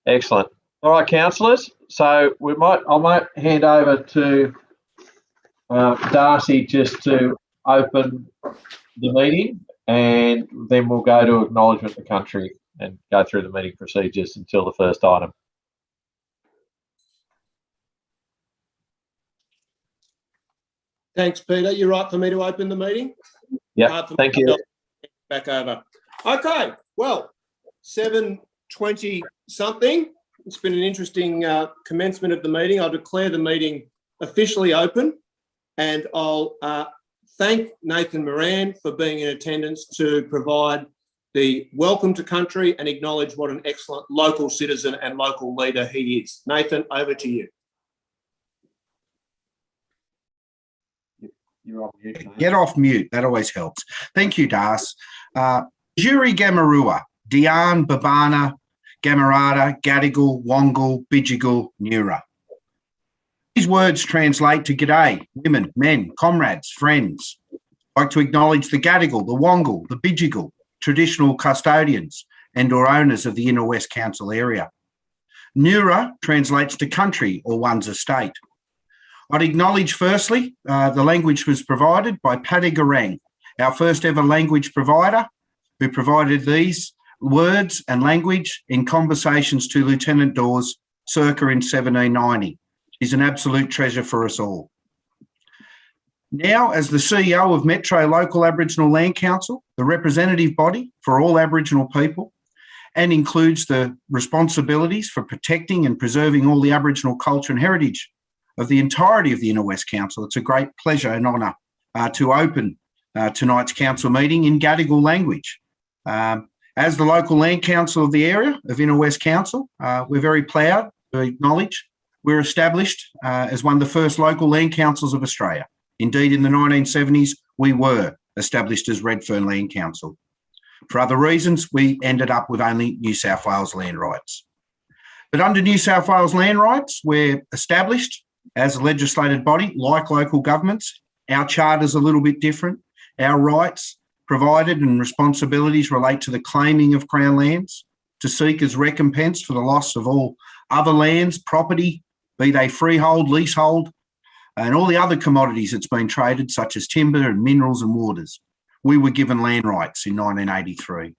Excellent. All right, councillors. So I might hand over to Darcy just to open the meeting, and then we'll go to acknowledgement of the country and go through the meeting procedures until the first item. Thanks, Peter. You're right for me to open the meeting? Yeah, thank you. Back over. Okay, well, 7:20 something. It's been an interesting commencement of the meeting. I'll declare the meeting officially open, and I'll thank Nathan Moran for being in attendance to provide the welcome to country and acknowledge what an excellent local citizen and local leader he is. Nathan, over to you. You're off mute. Get off mute. That always helps. Thank you, Das. Juri Gamarua, Dian, Babana, Gamarada, Gadigal, Wongal, Bidjigal, Nura. These words translate to g'day, women, men, comrades, friends. I'd like to acknowledge the Gadigal, the Wongal, the Bidjigal, traditional custodians and or owners of the Inner West Council area. Nura translates to country or one's estate. I'd acknowledge firstly, the language was provided by Paddy Garang, our first ever language provider, who provided these words and language in conversations to Lieutenant Dawes circa in 1790. He's an absolute treasure for us all. Now, as the CEO of Metro Local Aboriginal Land Council, the representative body for all Aboriginal people, and includes the responsibilities for protecting and preserving all the Aboriginal culture and heritage of the entirety of the Inner West Council, it's a great pleasure and honour to open tonight's council meeting in Gadigal language. As the local land council of the area of Inner West Council, we're very proud to acknowledge we're established as one of the first local land councils of Australia. Indeed, in the 1970s, we were established as Redfern Land Council. For other reasons, we ended up with only New South Wales land rights. But under New South Wales land rights, we're established as a legislated body, like local governments. Our charter's a little bit different. Our rights provided and responsibilities relate to the claiming of Crown lands, to seek as recompense for the loss of all other lands, property, be they freehold, leasehold, and all the other commodities that's been traded, such as timber and minerals and waters. We were given land rights in 1983.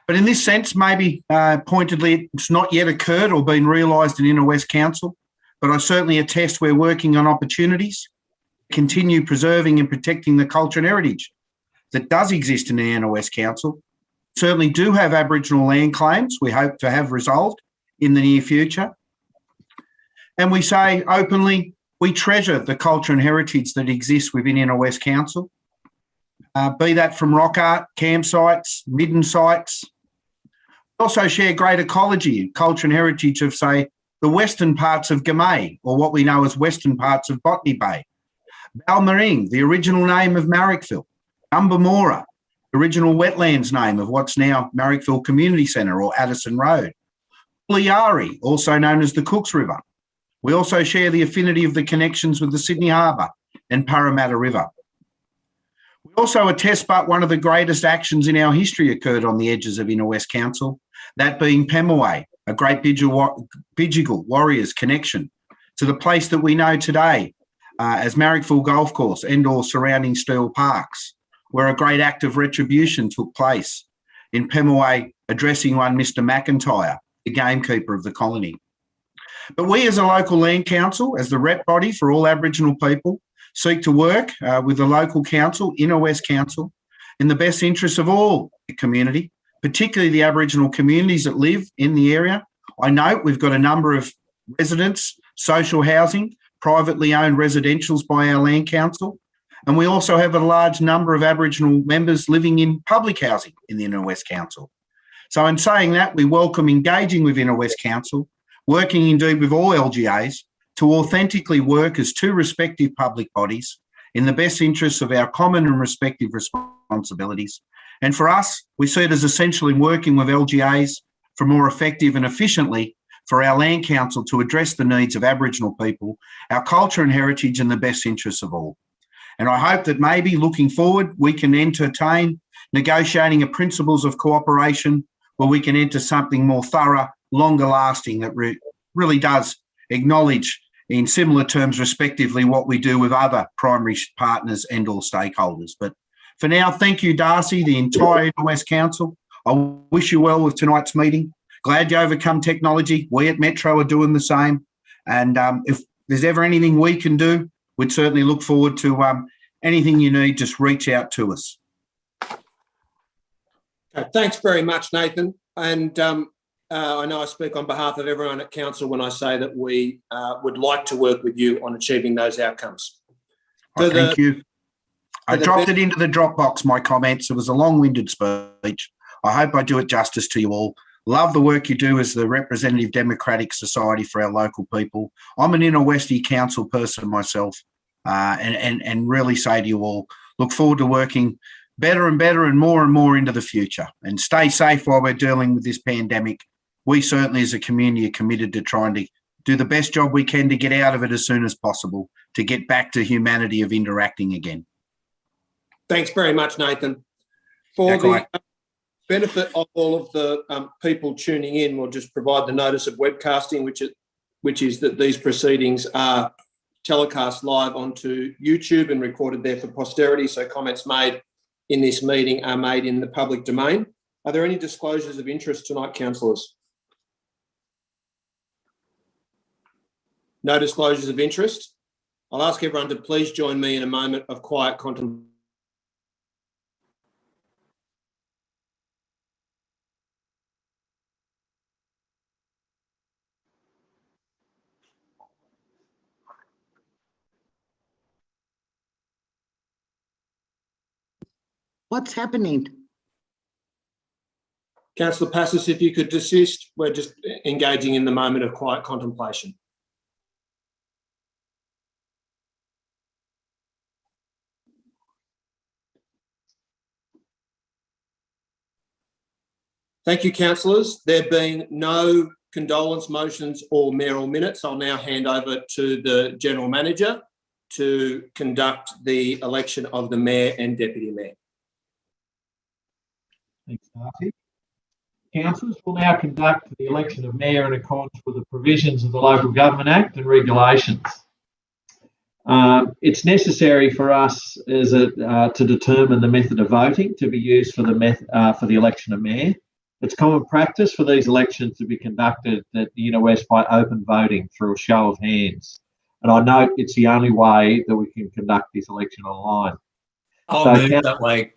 But in this sense, maybe pointedly, it's not yet occurred or been realised in Inner West Council, but I certainly attest we're working on opportunities to continue preserving and protecting the culture and heritage that does exist in the Inner West Council. Certainly do have Aboriginal land claims we hope to have resolved in the near future. And we say openly, we treasure the culture and heritage that exists within Inner West Council, be that from rock art, campsites, midden sites. We also share great ecology, culture and heritage of, say, the western parts of Gamay, or what we know as western parts of Botany Bay. Balmaring, the original name of Marrickville. Umbermora, the original wetlands name of what's now Marrickville Community Centre or Addison Road. Puliyari, also known as the Cooks River. We also share the affinity of the connections with the Sydney Harbour and Parramatta River. We also attest but one of the greatest actions in our history occurred on the edges of Inner West Council, that being Pemaway, a great Bidjigal warriors connection to the place that we know today as Marrickville Golf Course and or surrounding steel parks, where a great act of retribution took place in Pemaway addressing one Mr McIntyre, the gamekeeper of the colony. But we as a local land council, as the rep body for all Aboriginal people, seek to work with the local council, Inner West Council, in the best interests of all the community, particularly the Aboriginal communities that live in the area. I note we've got a number of residents, social housing, privately owned residentials by our land council, and we also have a large number of Aboriginal members living in public housing in the Inner West Council. So in saying that, we welcome engaging with Inner West Council, working indeed with all LGAs to authentically work as two respective public bodies in the best interests of our common and respective responsibilities. And for us, we see it as essential in working with LGAs for more effective and efficiently for our land council to address the needs of Aboriginal people, our culture and heritage in the best interests of all. And I hope that maybe looking forward, we can entertain negotiating a principles of cooperation where we can enter something more thorough longer lasting, that really does acknowledge in similar terms, respectively, what we do with other primary partners and or stakeholders. But for now, thank you, Darcy, the entire West Council. I wish you well with tonight's meeting. Glad you overcome technology. We at Metro are doing the same. And if there's ever anything we can do, we'd certainly look forward to anything you need, just reach out to us. Okay, thanks very much, Nathan. And I know I speak on behalf of everyone at Council when I say that we would like to work with you on achieving those outcomes. Thank you. I dropped it into the Dropbox, my comments. It was a long-winded speech. I hope I do it justice to you all. Love the work you do as the representative democratic society for our local people. I'm an inner Westie council person myself, and really say to you all, look forward to working better and better and more into the future. And stay safe while we're dealing with this pandemic. We certainly as a community are committed to trying to do the best job we can to get out of it as soon as possible, to get back to humanity of interacting again. Thanks very much, Nathan. For the benefit of all of the people tuning in, we'll just provide the notice of webcasting, which is that these proceedings are telecast live onto YouTube and recorded there for posterity. So comments made in this meeting are made in the public domain. Are there any disclosures of interest tonight, councillors? No disclosures of interest. I'll ask everyone to please join me in a moment of quiet contemplation. What's happening? Councillor Passis, if you could desist, we're just engaging in the moment of quiet contemplation. Thank you, councillors. There being no condolence motions or mayoral minutes, I'll now hand over to the General Manager to conduct the election of the Mayor and Deputy Mayor. Thanks, Darcy. Councillors will now conduct the election of Mayor in accordance with the provisions of the Local Government Act and regulations. It's necessary for us to determine the method of voting to be used for the election of Mayor. It's common practice for these elections to be conducted at the Inner West by open voting through a show of hands. And I note it's the only way that we can conduct this election online. I'll move that way,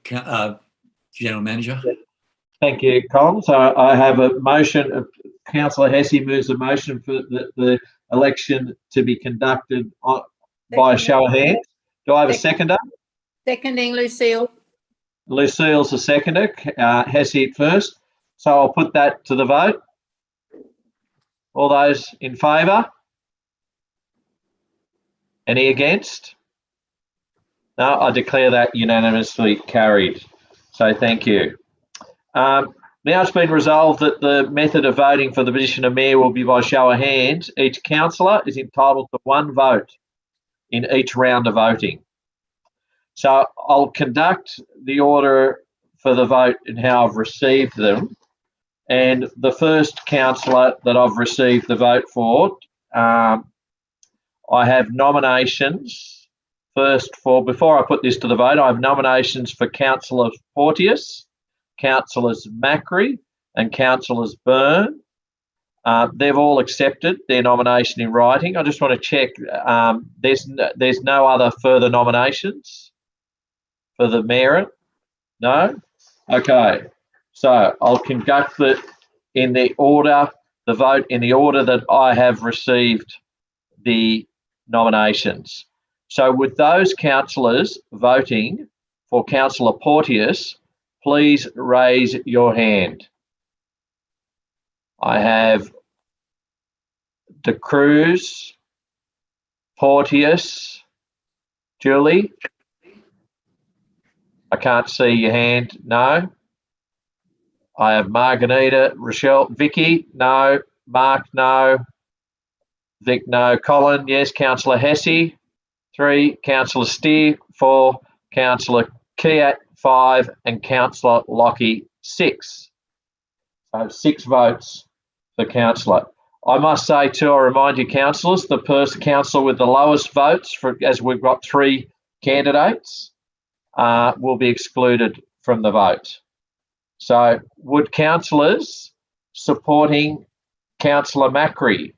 General Manager. Thank you, Colin. So I have a motion. Councillor Hesse moves a motion for the election to be conducted by a show of hands. Do I have a seconder? Seconding, Lucille. Lucille's a seconder. Hesse first. So I'll put that to the vote. All those in favour? Any against? No, I declare that unanimously carried. So thank you. Now it's been resolved that the method of voting for the position of Mayor will be by show of hands. Each councillor is entitled to one vote in each round of voting. So I'll conduct the order for the vote and how I've received them. And the first councillor that I've received the vote for, I have nominations. Before I put this to the vote, I have nominations for Councillor Porteous, Councillors Macri and Councillors Byrne. They've all accepted their nomination in writing. I just want to check, there's no other further nominations for the mayor? No? Okay. So I'll conduct the vote in the order that I have received the nominations. So with those councillors voting for Councillor Porteous, please raise your hand. I have De Cruz, Porteous, Julie. I can't see your hand. No. I have Margarita, Rochelle, Vicky, no. Mark, no. Vic, no. Colin, yes. Councillor Hesse, 3. Councillor Steer, 4. Councillor Kiat, 5. And Councillor Lockie, 6. So 6 votes for councillor. I must say too, I remind you councillors, the councillor with the lowest votes, as we've got 3 candidates, will be excluded from the vote. So would councillors supporting Councillor Macri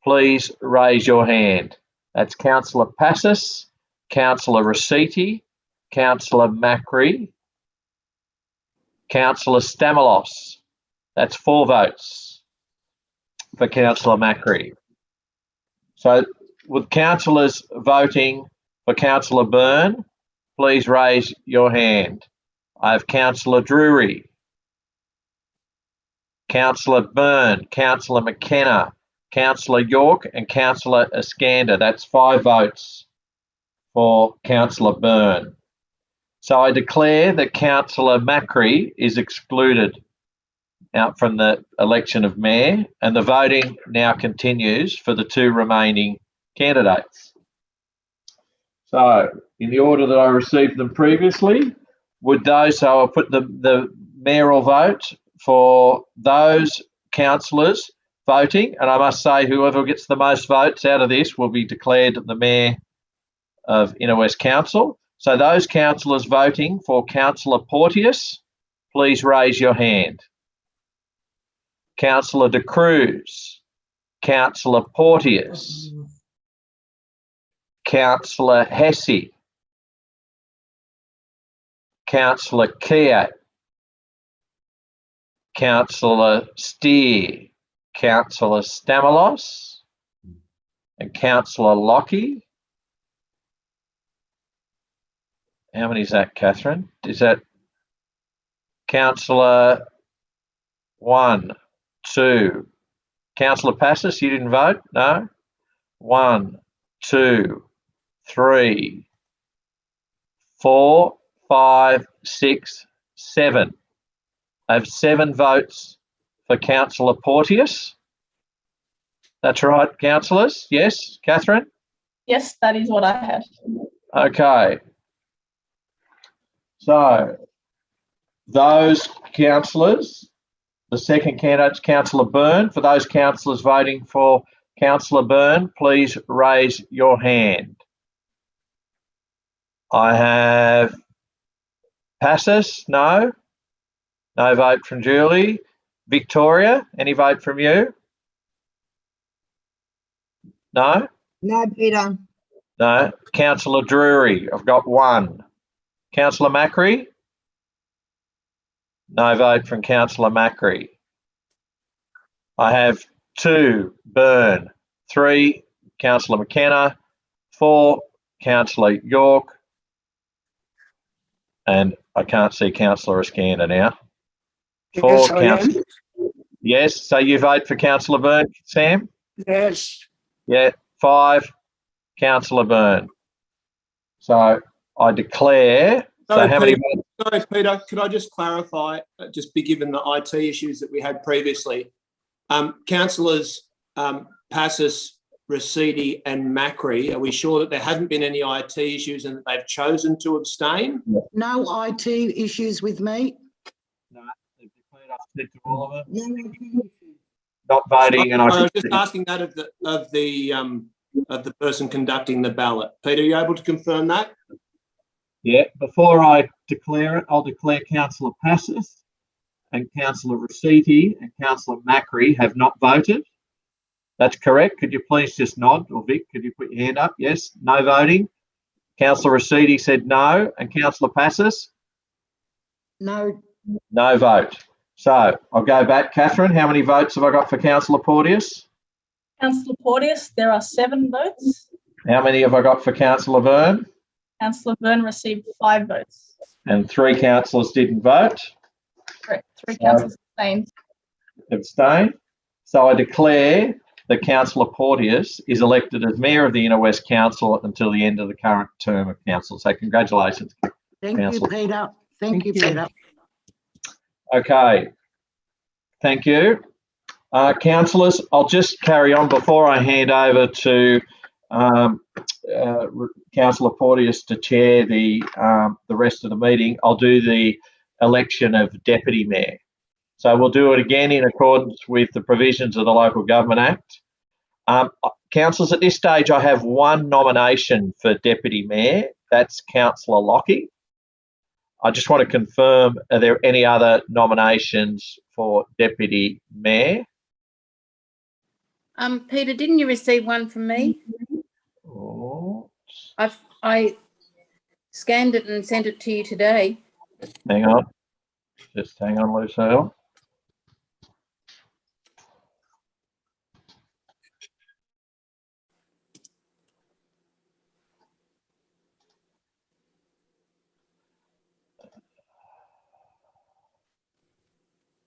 please raise your hand? That's Councillor Passis, Councillor Rossetti, Councillor Macri, Councillor Stamalos. That's 4 votes for Councillor Macri. So with councillors voting for Councillor Byrne, please raise your hand. I have Councillor Drury, Councillor Byrne, Councillor McKenna, Councillor York and Councillor Iskander. That's 5 votes for Councillor Byrne. So I declare that Councillor Macri is excluded out from the election of mayor, and the voting now continues for the 2 remaining candidates. So in the order that I received them previously, so I'll put the mayoral vote for those councillors voting, and I must say whoever gets the most votes out of this will be declared the mayor of Inner West Council. So those councillors voting for Councillor Porteous, please raise your hand. Councillor De Cruz, Councillor Porteous, Councillor Hesse, Councillor Kiat, Councillor Steer, Councillor Stamalos, and Councillor Lockie. How many is that, Catherine? Is that Councillor 1, 2? Councillor Passis, you didn't vote? No? 1, 2, 3, 4, 5, 6, 7. I have 7 votes for Councillor Porteous. That's right, councillors? Yes, Catherine? Yes, that is what I have. Okay. So those councillors, the second candidate's Councillor Byrne. For those councillors voting for Councillor Byrne, please raise your hand. I have Passis, no. No vote from Julie. Victoria, any vote from you? No? No, Peter. No. Councillor Drury, I've got 1. Councillor Macri? No vote from Councillor Macri. I have 2, Byrne. 3, Councillor McKenna. 4, Councillor York. And I can't see Councillor Iskander now. 4, Yes, I am. Councillor. Yes, so you vote for Councillor Byrne, Sam? Yes. Yeah, 5, Councillor Byrne. So I declare. So how many votes? Sorry, Peter, could I just clarify, just be given the IT issues that we had previously, councillors Passis, Rossetti and Macri, are we sure that there haven't been any IT issues and that they've chosen to abstain? No IT issues with me. No, they've declared upset to all of them. No IT issues. Not voting, and I was just asking that of the person conducting the ballot. Peter, are you able to confirm that? Yeah, before I declare it, I'll declare Councillor Passis and Councillor Rossetti and Councillor Macri have not voted. That's correct. Could you please just nod, or Vic, could you put your hand up? Yes, no voting. Councillor Rossetti said no, and Councillor Passis? No. No vote. So I'll go back. Catherine, how many votes have I got for Councillor Porteous? Councillor Porteous, there are 7 votes. How many have I got for Councillor Byrne? Councillor Byrne received 5 votes. And 3 councillors didn't vote. Correct. 3 So- councillors abstained. Abstain. So I declare that Councillor Porteous is elected as Mayor of the Inner West Council until the end of the current term of council. So congratulations. Thank Councillor. you, Peter. Thank you, Peter. Okay. Thank you. Councillors, I'll just carry on before I hand over to Councillor Porteous to chair the rest of the meeting. I'll do the election of Deputy Mayor. So we'll do it again in accordance with the provisions of the Local Government Act. Councillors, at this stage, I have one nomination for Deputy Mayor. That's Councillor Lockie. I just want to confirm, are there any other nominations for Deputy Mayor? Peter, didn't you receive one from me? Oh, I scanned it and sent it to you today. hang on. Just hang on, Lucille.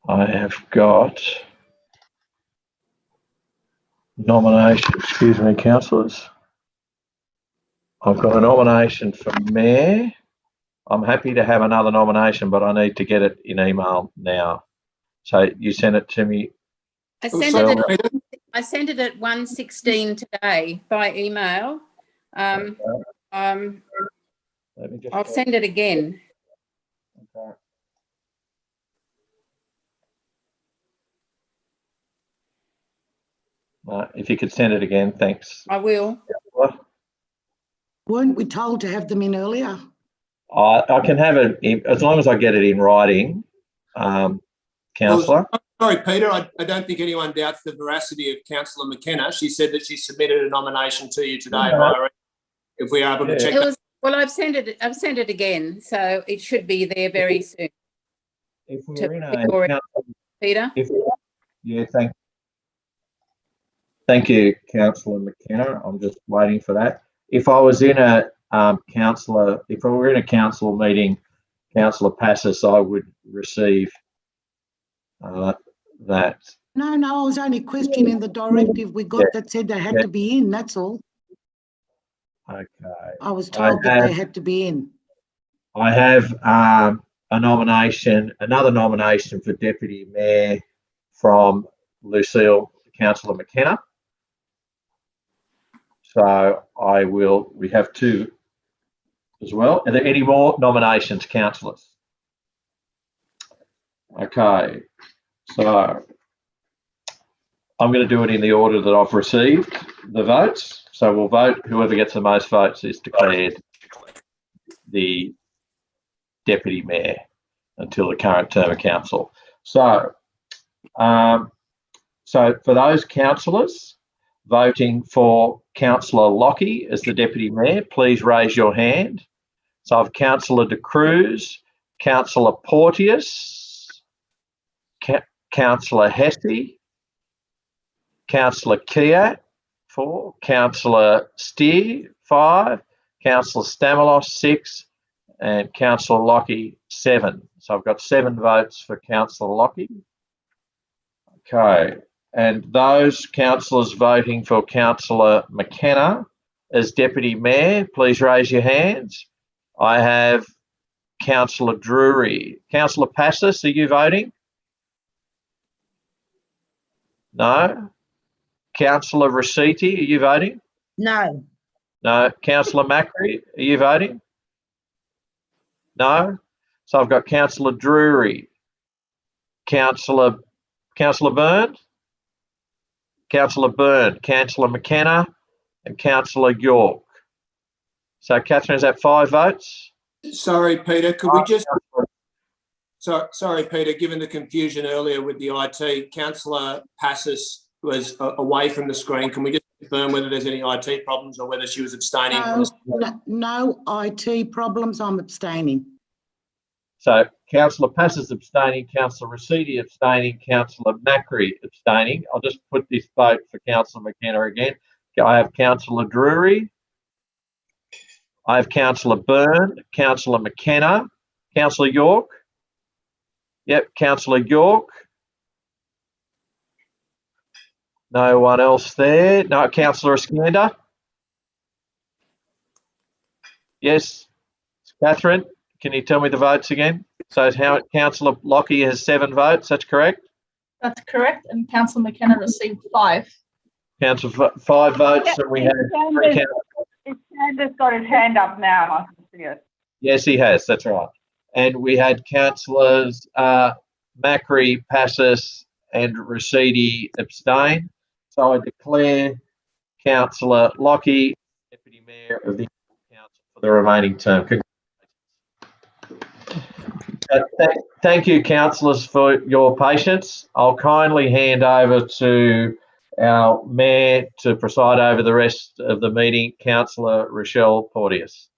I have got nomination, excuse me, councillors. I've got a nomination for Mayor. I'm happy to have another nomination, but I need to get it in email now. So you sent it to me. I Oh, sent sorry, it. Peter. I sent it at 1:16 today by email. Let me just I'll send it again. Okay. If you could send it again, thanks. I will. Weren't we told to have them in earlier? I can have it as long as I get it in writing, councillor. Sorry, Peter, I don't think anyone doubts the veracity of Councillor McKenna. She said that she submitted a nomination to you today. If we are able to check It was, well, I've sent it again, so it should be there very soon. If To we're in Victoria. Peter? yeah, thank you, Councillor McKenna. I'm just waiting for that. If I was in a if I were in a council meeting, Councillor Passis, I would receive that. No, I was only questioning the directive we got that said they had to be in, that's all. Okay. I was told that they had to be in. I have another nomination for Deputy Mayor from Lucille, Councillor McKenna. So we have two as well. Are there any more nominations, councillors? Okay, so I'm going to do it in the order that I've received the votes. So we'll vote, whoever gets the most votes is declared the Deputy Mayor until the current term of council. So, so for those councillors voting for Councillor Lockie as the Deputy Mayor, please raise your hand. So I've Councillor De Cruz, Councillor Porteous, Councillor Hesse, Councillor Kiat, 4, Councillor Steer, 5, Councillor Stamalos, 6, and Councillor Lockie, 7. So I've got 7 votes for Councillor Lockie. Okay, and those councillors voting for Councillor McKenna as Deputy Mayor, please raise your hands. I have Councillor Drury. Councillor Passis, are you voting? No. Councillor Rossetti, are you voting? No. No. Councillor Macri, are you voting? No. So I've got Councillor Drury, Councillor Byrne, Councillor Byrne, Councillor McKenna, and Councillor York. So, Catherine, is that 5 votes? Sorry, Peter, could we just... Sorry, Peter, given the confusion earlier with the IT, Councillor Passis was away from the screen. Can we just confirm whether there's any IT problems or whether she was abstaining? No IT problems, I'm abstaining. So, Councillor Passis abstaining, Councillor Rossetti abstaining, Councillor Macri abstaining. I'll just put this vote for Councillor McKenna again. I have Councillor Drury. I have Councillor Byrne, Councillor McKenna, Councillor York. Yep, Councillor York. No one else there. No, Councillor Iskander. Yes, Catherine, can you tell me the votes again? So how Councillor Lockie has 7 votes, that's correct? That's correct. And Councillor McKenna received 5. Councillor 5 votes, Yeah, and we have 3 councillors. Iskander's got his hand up now, I can see it. Yes, he has, that's right. And we had councillors Macri, Passis and Rashidi abstain. So I declare Councillor Lockie Deputy Mayor of the Council for the remaining term. Thank you, councillors, for your patience. I'll kindly hand over to our Mayor to preside over the rest of the meeting, Councillor Rochelle Porteous.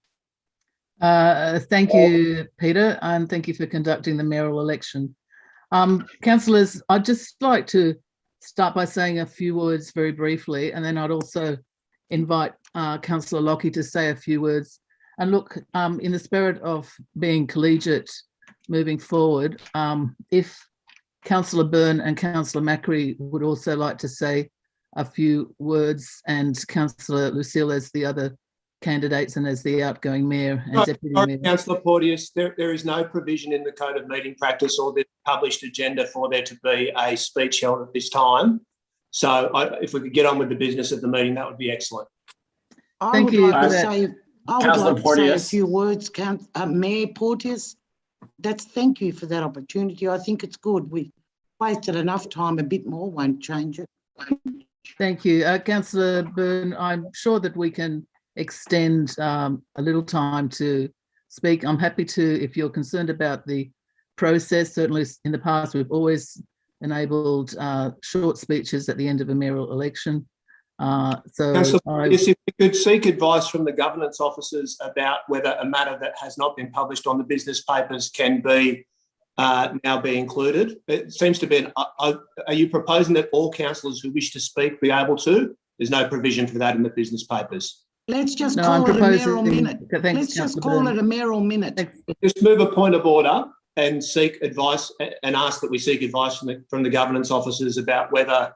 Thank you, Peter, and thank you for conducting the mayoral election. Councillors, I'd just like to start by saying a few words very briefly, and then I'd also invite Councillor Lockie to say a few words. And look, in the spirit of being collegiate moving forward, if Councillor Byrne and Councillor Macri would also like to say a few words, and Councillor Lucille as the other candidates and as the outgoing mayor and deputy mayor. Councillor Porteous, there is no provision in the Code of Meeting Practice or the published agenda for there to be a speech held at this time. So if we could get on with the business of the meeting, that would be excellent. Thank you for that. I would like to say a few words, Mayor Porteous. Thank you for that opportunity. I think it's good. We've wasted enough time. A bit more won't change it. Thank you. Councillor Byrne, I'm sure that we can extend a little time to speak. I'm happy to, if you're concerned about the process. Certainly in the past, we've always enabled short speeches at the end of a mayoral election. Councillor Porteous, if we could seek advice from the governance officers about whether a matter that has not been published on the business papers can be now be included. It seems to be are you proposing that all councillors who wish to speak be able to? There's no provision for that in the business papers. Let's just call it a mayoral minute. Let's just call it a mayoral minute. Just move a point of order and seek advice and ask that we seek advice from the governance officers about whether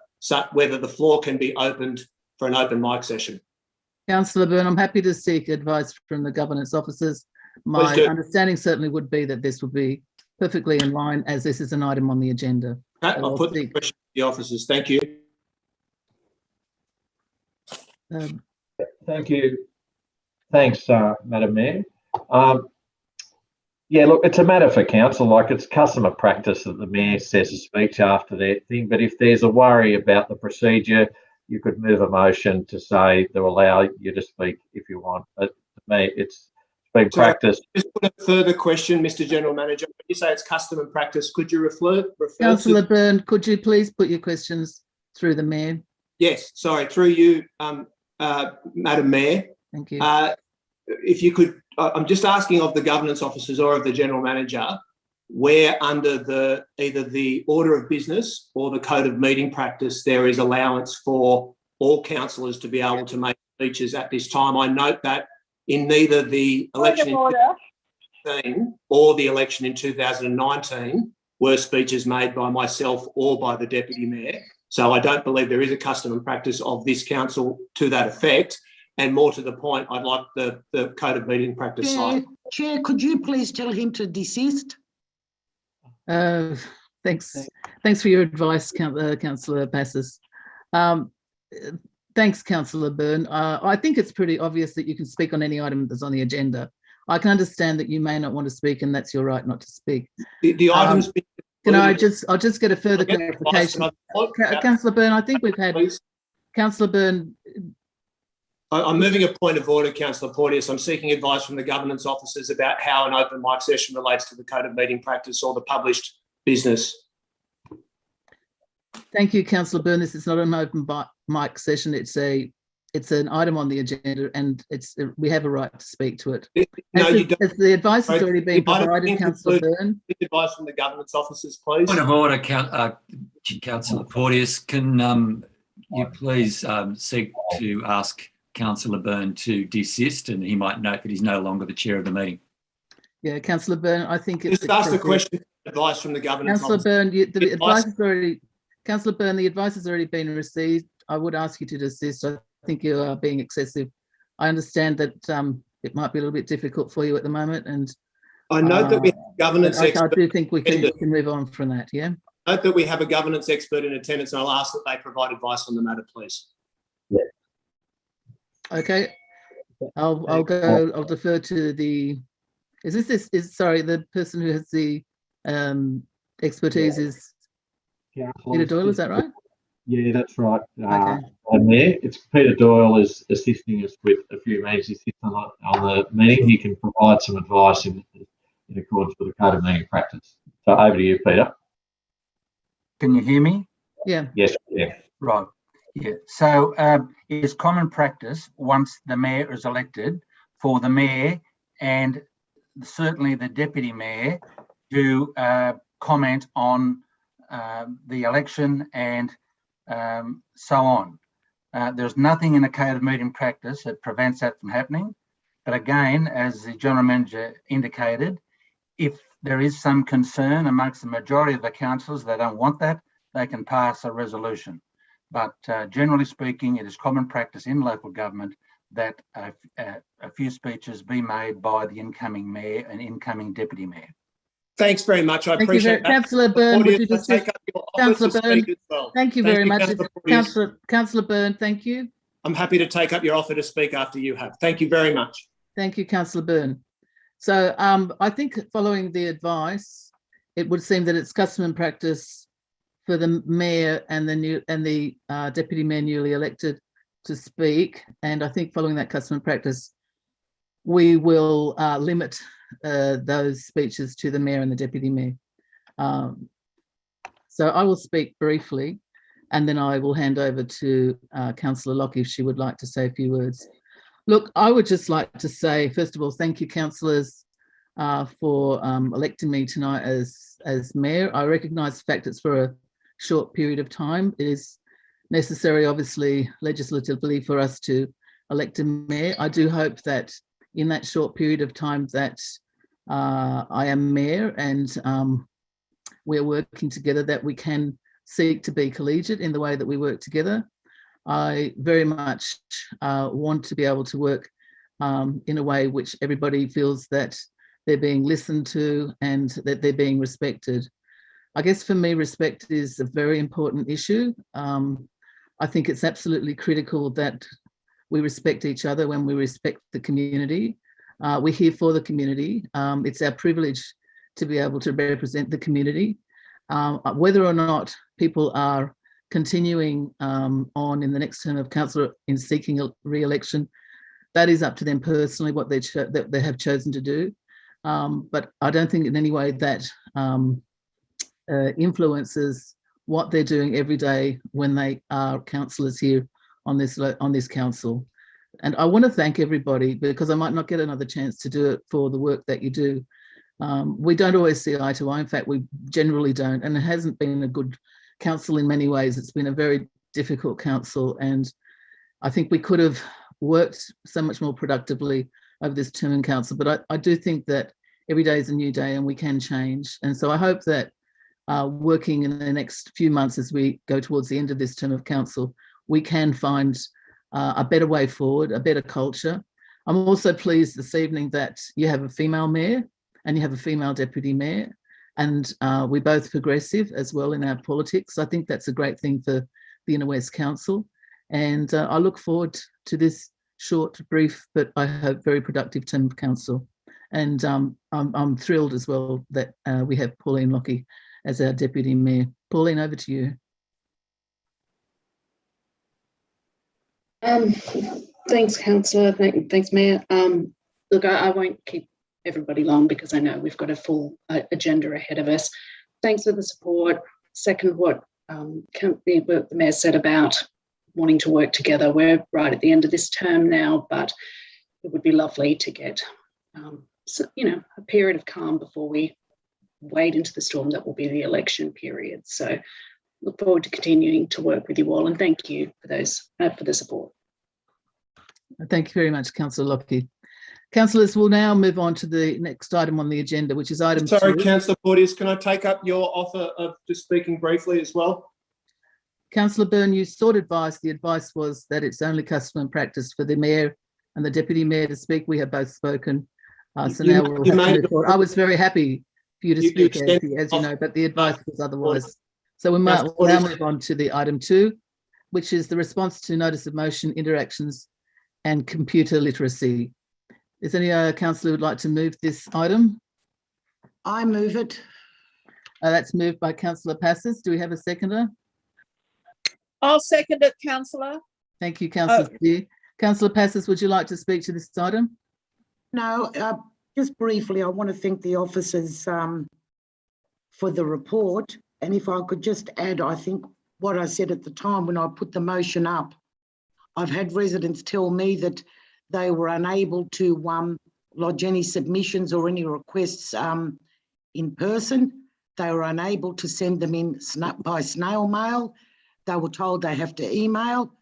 the floor can be opened for an open mic session. Councillor Byrne, I'm happy to seek advice from the governance officers. My understanding certainly would be that this would be perfectly in line, as this is an item on the agenda. Okay, I'll put the question to the officers. Thank you. Thank you. Thanks, Madam Mayor. Yeah, look, it's a matter for council. Like, it's customer practice that the mayor says a speech after that thing. But if there's a worry about the procedure, you could move a motion to say they'll allow you to speak if you want. But to me, it's been practiced. Just put a further question, Mr. General Manager. When you say it's custom and practice, could you refer Councillor Byrne, could you please put your questions through the mayor? Yes, sorry, through you, Madam Mayor. Thank you. If you could, I'm just asking of the governance officers or of the General Manager, where under either the order of business or the code of meeting practice there is allowance for all councillors to be able to make speeches at this time. I note that in neither the election in 2018 or the election in 2019 were speeches made by myself or by the Deputy Mayor. So I don't believe there is a custom and practice of this council to that effect. And more to the point, I'd like the code of meeting practice side. Chair, could you please tell him to desist? Thanks for your advice, Councillor Passis. Thanks, Councillor Byrne. I think it's pretty obvious that you can speak on any item that's on the agenda. I can understand that you may not want to speak, and that's your right not to speak. The items. Can I'll just get a further clarification, Councillor Byrne? I think we've had Councillor Byrne. I'm moving a point of order, Councillor Porteous. I'm seeking advice from the governance officers about how an open mic session relates to the code of meeting practice or the published business. Thank you, Councillor Byrne. This is not an open mic session. It's an item on the agenda, and we have a right to speak to it. No, you don't. As the advice has already been provided, Councillor Byrne. Advice from the governance officers, please. Point of order, Councillor Porteous. Can you please seek to ask Councillor Byrne to desist, and he might note that he's no longer the chair of the meeting. Yeah, Councillor Byrne, I think it's just ask the question. Advice from the governance. Councillor Byrne, the advice has already. Councillor Byrne, the advice has already been received. I would ask you to desist. I think you are being excessive. I understand that it might be a little bit difficult for you at the moment, and I note that we have governance. I do think we can move on from that. Yeah. Note that we have a governance expert in attendance, and I'll ask that they provide advice on the matter, please. Yeah. Okay. I'll defer to the. Sorry, the person who has the expertise is Peter Doyle, is that right? Yeah, that's right. Okay. And there, it's Peter Doyle is assisting us with a few meetings. He sits on the meeting. He can provide some advice in accordance with the code of meeting practice. So over to you, Peter. Can you hear me? Yeah. Yes, yeah. Right. Yeah. So it is common practice once the mayor is elected for the mayor and certainly the deputy mayor to comment on the election and so on. There's nothing in the code of meeting practice that prevents that from happening. But again, as the general manager indicated, if there is some concern amongst the majority of the councillors, they don't want that, they can pass a resolution. But generally speaking, it is common practice in local government that a few speeches be made by the incoming mayor and incoming deputy mayor. Thanks very much. I appreciate that. Councillor Byrne, would you just take up your offer Councillor to Byrne, speak as well? thank you very much. Councillor Councillor Byrne, thank you. I'm happy to take up your offer to speak after you have. Thank you very much. Thank you, Councillor Byrne. So I think following the advice, it would seem that it's custom and practice for the mayor and the deputy mayor newly elected to speak. And I think following that custom and practice, we will limit those speeches to the mayor and the deputy mayor. So I will speak briefly, and then I will hand over to Councillor Lockie if she would like to say a few words. Look, I would just like to say, first of all, thank you, councillors, for electing me tonight as mayor. I recognise the fact it's for a short period of time. It is necessary, obviously, legislatively for us to elect a mayor. I do hope that in that short period of time that I am mayor and we're working together, that we can seek to be collegiate in the way that we work together. I very much want to be able to work in a way which everybody feels that they're being listened to and that they're being respected. I guess for me, respect is a very important issue. I think it's absolutely critical that we respect each other when we respect the community. We're here for the community. It's our privilege to be able to represent the community. Whether or not people are continuing on in the next term of council in seeking a re-election, that is up to them personally, what they have chosen to do. But I don't think in any way that influences what they're doing every day when they are councillors here on this council. And I want to thank everybody, because I might not get another chance to do it for the work that you do. We don't always see eye to eye. In fact, we generally don't. And it hasn't been a good council in many ways. It's been a very difficult council. And I think we could have worked so much more productively over this term in council. But I do think that every day is a new day and we can change. And so I hope that working in the next few months as we go towards the end of this term of council, we can find a better way forward, a better culture. I'm also pleased this evening that you have a female mayor and you have a female deputy mayor, and we're both progressive as well in our politics. I think that's a great thing for the Inner West Council. And I look forward to this short, brief, but I hope very productive term of council. And I'm thrilled as well that we have Pauline Lockie as our deputy mayor. Pauline, over to you. Thanks, councillor. Thanks, mayor. Look, I won't keep everybody long because I know we've got a full agenda ahead of us. Thanks for the support. Second, what the mayor said about wanting to work together. We're right at the end of this term now, but it would be lovely to get a period of calm before we wade into the storm that will be the election period. So look forward to continuing to work with you all, and thank you for the support. Thank you very much, Councillor Lockie. Councillors, we'll now move on to the next item on the agenda, which is item 2. Sorry, Councillor Porteous, can I take up your offer of just speaking briefly as well? Councillor Byrne, you sought advice. The advice was that it's only custom and practice for the mayor and the deputy mayor to speak. We have both spoken. So now we'll have to move forward. I was very happy for you to speak, as you know, but the advice was otherwise. So we might now move on to the item 2, which is the response to notice of motion, interactions and computer literacy. Is any councillor who would like to move this item? I move it. That's moved by Councillor Passes. Do we have a seconder? I'll second it, councillor. Thank you, Councillor Steer. Councillor Passes, would you like to speak to this item? No, just briefly, I want to thank the officers for the report. And if I could just add, I think what I said at the time when I put the motion up, I've had residents tell me that they were unable to lodge any submissions or any requests in person. They were unable to send them in by snail mail. They were told they have to email.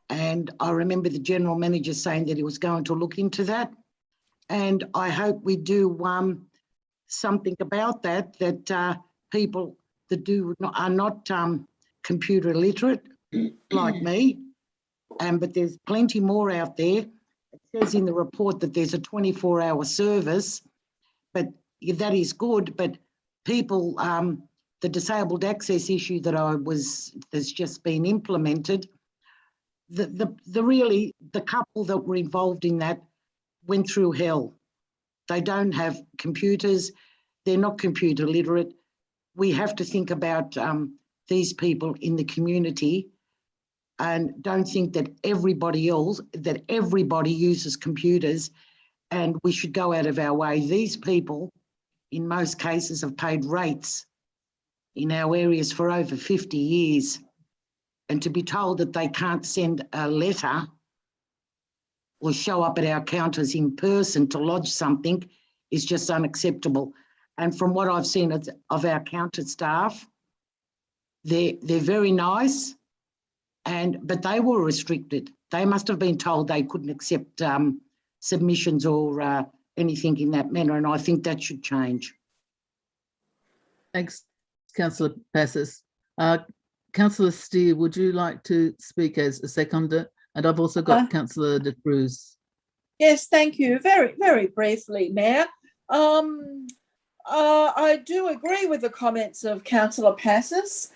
And I remember the general manager saying that he was going to look into that. And I hope we do something about that, that people that are not computer literate like me, but there's plenty more out there. It says in the report that there's a 24-hour service, but that is good. But people, the disabled access issue that's just been implemented, the couple that were involved in that went through hell. They don't have computers. They're not computer literate. We have to think about these people in the community and don't think that everybody uses computers and we should go out of our way. These people, in most cases, have paid rates in our areas for over 50 years. And to be told that they can't send a letter or show up at our counters in person to lodge something is just unacceptable. And from what I've seen of our counter staff, they're very nice, but they were restricted. They must have been told they couldn't accept submissions or anything in that manner, and I think that should change. Thanks, Councillor Passes. Councillor Steer, would you like to speak as a seconder? And I've also got Councillor De Cruz. Yes, thank you. Very, very briefly, Mayor. I do agree with the comments of Councillor Passes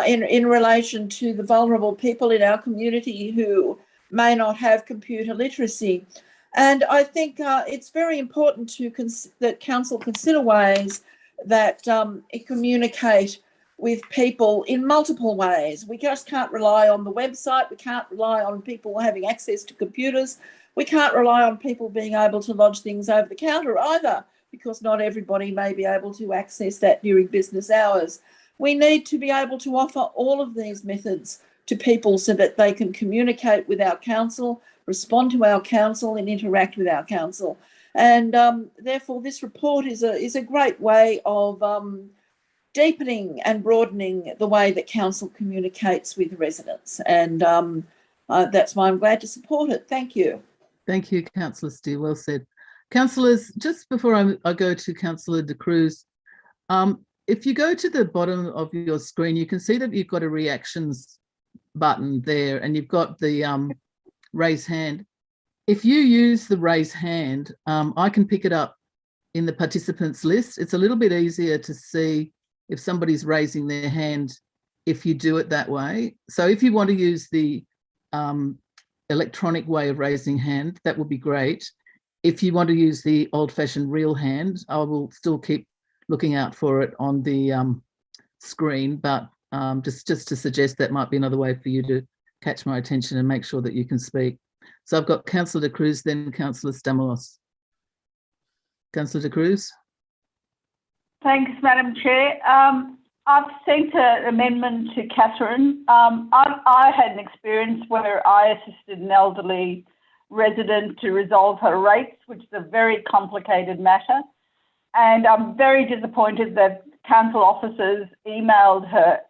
in relation to the vulnerable people in our community who may not have computer literacy. And I think it's very important that Council consider ways that it communicate with people in multiple ways. We just can't rely on the website. We can't rely on people having access to computers. We can't rely on people being able to lodge things over the counter either, because not everybody may be able to access that during business hours. We need to be able to offer all of these methods to people so that they can communicate with our council, respond to our council and interact with our council. And therefore this report is a great way of deepening and broadening the way that council communicates with residents. And that's why I'm glad to support it. Thank you. Thank you, Councillor Steer. Well said. Councillors, just before I go to Councillor De Cruz, if you go to the bottom of your screen, you can see that you've got a reactions button there and you've got the raise hand. If you use the raise hand, I can pick it up in the participants list. It's a little bit easier to see if somebody's raising their hand if you do it that way. So if you want to use the electronic way of raising hand, that would be great. If you want to use the old-fashioned real hand, I will still keep looking out for it on the screen, but just to suggest that might be another way for you to catch my attention and make sure that you can speak. So I've got Councillor De Cruz, then Councillor Stamalos. Councillor De Cruz. Thanks, Madam Chair. I've sent an amendment to Catherine. I had an experience where I assisted an elderly resident to resolve her rates, which is a very complicated matter. And I'm very disappointed that council officers emailed her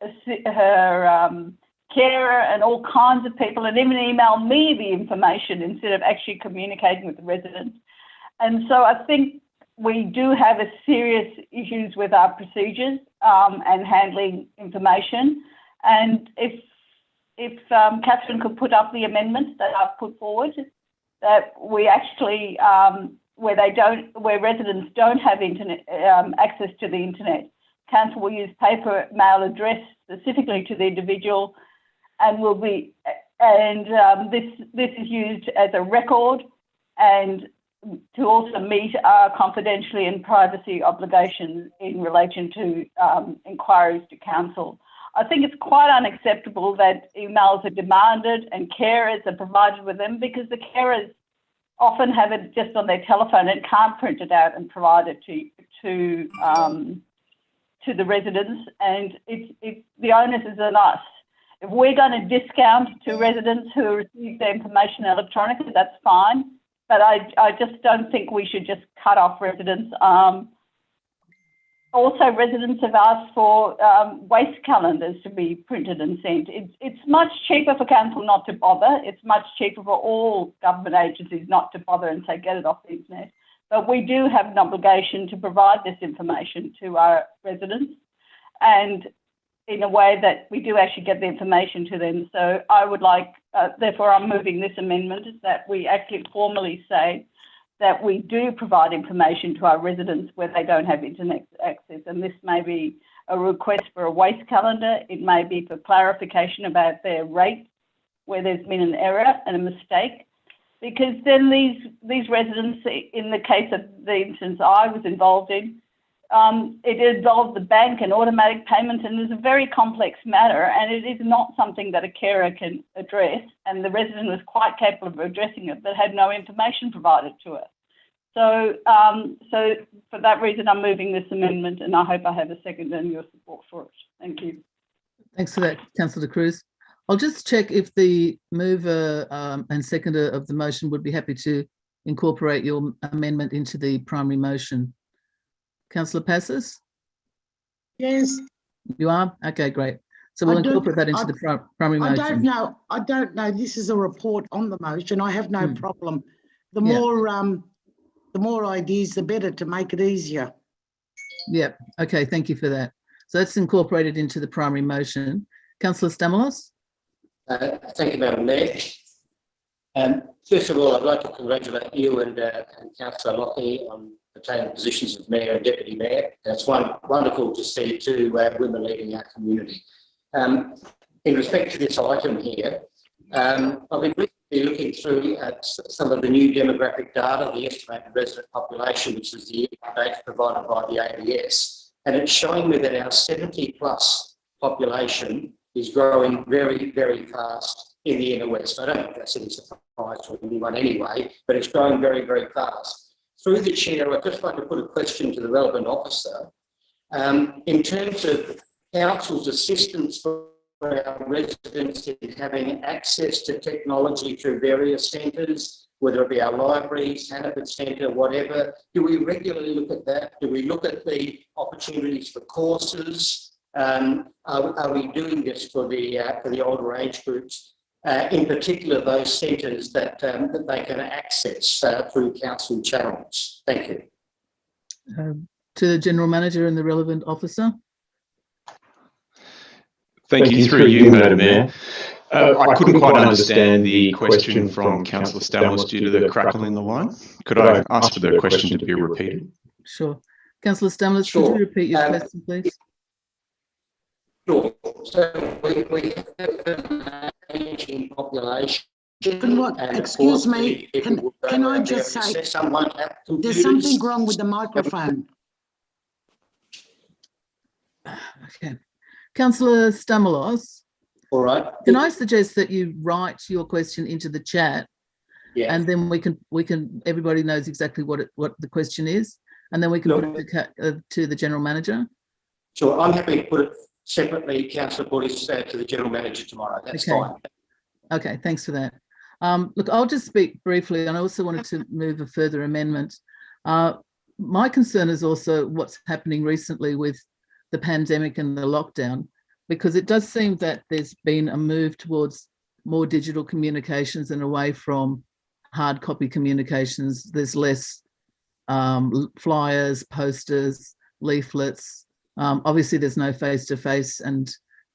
carer and all kinds of people, and even emailed me the information instead of actually communicating with the residents. And so I think we do have a serious issues with our procedures and handling information. And if Catherine could put up the amendments that I've put forward, that we actually where residents don't have internet access to the internet, council will use paper mail addressed specifically to the individual, and this is used as a record, and to also meet our confidentiality and privacy obligations in relation to inquiries to council. I think it's quite unacceptable that emails are demanded and carers are provided with them, because the carers often have it just on their telephone and can't print it out and provide it to the residents, and it's the onus is on us. If we're going to discount to residents who receive their information electronically, that's fine, but I just don't think we should just cut off residents. Also, residents have asked for waste calendars to be printed and sent. It's much cheaper for council not to bother. It's much cheaper for all government agencies not to bother and say, get it off the internet. But we do have an obligation to provide this information to our residents, and in a way that we do actually get the information to them. So I would like, therefore I'm moving this amendment, that we actually formally say that we do provide information to our residents where they don't have internet access. And this may be a request for a waste calendar. It may be for clarification about their rate where there's been an error and a mistake. Because then these residents, in the case of the instance I was involved in, it involved the bank and automatic payments, and it's a very complex matter, and it is not something that a carer can address, and the resident was quite capable of addressing it, but had no information provided to her. So for that reason, I'm moving this amendment, and I hope I have a second and your support for it. Thank you. Thanks for that, Councillor Cruz. I'll just check if the mover and seconder of the motion would be happy to incorporate your amendment into the primary motion. Councillor Passes? Yes. You are? Okay, great. So we'll incorporate that into the primary motion. I don't know. This is a report on the motion. I have no problem. The more ideas, the better, to make it easier. Yep. Okay, thank you for that. So that's incorporated into the primary motion. Councillor Stamalos? Thank you, Madam Mayor. First of all, I'd like to congratulate you and Councillor Lockie on attaining positions of Mayor and Deputy Mayor. It's wonderful to see two women leading our community. In respect to this item here, I've been recently looking through at some of the new demographic data, the estimated resident population, which is the updates provided by the ABS, and it's showing me that our 70+ population is growing very, very fast in the inner west. I don't think that's any surprise to anyone anyway, but it's growing very, very fast. Through the chair, I'd just like to put a question to the relevant officer. In terms of council's assistance for our residents in having access to technology through various centres, whether it be our libraries, Hannaford Centre, whatever, do we regularly look at that? Do we look at the opportunities for courses? Are we doing this for the older age groups, in particular those centres that they can access through council channels? Thank you. To the General Manager and the relevant officer. Thank you. Through you, Madam Mayor. I couldn't quite understand the question from Councillor Stamos due to the crackle in the line. Could I ask for the question to be repeated? Sure. Councillor Stamos, could you repeat your question, please? Sure. So we have an ageing population. Excuse me, can I just say, there's something wrong with the microphone. Okay. Councillor Stamalos. All right. Can I suggest that you write your question into the chat? Yeah. And then we can everybody knows exactly what the question is, and then we can put it to the General Manager. Sure, I'm happy to put it separately, Councillor Portis, to the General Manager tomorrow. That's fine. Okay, thanks for that. Look, I'll just speak briefly, and I also wanted to move a further amendment. My concern is also what's happening recently with the pandemic and the lockdown, because it does seem that there's been a move towards more digital communications and away from hard copy communications. There's less flyers, posters, leaflets. Obviously, there's no face-to-face, and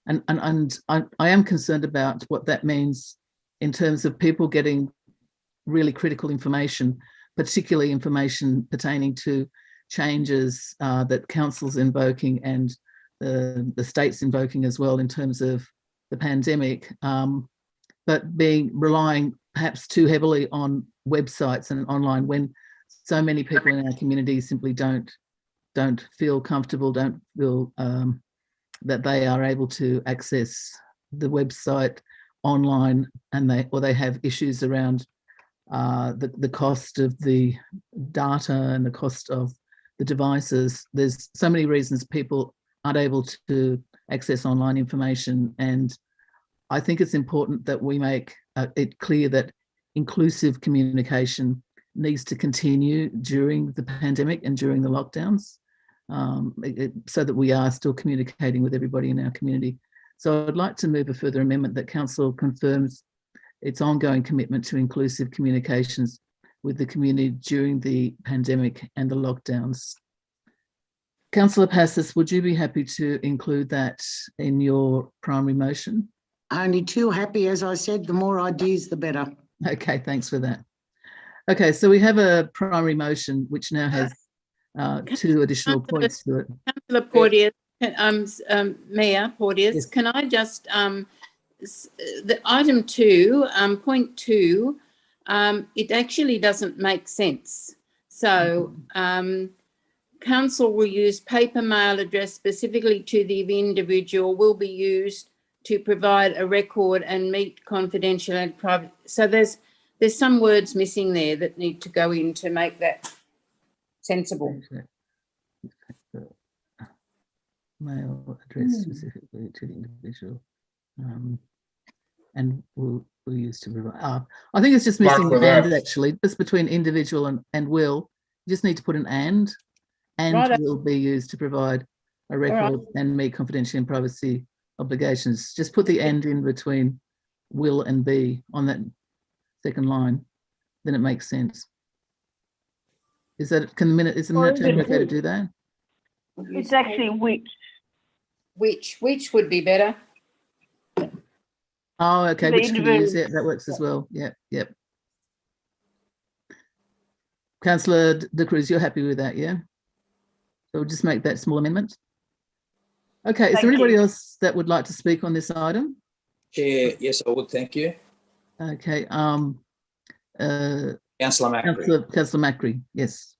I am concerned about what that means in terms of people getting really critical information, particularly information pertaining to changes that council's invoking and the state's invoking as well in terms of the pandemic, but relying perhaps too heavily on websites and online when so many people in our community simply don't feel comfortable, don't feel that they are able to access the website online, and they have issues around the cost of the data and the cost of the devices. There's so many reasons people aren't able to access online information, and I think it's important that we make it clear that inclusive communication needs to continue during the pandemic and during the lockdowns, so that we are still communicating with everybody in our community. So I'd like to move a further amendment that Council confirms its ongoing commitment to inclusive communications with the community during the pandemic and the lockdowns. Councillor Passis, would you be happy to include that in your primary motion? Only too happy. As I said, the more ideas, the better. Okay, thanks for that. Okay, so we have a primary motion which now has 2 additional points to it. Councillor Porteous, Mayor Porteous, Yes. can I just, the item 2, point 2, it actually doesn't make sense. So council will use paper mail addressed specifically to the individual will be used to provide a record and meet confidential and private. So there's some words missing there that need to go in to make that sensible. Mail address specifically to the individual, and will use to provide. I think it's just missing the and, actually, just between individual and will. You just need to put an and right. Will be used to provide a record and meet confidential and privacy obligations. Just put the and in between will and be on that second line, then it makes sense. Is that, is the minute team okay to do that? It's actually which. Which would be better. Oh, okay, which can you use it? That works as well. Yep. Councillor De Cruz, you're happy with that, yeah? So we'll just make that small amendment. Okay, is there anybody else that would like to speak on this item? Chair, yes, I would, thank you. Okay, Councillor Macri. Councillor Macri, yes.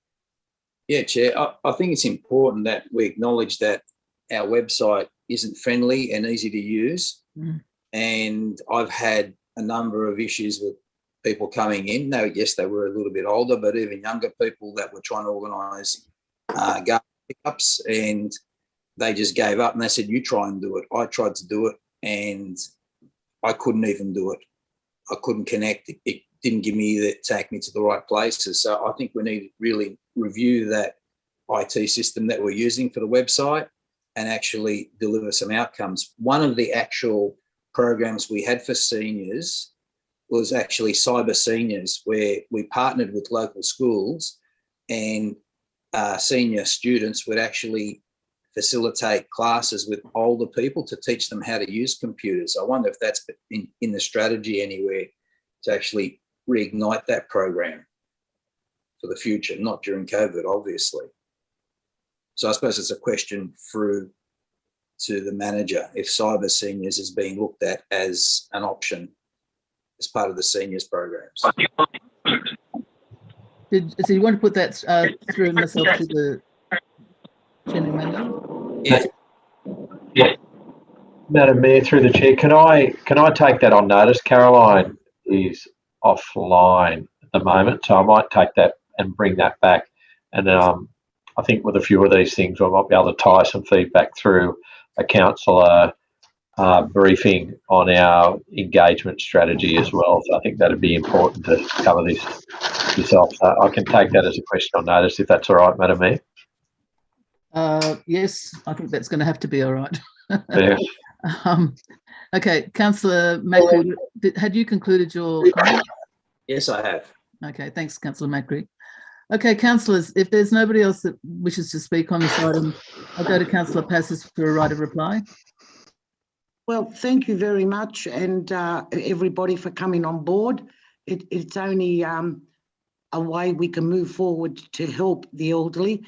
Yeah, Chair, I think it's important that we acknowledge that our website isn't friendly and easy to use. And I've had a number of issues with people coming in. Now, yes, they were a little bit older, but even younger people that were trying to organise garden pickups, and they just gave up and they said, you try and do it. I tried to do it and I couldn't even do it. I couldn't connect. It didn't take me to the right places. So I think we need to really review that IT system that we're using for the website and actually deliver some outcomes. One of the actual programs we had for seniors was actually Cyber Seniors, where we partnered with local schools, and senior students would actually facilitate classes with older people to teach them how to use computers. I wonder if that's in the strategy anywhere to actually reignite that program for the future, not during COVID, obviously. So I suppose it's a question through to the manager if Cyber Seniors is being looked at as an option as part of the seniors programs. So you want to put that through myself to the general manager? Yeah. Madam Mayor, through the chair, can I take that on notice? Caroline is offline at the moment, so I might take that and bring that back. And I think with a few of these things, we might be able to tie some feedback through a councillor briefing on our engagement strategy as well. So I think that'd be important to cover this yourself. So I can take that as a question on notice if that's all right, Madam Mayor. Yes, I think that's going to have to be all right. Yeah. Okay, Councillor Macri, had you concluded your comment? Yes, I have. Okay, thanks, Councillor Macri. Okay, councillors, if there's nobody else that wishes to speak on this item, I'll go to Councillor Passis for a right of reply. Well, thank you very much, and everybody for coming on board. It's only a way we can move forward to help the elderly.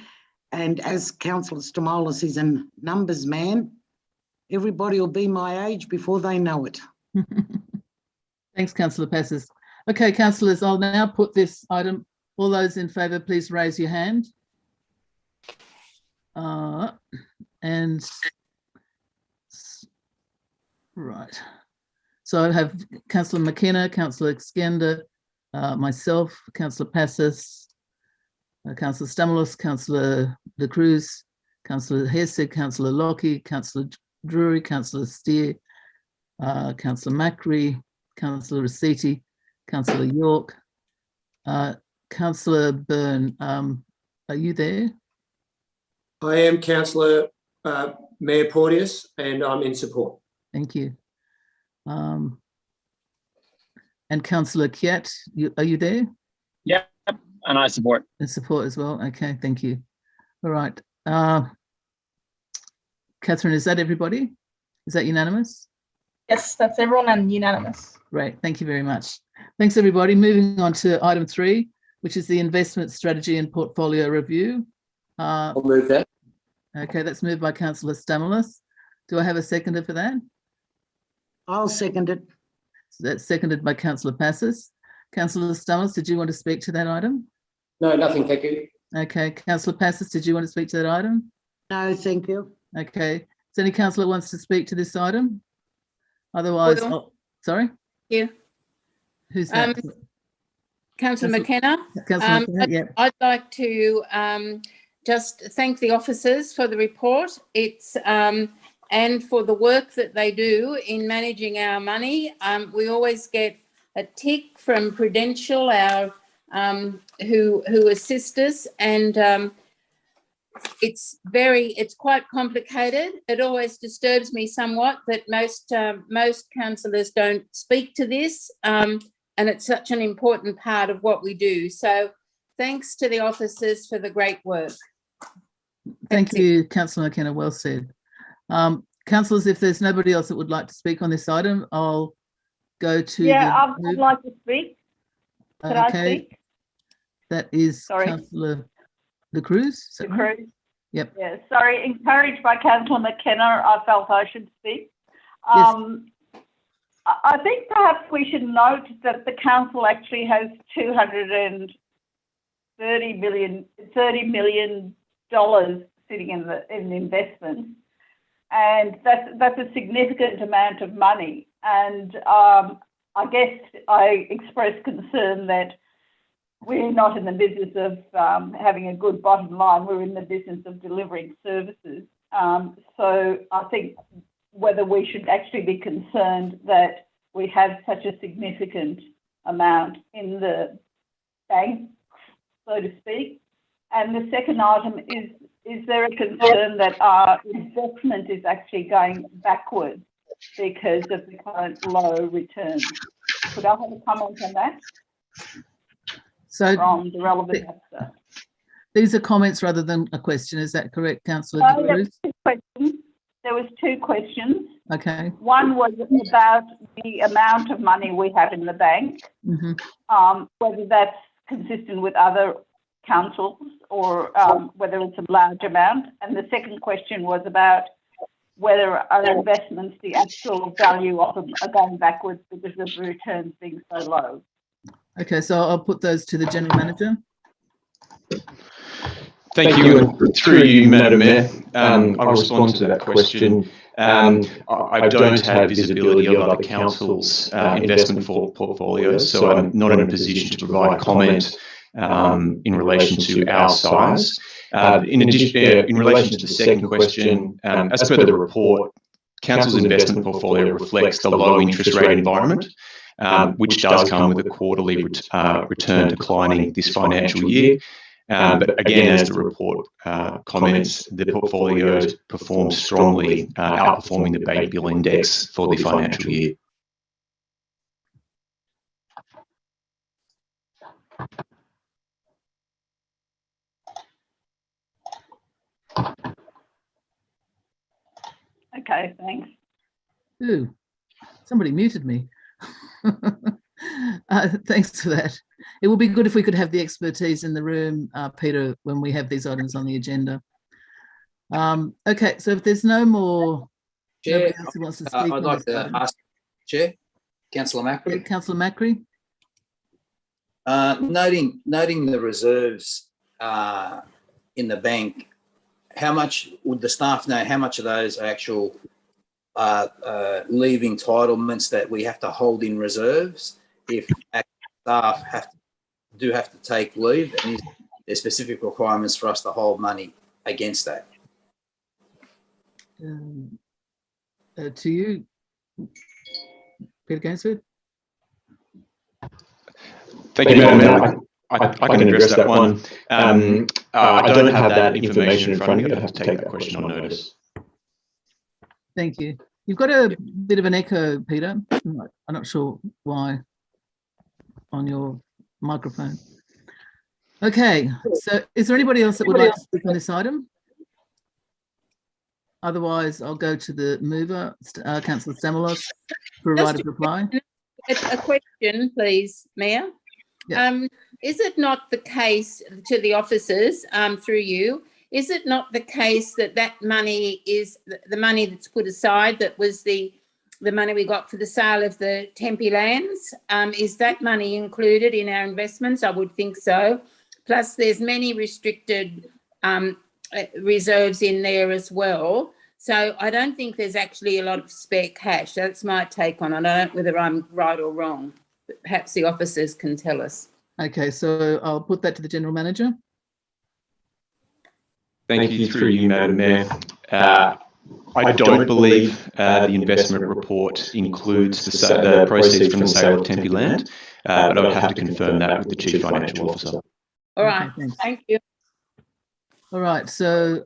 And as Councillor Stamoulis is a numbers man, everybody will be my age before they know it. Thanks, Councillor Passis. Okay, councillors, I'll now put this item All those in favour, please raise your hand. And right. So I have Councillor McKenna, Councillor Skender, myself, Councillor Passis, Councillor Stamoulis, Councillor De Cruz, Councillor Hesse, Councillor Lockie, Councillor Drury, Councillor Steer, Councillor Macri, Councillor Rossetti, Councillor York, Councillor Byrne. Are you there? I am Councillor Mayor Porteous, and I'm in support. Thank you. And Councillor Kiat, are you there? Yep, and I support. And support as well. Okay, thank you. All right. Catherine, is that everybody? Is that unanimous? Yes, that's everyone and unanimous. Great, thank you very much. Thanks, everybody. Moving on to item 3, which is the investment strategy and portfolio review. I'll move that. Okay, that's moved by Councillor Stamoulis. Do I have a seconder for that? I'll second it. So that's seconded by Councillor Passis. Councillor Stamoulis, did you want to speak to that item? No, nothing, thank you. Okay, Councillor Passis, did you want to speak to that item? No, thank you. Okay, is any councillor wants to speak to this item? Otherwise, sorry? Yeah. Who's that? Councillor McKenna. Councillor McKenna, yeah. I'd like to just thank the officers for the report. It's and for the work that they do in managing our money. We always get a tick from Prudential, our who assist us, and it's quite complicated. It always disturbs me somewhat that most councillors don't speak to this, and it's such an important part of what we do. So thanks to the officers for the great work. Thank you, Councillor McKenna, well said. Councillors, if there's nobody else that would like to speak on this item, I'll go to I'd like to speak. Can I speak? That is Sorry. Councillor De Cruz. De Cruz. Yep. Yeah, sorry, encouraged by Councillor McKenna, I felt I should speak. I think perhaps we should note that the council actually has $230 million sitting in investments, and that's a significant amount of money. And I guess I expressed concern that we're not in the business of having a good bottom line. We're in the business of delivering services. So I think whether we should actually be concerned that we have such a significant amount in the bank, so to speak. And the second item is there a concern that our investment is actually going backwards because of the current low returns? Could I have a comment on that? So from the relevant officer. These are comments rather than a question. Is that correct, Councillor De Cruz? There was two questions. Okay. One was about the amount of money we have in the bank, whether that's consistent with other councils or whether it's a large amount. And the second question was about whether our investments, the actual value of them, are going backwards because of the returns being so low. Okay, so I'll put those to the General Manager. Thank you, and through you, Madam Mayor, I'll respond to that question. I don't have visibility of other councils' investment portfolios, so I'm not in a position to provide comment in relation to our size. In addition, in relation to the second question, as per the report, council's investment portfolio reflects the low interest rate environment, which does come with a quarterly return declining this financial year. But again, as the report comments, the portfolio performs strongly, outperforming the Bank Bill Index for the financial year. Okay, thanks. Ooh, somebody muted me. Thanks for that. It would be good if we could have the expertise in the room, Peter, when we have these items on the agenda. Okay, so if there's no more, Chair, else who wants to speak I'd like to ask, Chair, Councillor Macri. Councillor Macri. Noting the reserves in the bank, how much would the staff know how much of those are actual leave entitlements that we have to hold in reserves if staff have to take leave, and is there specific requirements for us to hold money against that? To you, Peter Gainsford. Thank you, Madam Mayor. I can address that one. I don't have that information in front of me. I'd have to take that question on notice. Thank you. You've got a bit of an echo, Peter. I'm not sure why on your microphone. Okay, so is there anybody else that would like to speak on this item? Otherwise, I'll go to the mover, Councillor Stamalos, for a right of reply. A question, please, Mayor. Yeah. Is it not the case, to the officers, through you, is it not the case that that money is the money that's put aside, that was the money we got for the sale of the Tempe lands? Is that money included in our investments? I would think so. Plus, there's many restricted reserves in there as well. So I don't think there's actually a lot of spare cash. That's my take on it. I don't know whether I'm right or wrong, but perhaps the officers can tell us. Okay, so I'll put that to the General Manager. Thank you, through you, Madam Mayor. I don't believe the investment report includes the proceeds from the sale of Tempe land, but I would have to confirm that with the Chief Financial Officer. All right, Okay, thanks. thank you. All right, so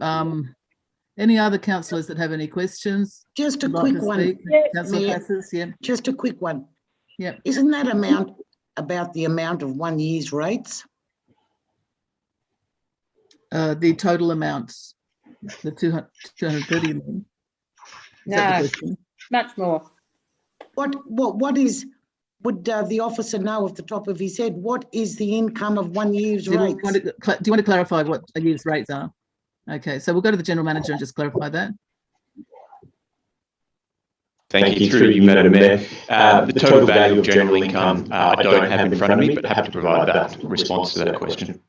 any other councillors that have any questions? Just a Would like quick to one. speak? Yes, Councillor Mayor. Passes, yeah. Just a quick one. Yeah. Isn't that amount about the amount of 1 year's rates? The total amounts, the 230 million. Is that the No, question? much more. What is, would the officer know off the top of his head, what is the income of 1 year's Do you rates? want to clarify what a year's rates are? Okay, so we'll go to the General Manager and just clarify that. Thank you, through you, Madam Mayor. The total value of general income I don't have in front of me, but happy to provide that response to that question.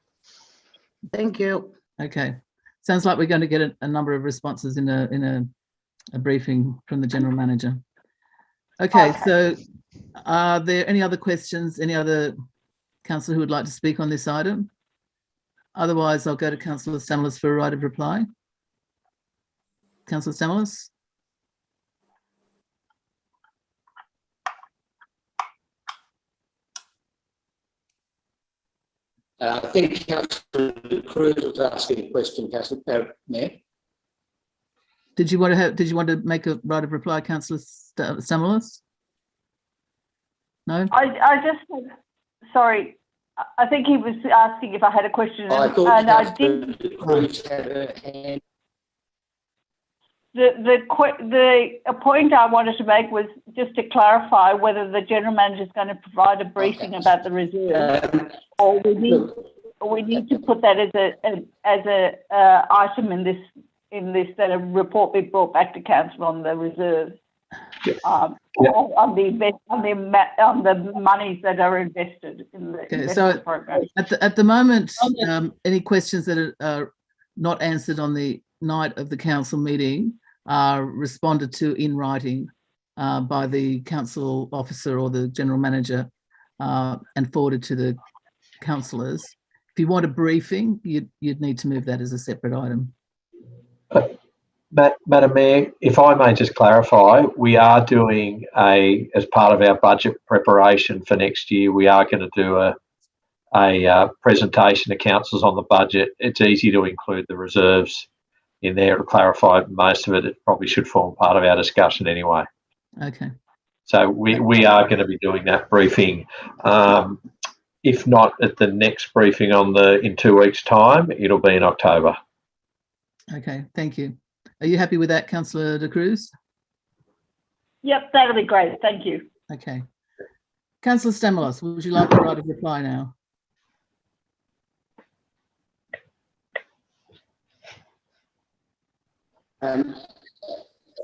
Thank you. Okay, sounds like we're going to get a number of responses in a briefing from the General Manager. Okay, so are there any other questions, any other councillor who would like to speak on this item? Otherwise, I'll go to Councillor Stamalos for a right of reply. Councillor Stamalos. I think Councillor Cruz was asking a question, Councillor Mayor. Did you want to make a right of reply, Councillor Stamalos? No. I just, sorry, I think he was asking if I had a question, I thought and I Councillor didn't. Cruz had her hand. The point I wanted to make was just to clarify whether the General Manager is going to provide a briefing about the reserve, or we need to put that as a item in this that a report be brought back to Council on the reserve, on the monies that are invested in the investment program. At the moment, any questions that are not answered on the night of the council meeting are responded to in writing by the council officer or the General Manager and forwarded to the councillors. If you want a briefing, you'd need to move that as a separate item. Madam Mayor, if I may just clarify, we are doing as part of our budget preparation for next year, we are going to do a presentation to councillors on the budget. It's easy to include the reserves in there to clarify most of it. It probably should form part of our discussion anyway. Okay. So we are going to be doing that briefing. If not at the next briefing in 2 weeks' time, it'll be in October. Okay, thank you. Are you happy with that, Councillor De Cruz? Yep, that'll be great. Thank you. Okay. Councillor Stamalos, would you like to write a reply now?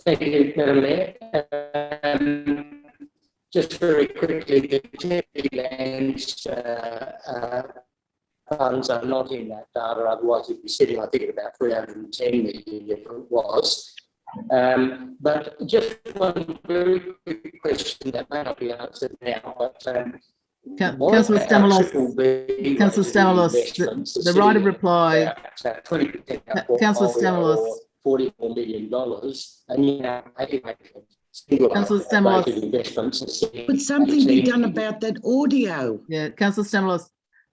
Thank you, Madam Mayor. just very quickly, the temporary lands funds are not in that data, otherwise you'd be sitting, I think, at about 310 million if it was. But just one very quick question that may not be answered now, but Councillor Stamalos, the right of reply. 20% Councillor Stamalos, $44 million, and you know, Councillor Stamalos, investments. Would something be done about that audio? Yeah, Councillor Stamalos,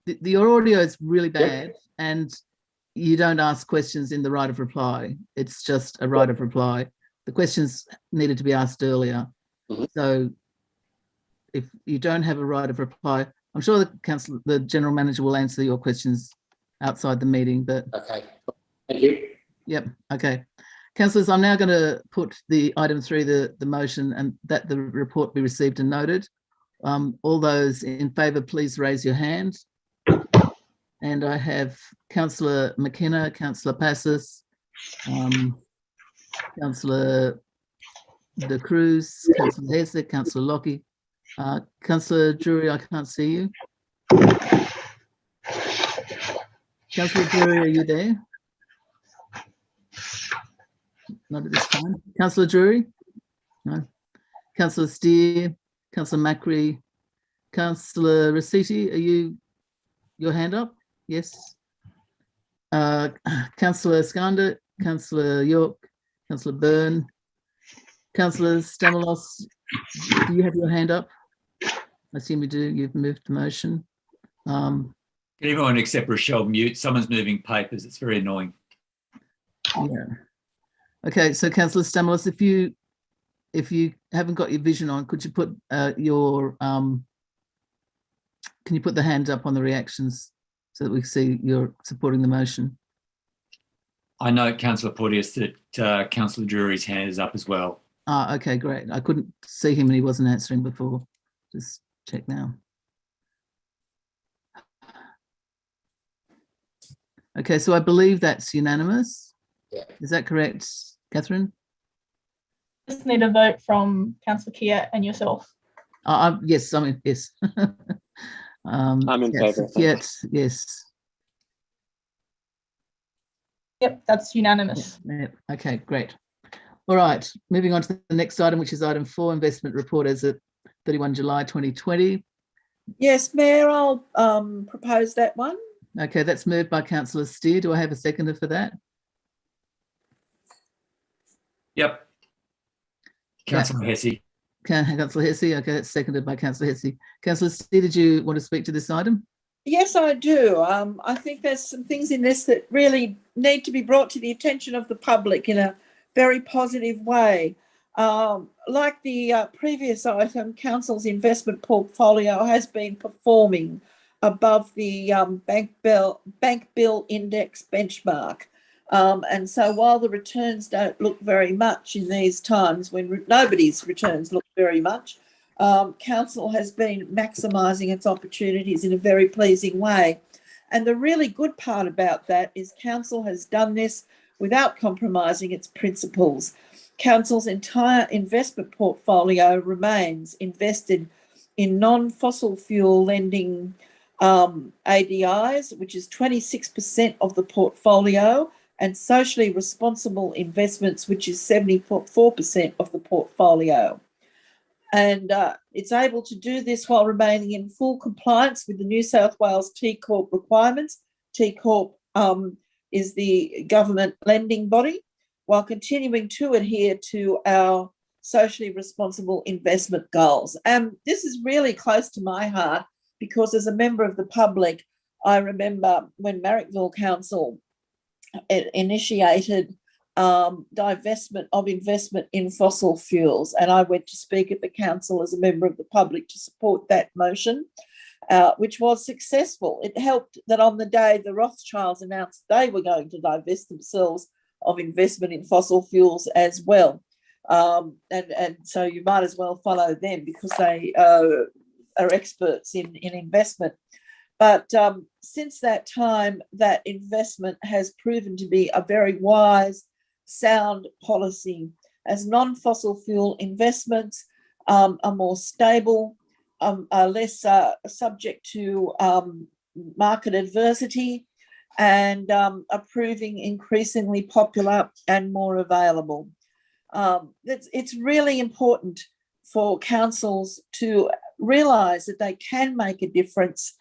your audio is really bad, and you don't ask questions in the right of reply. It's just a right of reply. The questions needed to be asked earlier. So if you don't have a right of reply, I'm sure the General Manager will answer your questions outside the meeting, but... Okay, thank you. Yep, okay. Councillors, I'm now going to put the item through the motion and that the report be received and noted. All those in favour, please raise your hand. And I have Councillor McKenna, Councillor Passos, Councillor De Cruz, Councillor Hesse, Councillor Lockie. Councillor Drury, I can't see you. Councillor Drury, are you there? Not at this time. Councillor Drury? No. Councillor Steer, Councillor Macri, Councillor Rossetti, are you, your hand up? Yes. Councillor Skander, Councillor York, Councillor Byrne, Councillor Stamalos, do you have your hand up? I assume you do. You've moved the motion. Can everyone except Rochelle mute? Someone's moving papers. It's very annoying. Yeah. Okay, so Councillor Stamalos, if you haven't got your vision on, could you put can you put the hand up on the reactions so that we see you're supporting the motion? I note, Councillor Porteous, that Councillor Drury's hand is up as well. Okay, great. I couldn't see him and he wasn't answering before. Just check now. Okay, so I believe that's unanimous. Yeah. Is that correct, Catherine? Just need a vote from Councillor Kiat and yourself. Yes, I mean, yes. I'm in favour. Kiat, yes. Yep, that's unanimous. Yep. Okay, great. All right, moving on to the next item, which is item 4, investment report as of 31 July 2020. Yes, Mayor, I'll propose that one. Okay, that's moved by Councillor Steer. Do I have a seconder for that? Yep. Councillor Hesse. Councillor Hesse. Okay, that's seconded by Councillor Hesse. Councillor Steer, did you want to speak to this item? Yes, I do. I think there's some things in this that really need to be brought to the attention of the public in a very positive way. Like the previous item, Council's investment portfolio has been performing above the bank bill index benchmark. And so while the returns don't look very much in these times when nobody's returns look very much, Council has been maximising its opportunities in a very pleasing way. And the really good part about that is Council has done this without compromising its principles. Council's entire investment portfolio remains invested in non-fossil fuel lending ADIs, which is 26% of the portfolio, and socially responsible investments, which is 74% of the portfolio. And it's able to do this while remaining in full compliance with the New South Wales T Corp requirements. T Corp is the government lending body, while continuing to adhere to our socially responsible investment goals. And this is really close to my heart because as a member of the public, I remember when Marrickville Council initiated divestment of investment in fossil fuels, and I went to speak at the council as a member of the public to support that motion, which was successful. It helped that on the day the Rothschilds announced they were going to divest themselves of investment in fossil fuels as well. And so you might as well follow them because they are experts in investment. But since that time, that investment has proven to be a very wise, sound policy, as non-fossil fuel investments are more stable, are less subject to market adversity, and are proving increasingly popular and more available. It's really important for councils to realise that they can make a difference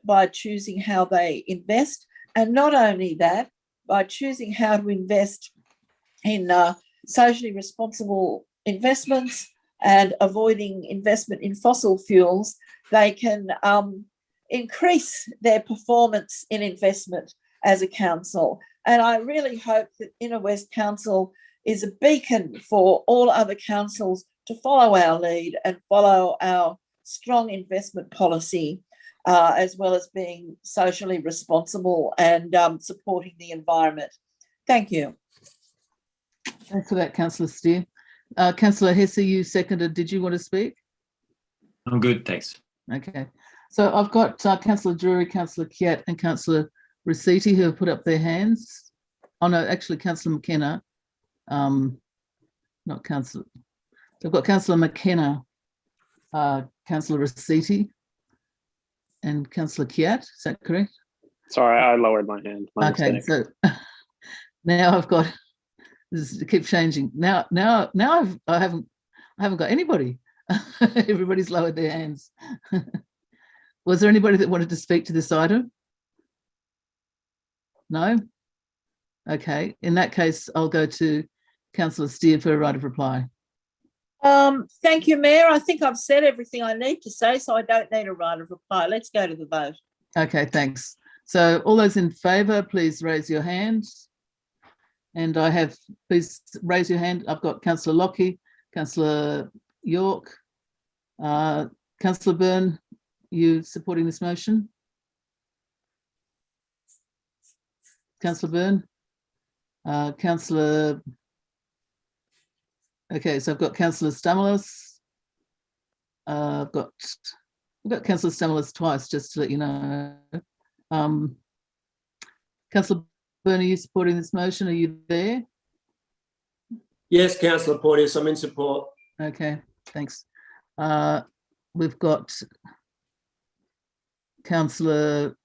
by choosing how they invest, and not only that, by choosing how to invest in socially responsible investments and avoiding investment in fossil fuels, they can increase their performance in investment as a council. And I really hope that Inner West Council is a beacon for all other councils to follow our lead and follow our strong investment policy, as well as being socially responsible and supporting the environment. Thank you. Thanks for that, Councillor Steer. Councillor Hesse, you seconded. Did you want to speak? I'm good, thanks. Okay. So I've got Councillor Drury, Councillor Kiat and Councillor Rossetti who have put up their hands. Oh no, actually Councillor McKenna. Not Councillor. So I've got Councillor McKenna, Councillor Rossetti and Councillor Kiat. Is that correct? Sorry, I lowered my hand. Okay, so now I've got, it keeps changing. Now I haven't got anybody. Everybody's lowered their hands. Was there anybody that wanted to speak to this item? No? Okay, in that case, I'll go to Councillor Steer for a right of reply. Thank you, Mayor. I think I've said everything I need to say, so I don't need a right of reply. Let's go to the vote. Okay, thanks. So all those in favour, please raise your hands. And I have, please raise your hand. I've got Councillor Lockie, Councillor York, Councillor Byrne, you supporting this motion? Councillor Byrne, Councillor, okay, so I've got Councillor Stamoulis. I've got Councillor Stamoulis twice, just to let you know. Councillor Byrne, are you supporting this motion? Are you there? Yes, Councillor Porteous, I'm in support. Okay, thanks. We've got Councillor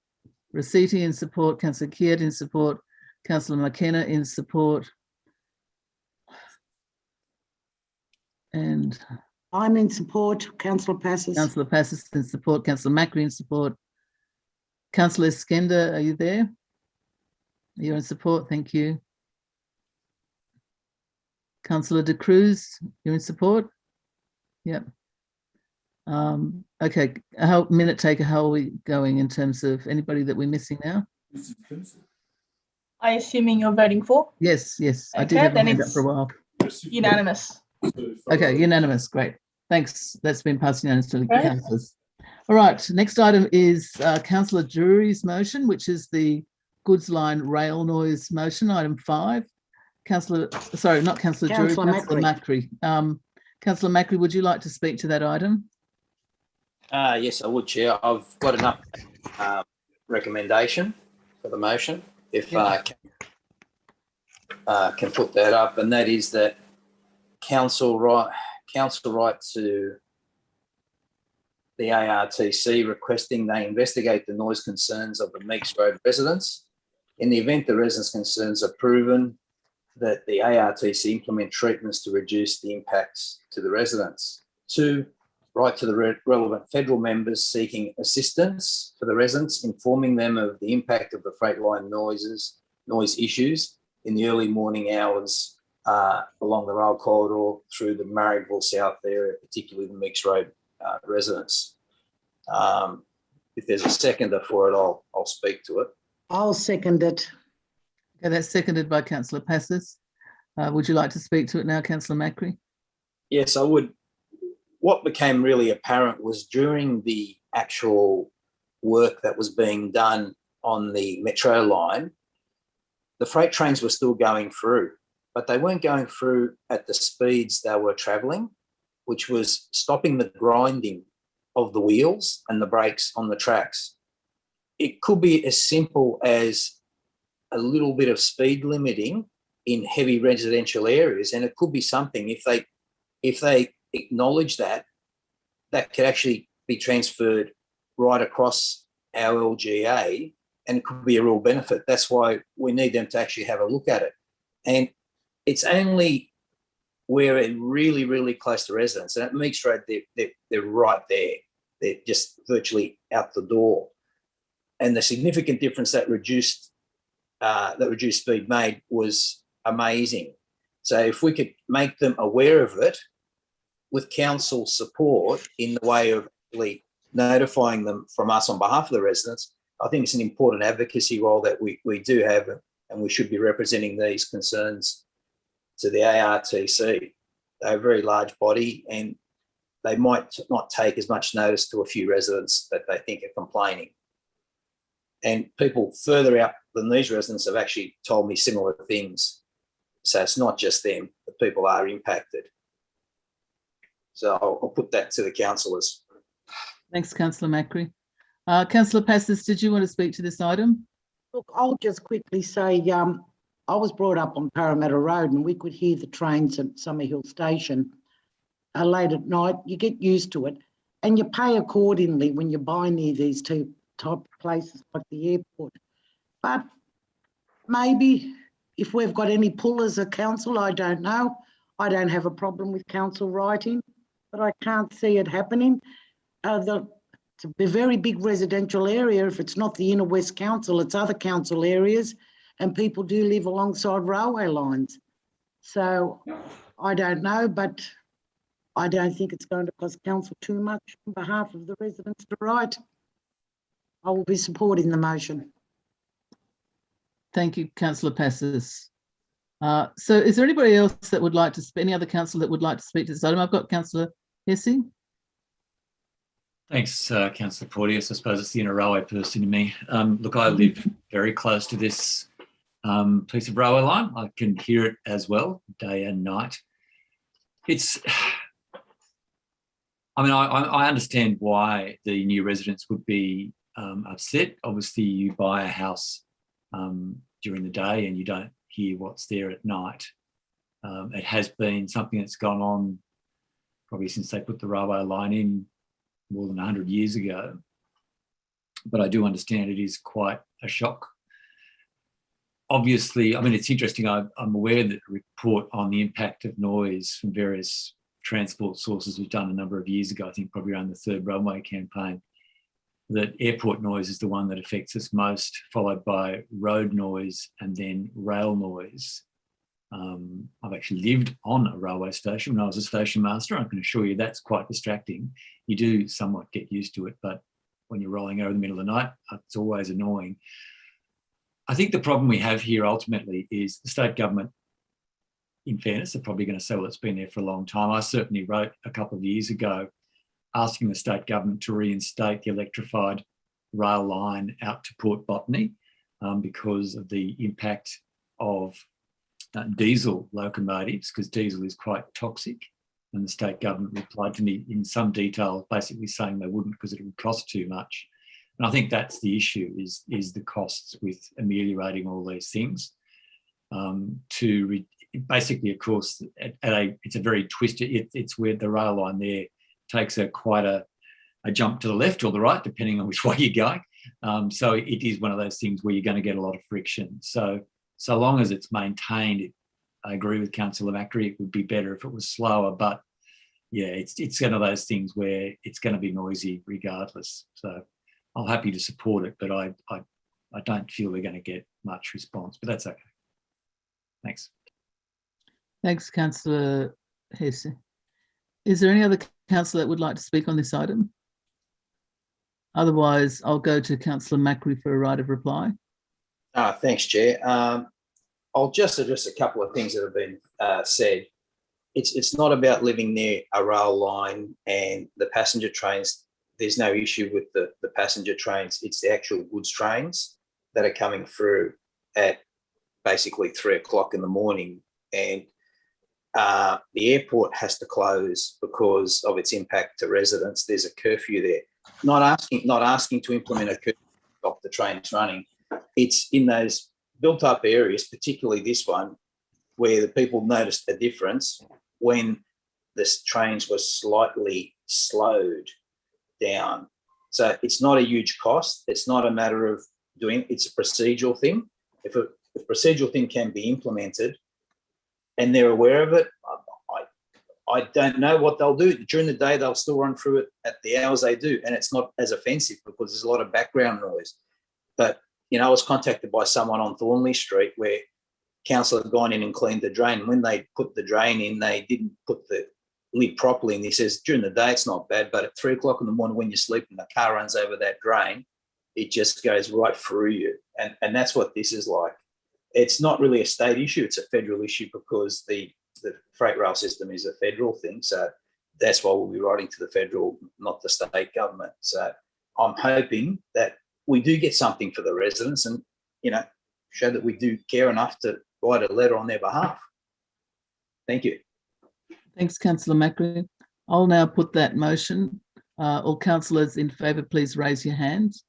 Rossetti in support, Councillor Kiat in support, Councillor McKenna in support. And I'm in support. Councillor Passes. Councillor Passes in support, Councillor Macri in support. Councillor Skender, are you there? You're in support, thank you. Councillor De Cruz, you're in support? Yep. Okay, minute taker, how are we going in terms of anybody that we're missing now? I assuming you're voting for? Yes, yes, I did Okay, have my then hand up it's for a while. unanimous. Okay, unanimous, great. Thanks, that's been passed unanimously to the councillors. All right, next item is Councillor Drury's motion, which is the goods line rail noise motion, item 5. Councillor, sorry, not Councillor Drury, Councillor Macri. Councillor Macri, would you like to speak to that item? Yes, I would, Chair. I've got enough recommendation for the motion, if I can put that up, and that is that council right to the ARTC requesting they investigate the noise concerns of the Meeks Road residents. In the event the residents' concerns are proven, that the ARTC implement treatments to reduce the impacts to the residents. 2, write to the relevant federal members seeking assistance for the residents, informing them of the impact of the freight line noise issues in the early morning hours along the rail corridor through the Marrickville South area, particularly the Meeks Road residents. If there's a seconder for it, I'll speak to it. I'll second it. Okay, that's seconded by Councillor Passes. Would you like to speak to it now, Councillor Macri? Yes, I would. What became really apparent was during the actual work that was being done on the metro line, the freight trains were still going through, but they weren't going through at the speeds they were travelling, which was stopping the grinding of the wheels and the brakes on the tracks. It could be as simple as a little bit of speed limiting in heavy residential areas, and it could be something if they acknowledge that could actually be transferred right across our LGA, and it could be a real benefit. That's why we need them to actually have a look at it. And it's only where it's really, really close to residents. And at Meeks Road, they're right there. They're just virtually out the door. And the significant difference that reduced speed made was amazing. So if we could make them aware of it with council support in the way of really notifying them from us on behalf of the residents, I think it's an important advocacy role that we do have, and we should be representing these concerns to the ARTC. They're a very large body, and they might not take as much notice to a few residents that they think are complaining. And people further out than these residents have actually told me similar things. So it's not just them, the people are impacted. So I'll put that to the councillors. Thanks, Councillor Macri. Councillor Passes, did you want to speak to this item? Look, I'll just quickly say, I was brought up on Parramatta Road and we could hear the trains at Summerhill Station late at night. You get used to it and you pay accordingly when you buy near these two type of places like the airport. But maybe if we've got any pull as a council, I don't know. I don't have a problem with council writing, but I can't see it happening. It's a very big residential area. If it's not the Inner West Council, it's other council areas, and people do live alongside railway lines. So I don't know, but I don't think it's going to cost council too much on behalf of the residents to write. I will be supporting the motion. Thank you, Councillor Passes. So is there anybody else that would like to speak, any other councillor that would like to speak to this item? I've got Councillor Hesse. Thanks, Councillor Porteous. I suppose it's the inner railway person in me. Look, I live very close to this piece of railway line. I can hear it as well, day and night. It's, I mean, I understand why the new residents would be upset. Obviously, you buy a house during the day and you don't hear what's there at night. It has been something that's gone on probably since they put the railway line in more than 100 years ago. But I do understand it is quite a shock. Obviously, I mean, it's interesting. I'm aware that a report on the impact of noise from various transport sources was done a number of years ago, I think probably around the third runway campaign, that airport noise is the one that affects us most, followed by road noise and then rail noise. I've actually lived on a railway station when I was a station master. I can assure you that's quite distracting. You do somewhat get used to it, but when you're rolling over in the middle of the night, it's always annoying. I think the problem we have here ultimately is the state government, in fairness, are probably going to say, well, it's been there for a long time. I certainly wrote a couple of years ago asking the state government to reinstate the electrified rail line out to Port Botany because of the impact of diesel locomotives, because diesel is quite toxic. And the state government replied to me in some detail, basically saying they wouldn't because it would cost too much. And I think that's the issue, is the costs with ameliorating all these things. Basically, of course, it's a very twisted, it's where the rail line there takes quite a jump to the left or the right, depending on which way you're going. So it is one of those things where you're going to get a lot of friction. So long as it's maintained, I agree with Councillor Macri, it would be better if it was slower. But yeah, it's one of those things where it's going to be noisy regardless. So I'm happy to support it, but I don't feel we're going to get much response, but that's okay. Thanks. Thanks, Councillor Hesse. Is there any other councillor that would like to speak on this item? Otherwise, I'll go to Councillor Macri for a right of reply. Thanks, Chair. I'll just address a couple of things that have been said. It's not about living near a rail line and the passenger trains. There's no issue with the passenger trains. It's the actual goods trains that are coming through at basically 3 o'clock in the morning. And the airport has to close because of its impact to residents. There's a curfew there. Not asking to implement a curfew to stop the trains running. It's in those built up areas, particularly this one, where the people noticed a difference when this trains were slightly slowed down. So it's not a huge cost. It's not a matter of doing, it's a procedural thing. If a procedural thing can be implemented and they're aware of it, I don't know what they'll do. During the day, they'll still run through it at the hours they do. And it's not as offensive because there's a lot of background noise. But, you know, I was contacted by someone on Thornley Street where council had gone in and cleaned the drain. When they put the drain in, they didn't put the lid properly. And he says, during the day, it's not bad. But at 3 o'clock in the morning, when you're sleeping, the car runs over that drain, it just goes right through you. And that's what this is like. It's not really a state issue. It's a federal issue because the freight rail system is a federal thing. So that's why we'll be writing to the federal, not the state government. So I'm hoping that we do get something for the residents and, you know, show that we do care enough to write a letter on their behalf. Thank you. Thanks, Councillor Macri. I'll now put that motion. All councillors in favour, please raise your hands.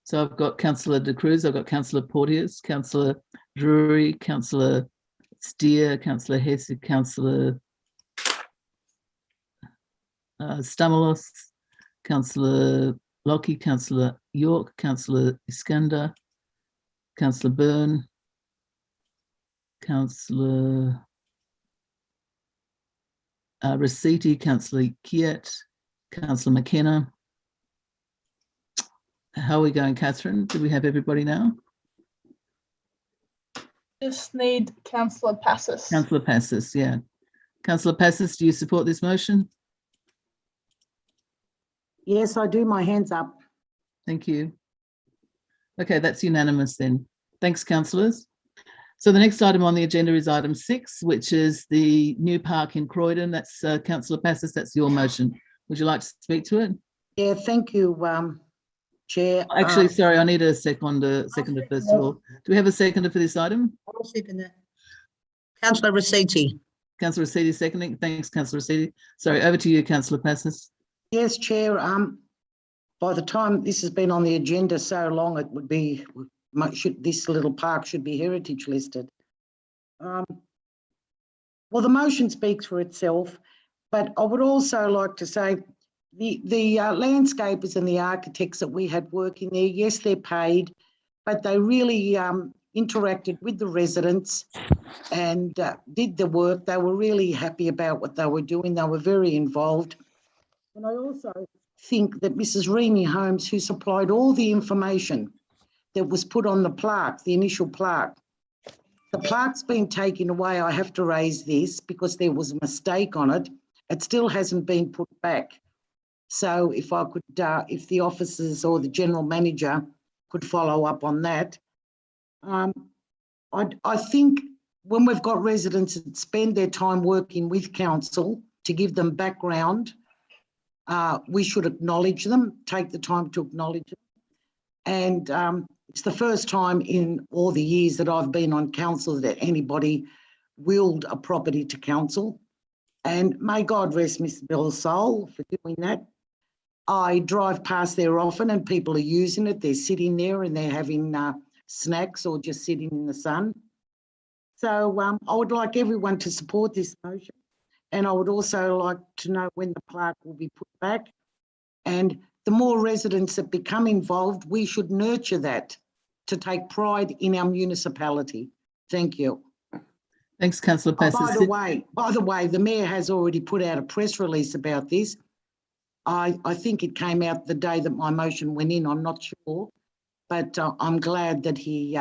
So I've got Councillor De Cruz, I've got Councillor Porteous, Councillor Drury, Councillor Steer, Councillor Hesse, Councillor Stamalos, Councillor Lockie, Councillor York, Councillor Iskander, Councillor Byrne, Councillor Rossetti, Councillor Kiet, Councillor McKenna. How are we going, Catherine? Do we have everybody now? Just need Councillor Passis. Councillor Passis, yeah. Councillor Passis, do you support this motion? Yes, I do. My hand's up. Thank you. Okay, that's unanimous then. Thanks, councillors. So the next item on the agenda is item 6, which is the new park in Croydon. That's Councillor Passis, that's your motion. Would you like to speak to it? Yeah, thank you, Chair. Actually, sorry, I need a seconder first of all. Do we have a seconder for this item? I'll second that. Councillor Rossetti. Councillor Rossetti seconding. Thanks, Councillor Rossetti. Sorry, over to you, Councillor Passis. Yes, Chair. By the time this has been on the agenda so long, it would be, this little park should be heritage listed. Well, the motion speaks for itself, but I would also like to say the landscapers and the architects that we had working there, yes, they're paid, but they really interacted with the residents and did the work. They were really happy about what they were doing. They were very involved. And I also think that Mrs. Reamy Holmes, who supplied all the information that was put on the plaque, the initial plaque, the plaque's been taken away. I have to raise this because there was a mistake on it. It still hasn't been put back. So if I could, if the officers or the general manager could follow up on that. I think when we've got residents that spend their time working with council to give them background, we should acknowledge them, take the time to acknowledge them. And it's the first time in all the years that I've been on council that anybody willed a property to council. And may God rest Miss Bell's soul for doing that. I drive past there often and people are using it. They're sitting there and they're having snacks or just sitting in the sun. So I would like everyone to support this motion. And I would also like to know when the plaque will be put back. And the more residents that become involved, we should nurture that to take pride in our municipality. Thank you. Thanks, Councillor Passis. By the way, the Mayor has already put out a press release about this. I think it came out the day that my motion went in, I'm not sure, but I'm glad that he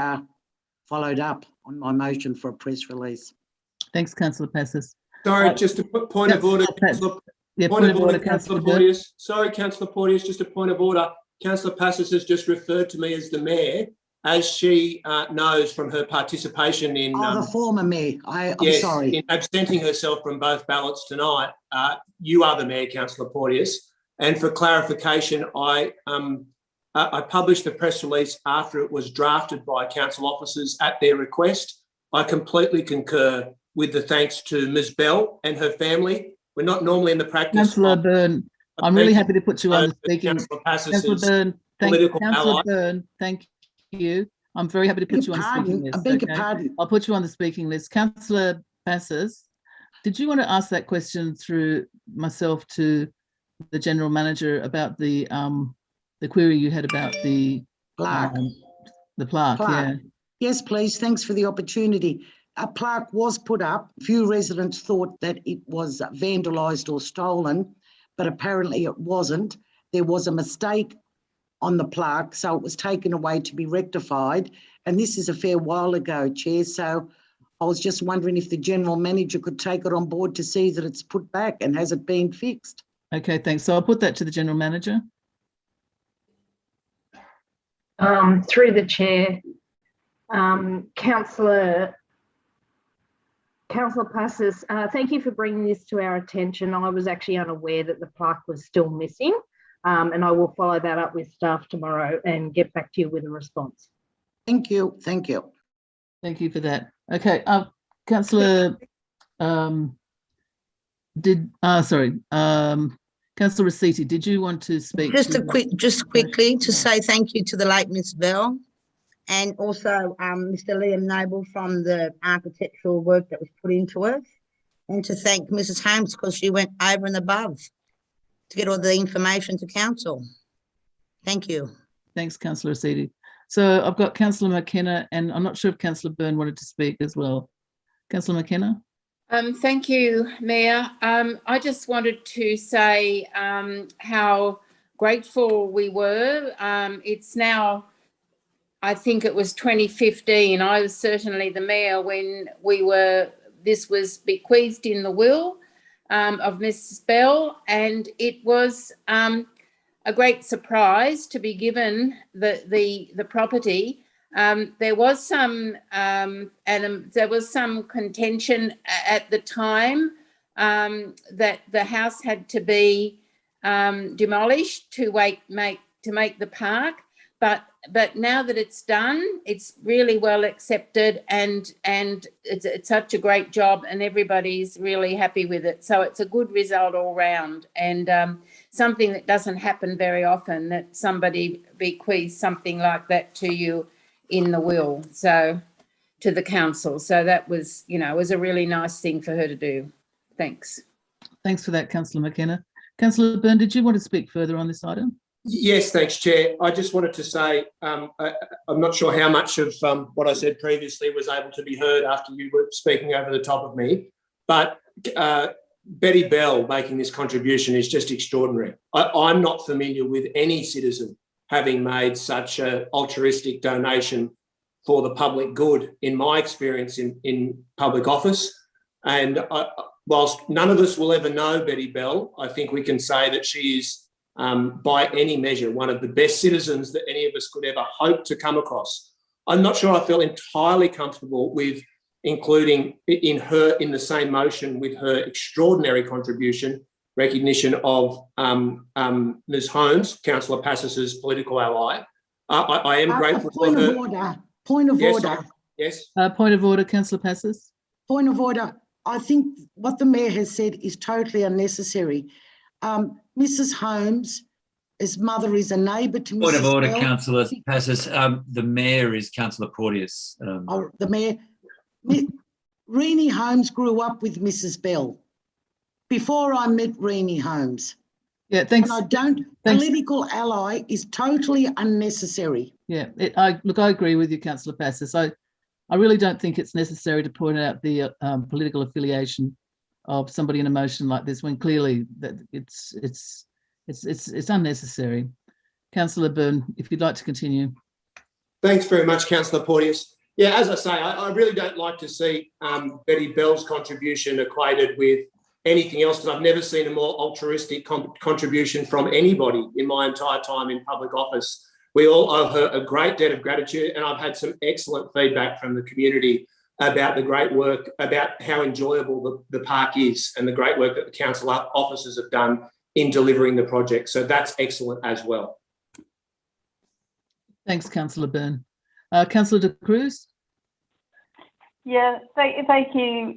followed up on my motion for a press release. Thanks, Councillor Passis. Sorry, just a point of order, Councillor. Yeah, point of order, Councillor Porteous. Sorry, Councillor Porteous, just a point of order. Councillor Passis has just referred to me as the Mayor, as she knows from her participation in... the former Mayor. I'm yes, sorry. In absenting herself from both ballots tonight. You are the Mayor, Councillor Porteous. And for clarification, I published the press release after it was drafted by council officers at their request. I completely concur with the thanks to Ms. Bell and her family. We're not normally in the practice. Councillor Byrne, I'm really happy to put you on the speaking. Councillor Byrne, thank you. Councillor Byrne, thank you. I'm very happy to put you on the speaking list. I beg your pardon. I'll put you on the speaking list. Councillor Passis, did you want to ask that question through myself to the General Manager about the query you had about the plaque? The plaque, yeah. Yes, please. Thanks for the opportunity. A plaque was put up. Few residents thought that it was vandalised or stolen, but apparently it wasn't. There was a mistake on the plaque, so it was taken away to be rectified. And this is a fair while ago, Chair. So I was just wondering if the General Manager could take it on board to see that it's put back and has it been fixed. Okay, thanks. So I'll put that to the General Manager. Through the Chair, Councillor Passes, thank you for bringing this to our attention. I was actually unaware that the plaque was still missing, and I will follow that up with staff tomorrow and get back to you with a response. Thank you. Thank you. Thank you for that. Okay, Councillor, Councillor Rossetti, did you want to speak? Just quickly to say thank you to the late Miss Bell, and also Mr. Liam Noble from the architectural work that was put into it, and to thank Mrs. Holmes because she went over and above to get all the information to council. Thank you. Thanks, Councillor Rossetti. So I've got Councillor McKenna, and I'm not sure if Councillor Byrne wanted to speak as well. Councillor McKenna. Thank you, Mayor. I just wanted to say how grateful we were. It's now, I think it was 2015. I was certainly the mayor when this was bequeathed in the will of Mrs. Bell, and it was a great surprise to be given the property. There was some contention at the time that the house had to be demolished to make the park, but now that it's done, it's really well accepted, and it's such a great job, and everybody's really happy with it. So it's a good result all round, and something that doesn't happen very often, that somebody bequeaths something like that to you in the will, so to the council. So that was, it was a really nice thing for her to do. Thanks. Thanks for that, Councillor McKenna. Councillor Byrne, did you want to speak further on this item? Yes, thanks, Chair. I just wanted to say I'm not sure how much of what I said previously was able to be heard after you were speaking over the top of me, but Betty Bell making this contribution is just extraordinary. I'm not familiar with any citizen having made such an altruistic donation for the public good, in my experience in public office. And whilst none of us will ever know Betty Bell, I think we can say that she is, by any measure, one of the best citizens that any of us could ever hope to come across. I'm not sure I feel entirely comfortable with including in the same motion with her extraordinary contribution, recognition of Ms. Holmes, Councillor Passis's political ally. I am grateful for her. Point of order. Yes. Point of order, Councillor Passis. Point of order. I think what the Mayor has said is totally unnecessary. Mrs. Holmes, his mother is a neighbour to Mrs. Point of order, Bell. Councillor Passis. The Mayor is Councillor Porteous. The Mayor. Renee Holmes grew up with Mrs. Bell before I met Renee Holmes. Yeah, thanks. And I don't, political ally is totally unnecessary. Yeah, I agree with you, Councillor Passis. I really don't think it's necessary to point out the political affiliation of somebody in a motion like this when clearly that it's unnecessary. Councillor Byrne, if you'd like to continue. Thanks very much, Councillor Porteous. Yeah, as I say, I really don't like to see Betty Bell's contribution equated with anything else, because I've never seen a more altruistic contribution from anybody in my entire time in public office. We all owe her a great debt of gratitude, and I've had some excellent feedback from the community about the great work, about how enjoyable the park is, and the great work that the council officers have done in delivering the project. So that's excellent as well. Thanks, Councillor Byrne. Councillor De Cruz. Yeah, thank you,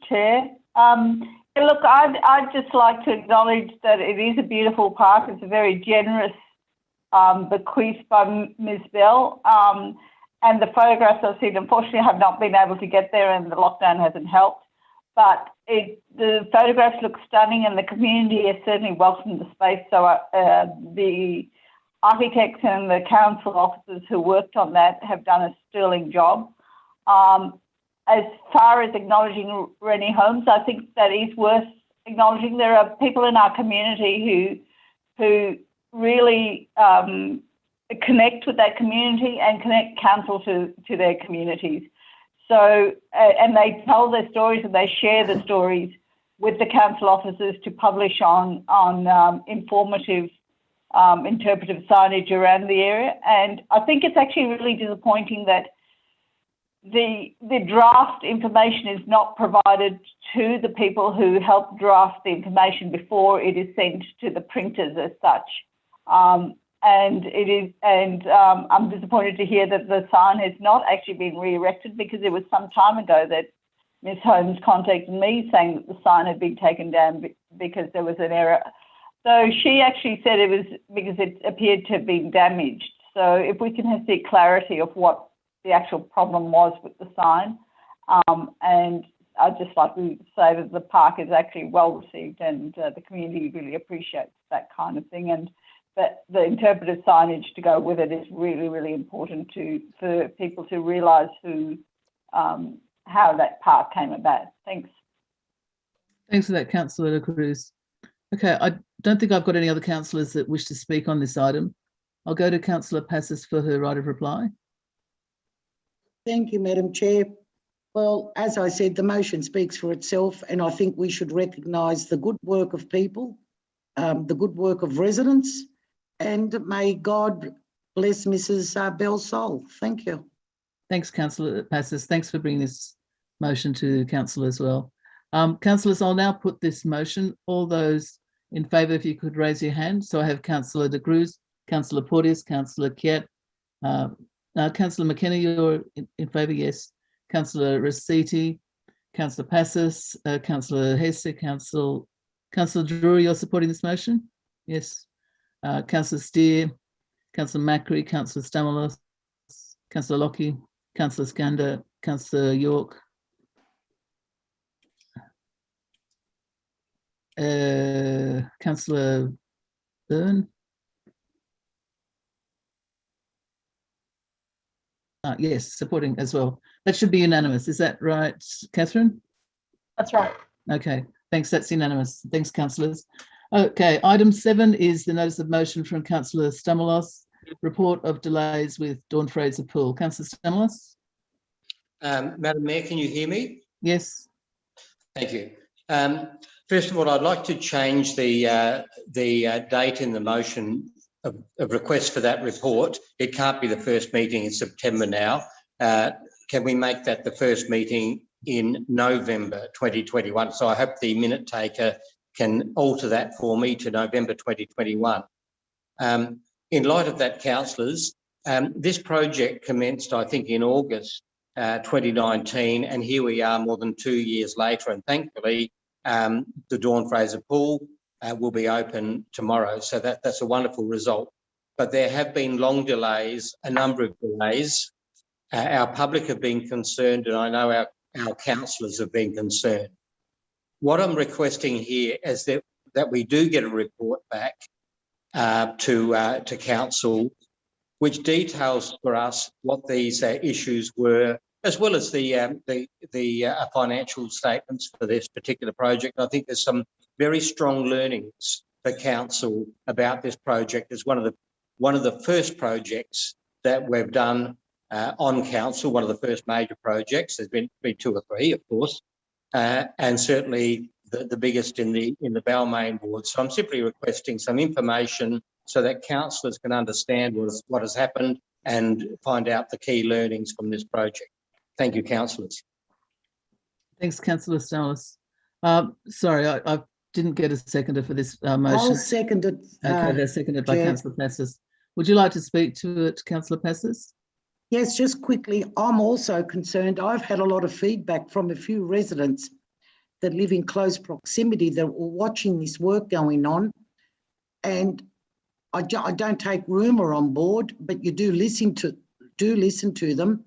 Chair. Look, I'd just like to acknowledge that it is a beautiful park. It's a very generous bequeath by Ms. Bell. And the photographs I've seen, unfortunately, I have not been able to get there, and the lockdown hasn't helped. but the photographs look stunning, and the community has certainly welcomed the space. So the architects and the council officers who worked on that have done a sterling job. As far as acknowledging Rennie Holmes, I think that is worth acknowledging. There are people in our community who really connect with that community and connect council to their communities. So, and they tell their stories and they share the stories with the council officers to publish on informative, interpretive signage around the area. And I think it's actually really disappointing that the draft information is not provided to the people who helped draft the information before it is sent to the printers as such. I'm disappointed to hear that the sign has not actually been re-erected, because it was some time ago that Ms. Holmes contacted me saying that the sign had been taken down because there was an error. So she actually said it was because it appeared to have been damaged. So if we can see clarity of what the actual problem was with the sign. And I'd just like to say that the park is actually well received, and the community really appreciates that kind of thing. And that the interpretive signage to go with it is really, really important for people to realise how that park came about. Thanks. Thanks for that, Councillor Cruz. Okay, I don't think I've got any other councillors that wish to speak on this item. I'll go to Councillor Passis for her right of reply. Thank you, Madam Chair. Well, as I said, the motion speaks for itself, and I think we should recognise the good work of people, the good work of residents, and may God bless Mrs. Bell's soul. Thank you. Thanks, Councillor Passis. Thanks for bringing this motion to Council as well. Councillors, I'll now put this motion. All those in favour, if you could raise your hand. So I have Councillor De Cruz, Councillor Porteous, Councillor Kiat, Councillor McKenna, you're in favour, yes. Councillor Rossetti, Councillor Passis, Councillor Hesse, Councillor Drury, you're supporting this motion? Yes. Councillor Steer, Councillor Macri, Councillor Stamalos, Councillor Lockie, Councillor Skander, Councillor York, Councillor Byrne. Yes, supporting as well. That should be unanimous. Is that right, Catherine? That's right. Okay, thanks. That's unanimous. Thanks, councillors. Okay, item 7 is the notice of motion from Councillor Stamalos, report of delays with Dawn Fraser Pool. Councillor Stamalos? Madam Mayor, can you hear me? Yes. Thank you. First of all, I'd like to change the date in the motion of request for that report. It can't be the first meeting in September now. Can we make that the first meeting in November 2021? So I hope the minute taker can alter that for me to November 2021. In light of that, councillors, this project commenced, I think, in August 2019, and here we are more than 2 years later, and thankfully the Dawn Fraser Pool will be open tomorrow, so that's a wonderful result. But there have been long delays, a number of delays. Our public have been concerned, and I know our councillors have been concerned. What I'm requesting here is that we do get a report back to council, which details for us what these issues were, as well as the financial statements for this particular project. I think there's some very strong learnings for council about this project. It's one of the first projects that we've done on council, one of the first major projects. There's been 2 or 3, of course, and certainly the biggest in the Balmain ward. So I'm simply requesting some information so that councillors can understand what has happened and find out the key learnings from this project. Thank you, councillors. Thanks, Councillor Stamalos. Sorry, I didn't get a seconder for this motion. I'll second it. Okay, they're seconded by Councillor Passis. Would you like to speak to it, Councillor Passis? Yes, just quickly, I'm also concerned. I've had a lot of feedback from a few residents that live in close proximity that were watching this work going on. And I don't take rumour on board, but you do listen to them,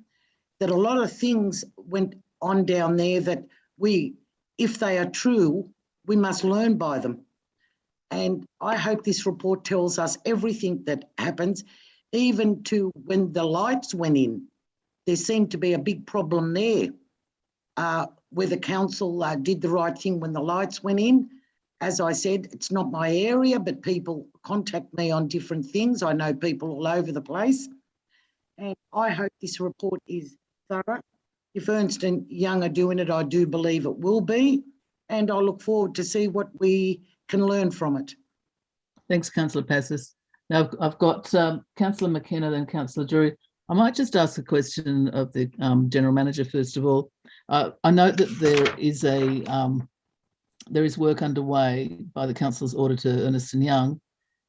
that a lot of things went on down there that we if they are true, we must learn by them. And I hope this report tells us everything that happens, even to when the lights went in. There seemed to be a big problem there, where the council did the right thing when the lights went in. As I said, it's not my area, but people contact me on different things. I know people all over the place. And I hope this report is thorough. If Ernst & Young are doing it, I do believe it will be. And I look forward to see what we can learn from it. Thanks, Councillor Passis. Now I've got Councillor McKenna, then Councillor Drury. I might just ask a question of the General Manager first of all. I note that there is work underway by the Council's Auditor, Ernst & Young.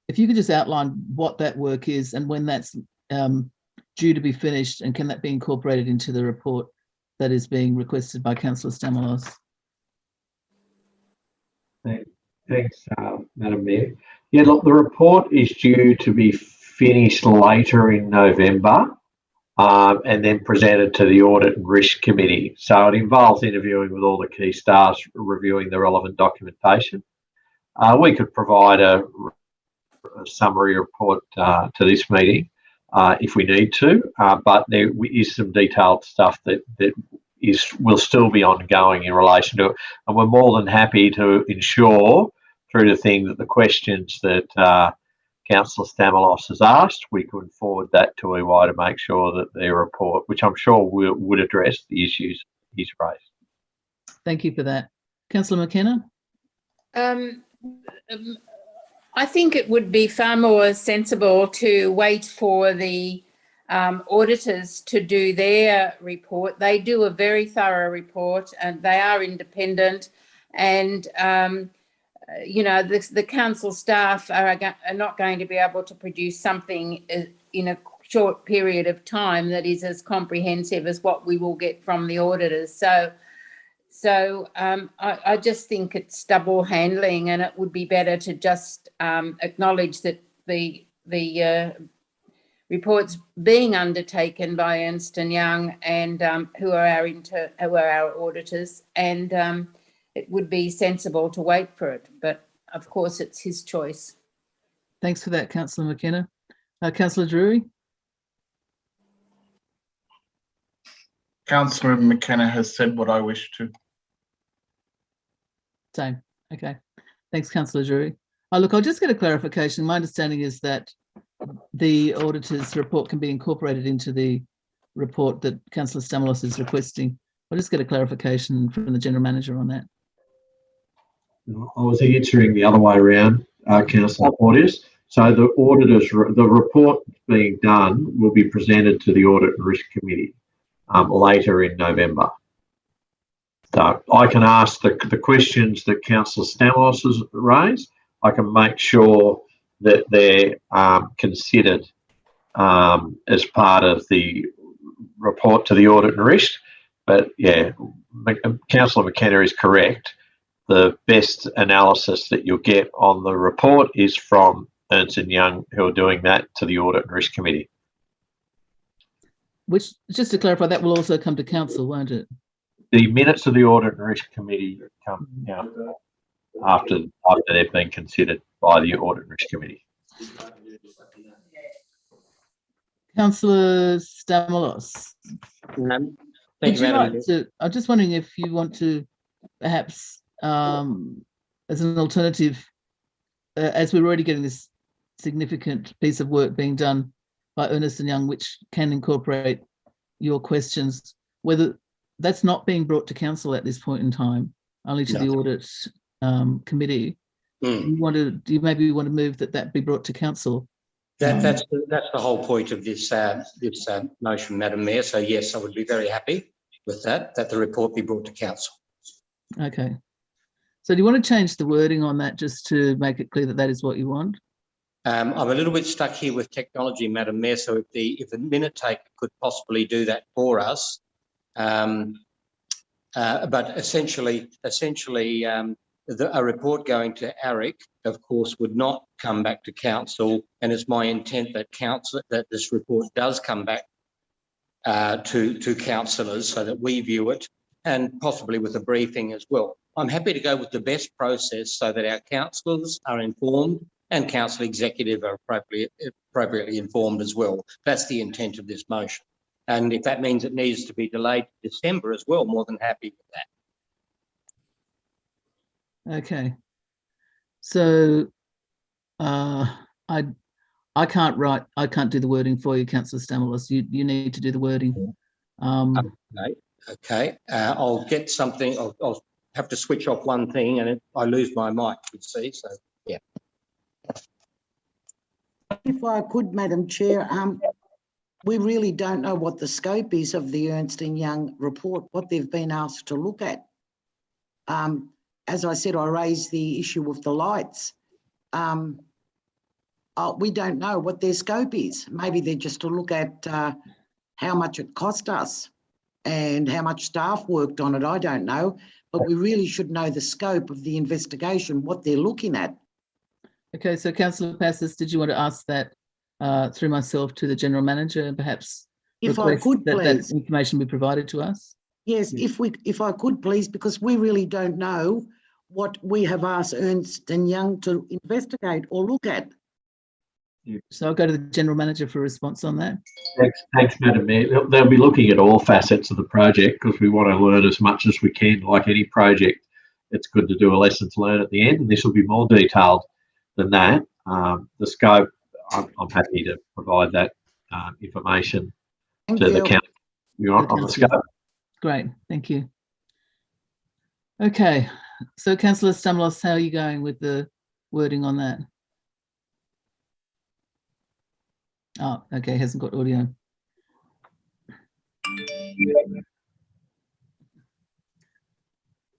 If you could just outline what that work is and when that's due to be finished, and can that be incorporated into the report that is being requested by Councillor Stamalos? Thanks, Madam Mayor. Yeah, look, the report is due to be finished later in November and then presented to the Audit and Risk Committee. So it involves interviewing with all the key staff, reviewing the relevant documentation. We could provide a summary report to this meeting if we need to, but there is some detailed stuff that will still be ongoing in relation to it. And we're more than happy to ensure through the thing that the questions that Councillor Stamalos has asked, we could forward that to EY to make sure that their report, which I'm sure would address the issues he's raised. Thank you for that. Councillor McKenna? I think it would be far more sensible to wait for the auditors to do their report. They do a very thorough report and they are independent, and you know, the council staff are not going to be able to produce something in a short period of time that is as comprehensive as what we will get from the auditors. So I just think it's double handling, and it would be better to just acknowledge that the reports being undertaken by Ernst & Young and who are our auditors, and it would be sensible to wait for it, but of course it's his choice. Thanks for that, Councillor McKenna. Councillor Drury? Councillor McKenna has said what I wish to. Same. Okay. Thanks, Councillor Drury. Look, I'll just get a clarification. My understanding is that the auditor's report can be incorporated into the report that Councillor Stamalos is requesting. I'll just get a clarification from the General Manager on that. I was answering the other way around, Councillor Porteous. So the report being done will be presented to the Audit and Risk Committee later in November. So I can ask the questions that Councillor Stamalos has raised. I can make sure that they're considered as part of the report to the Audit and Risk. But yeah, Councillor McKenna is correct. The best analysis that you'll get on the report is from Ernst & Young, who are doing that to the Audit and Risk Committee. Which, just to clarify, that will also come to Council, won't it? The minutes of the Audit and Risk Committee come after they've been considered by the Audit and Risk Committee. Councillor Stamalos. Thank you, Madam Chair. I'm just wondering if you want to perhaps, as an alternative, as we're already getting this significant piece of work being done by Ernst & Young, which can incorporate your questions, whether that's not being brought to Council at this point in time, only to the Audit Committee. Do you maybe want to move that be brought to Council? That's the whole point of this motion, Madam Mayor. So yes, I would be very happy with that the report be brought to Council. Okay. So do you want to change the wording on that just to make it clear that that is what you want? I'm a little bit stuck here with technology, Madam Mayor. So if the minute taker could possibly do that for us, but essentially, a report going to ARIC, of course, would not come back to Council, and it's my intent that this report does come back to councillors so that we view it, and possibly with a briefing as well. I'm happy to go with the best process so that our councillors are informed and council executive are appropriately informed as well. That's the intent of this motion. And if that means it needs to be delayed to December as well, more than happy with that. Okay. So I can't do the wording for you, Councillor Stamoulis. You need to do the wording. Okay. I'll get something. I'll have to switch off one thing and I lose my mic, you see. So, yeah. If I could, Madam Chair, we really don't know what the scope is of the Ernst & Young report, what they've been asked to look at. As I said, I raised the issue of the lights. We don't know what their scope is. Maybe they're just to look at how much it cost us and how much staff worked on it. I don't know, but we really should know the scope of the investigation, what they're looking at. Okay, so Councillor Passis, did you want to ask that through myself to the General Manager and perhaps if I could, please, that information be provided to us? Yes, if I could, please, because we really don't know what we have asked Ernst & Young to investigate or look at. So I'll go to the General Manager for a response on that. Thanks, Madam Mayor. They'll be looking at all facets of the project because we want to learn as much as we can. Like any project, it's good to do a lessons learned at the end, and this will be more detailed than that. The scope, I'm happy to provide that information to the council on the scope. Great, thank you. Okay, so Councillor Stamoulis, how are you going with the wording on that? Oh, okay, hasn't got audio.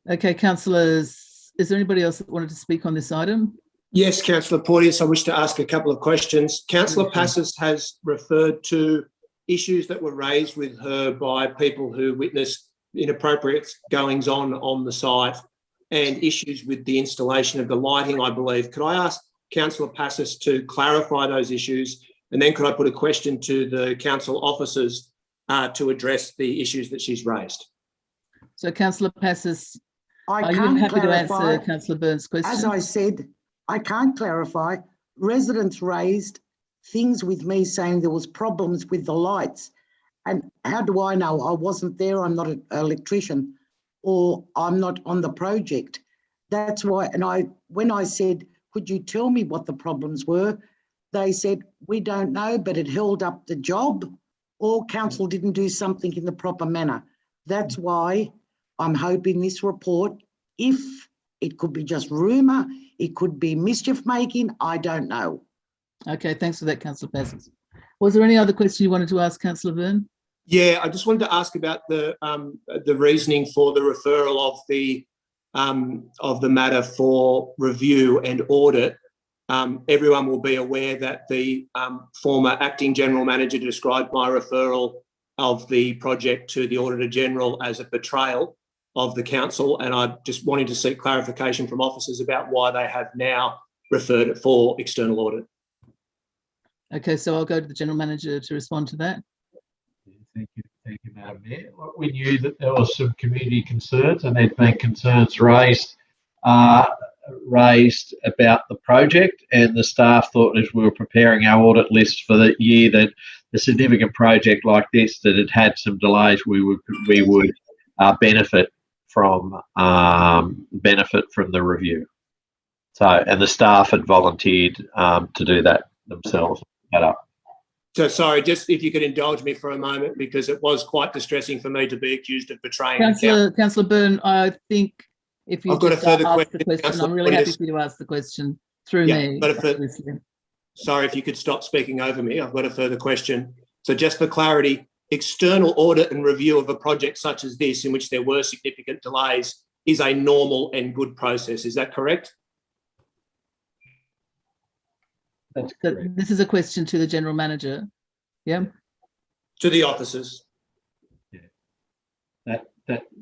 Okay, councillors, is there anybody else that wanted to speak on this item? Yes, Councillor Porteous, I wish to ask a couple of questions. Councillor Passis has referred to issues that were raised with her by people who witnessed inappropriate goings on the site and issues with the installation of the lighting, I believe. Could I ask Councillor Passis to clarify those issues? And then could I put a question to the council officers to address the issues that she's raised? So Councillor Passis, are you happy to answer Councillor Byrne's question? As I said, I can't clarify. Residents raised things with me saying there was problems with the lights. And how do I know? I wasn't there, I'm not an electrician, or I'm not on the project. That's why, and when I said, could you tell me what the problems were? They said, we don't know, but it held up the job, or council didn't do something in the proper manner. That's why I'm hoping this report, if it could be just rumour, it could be mischief making, I don't know. Okay, thanks for that, Councillor Passis. Was there any other question you wanted to ask, Councillor Byrne? Yeah, I just wanted to ask about the reasoning for the referral of the matter for review and audit. Everyone will be aware that the former acting general manager described my referral of the project to the Auditor General as a betrayal of the council, and I just wanted to seek clarification from officers about why they have now referred it for external audit. Okay, so I'll go to the General Manager to respond to that. Thank you, Madam Mayor. We knew that there was some community concerns, and there'd been concerns raised about the project, and the staff thought as we were preparing our audit list for the year that a significant project like this that had had some delays, we would benefit from the review. So, and the staff had volunteered to do that themselves. So sorry, just if you could indulge me for a moment, because it was quite distressing for me to be accused of betraying. Councillor Byrne, I think if you I've got a further question, I'm really happy for you to ask the question through me. Sorry, if you could stop speaking over me. I've got a further question. So just for clarity, external audit and review of a project such as this, in which there were significant delays, is a normal and good process. Is that correct? That's correct. This is a question to the General Manager. Yeah. To the officers. Yeah.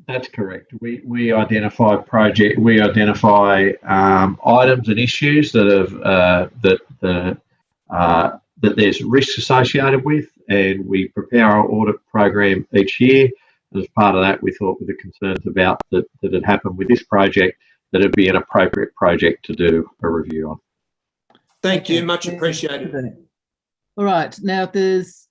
That's correct. We identify items and issues that that there's risks associated with, and we prepare our audit program each year As part of that, we thought with the concerns about that had happened with this project, that it'd be an appropriate project to do a review on. Thank you, much appreciated. All right, now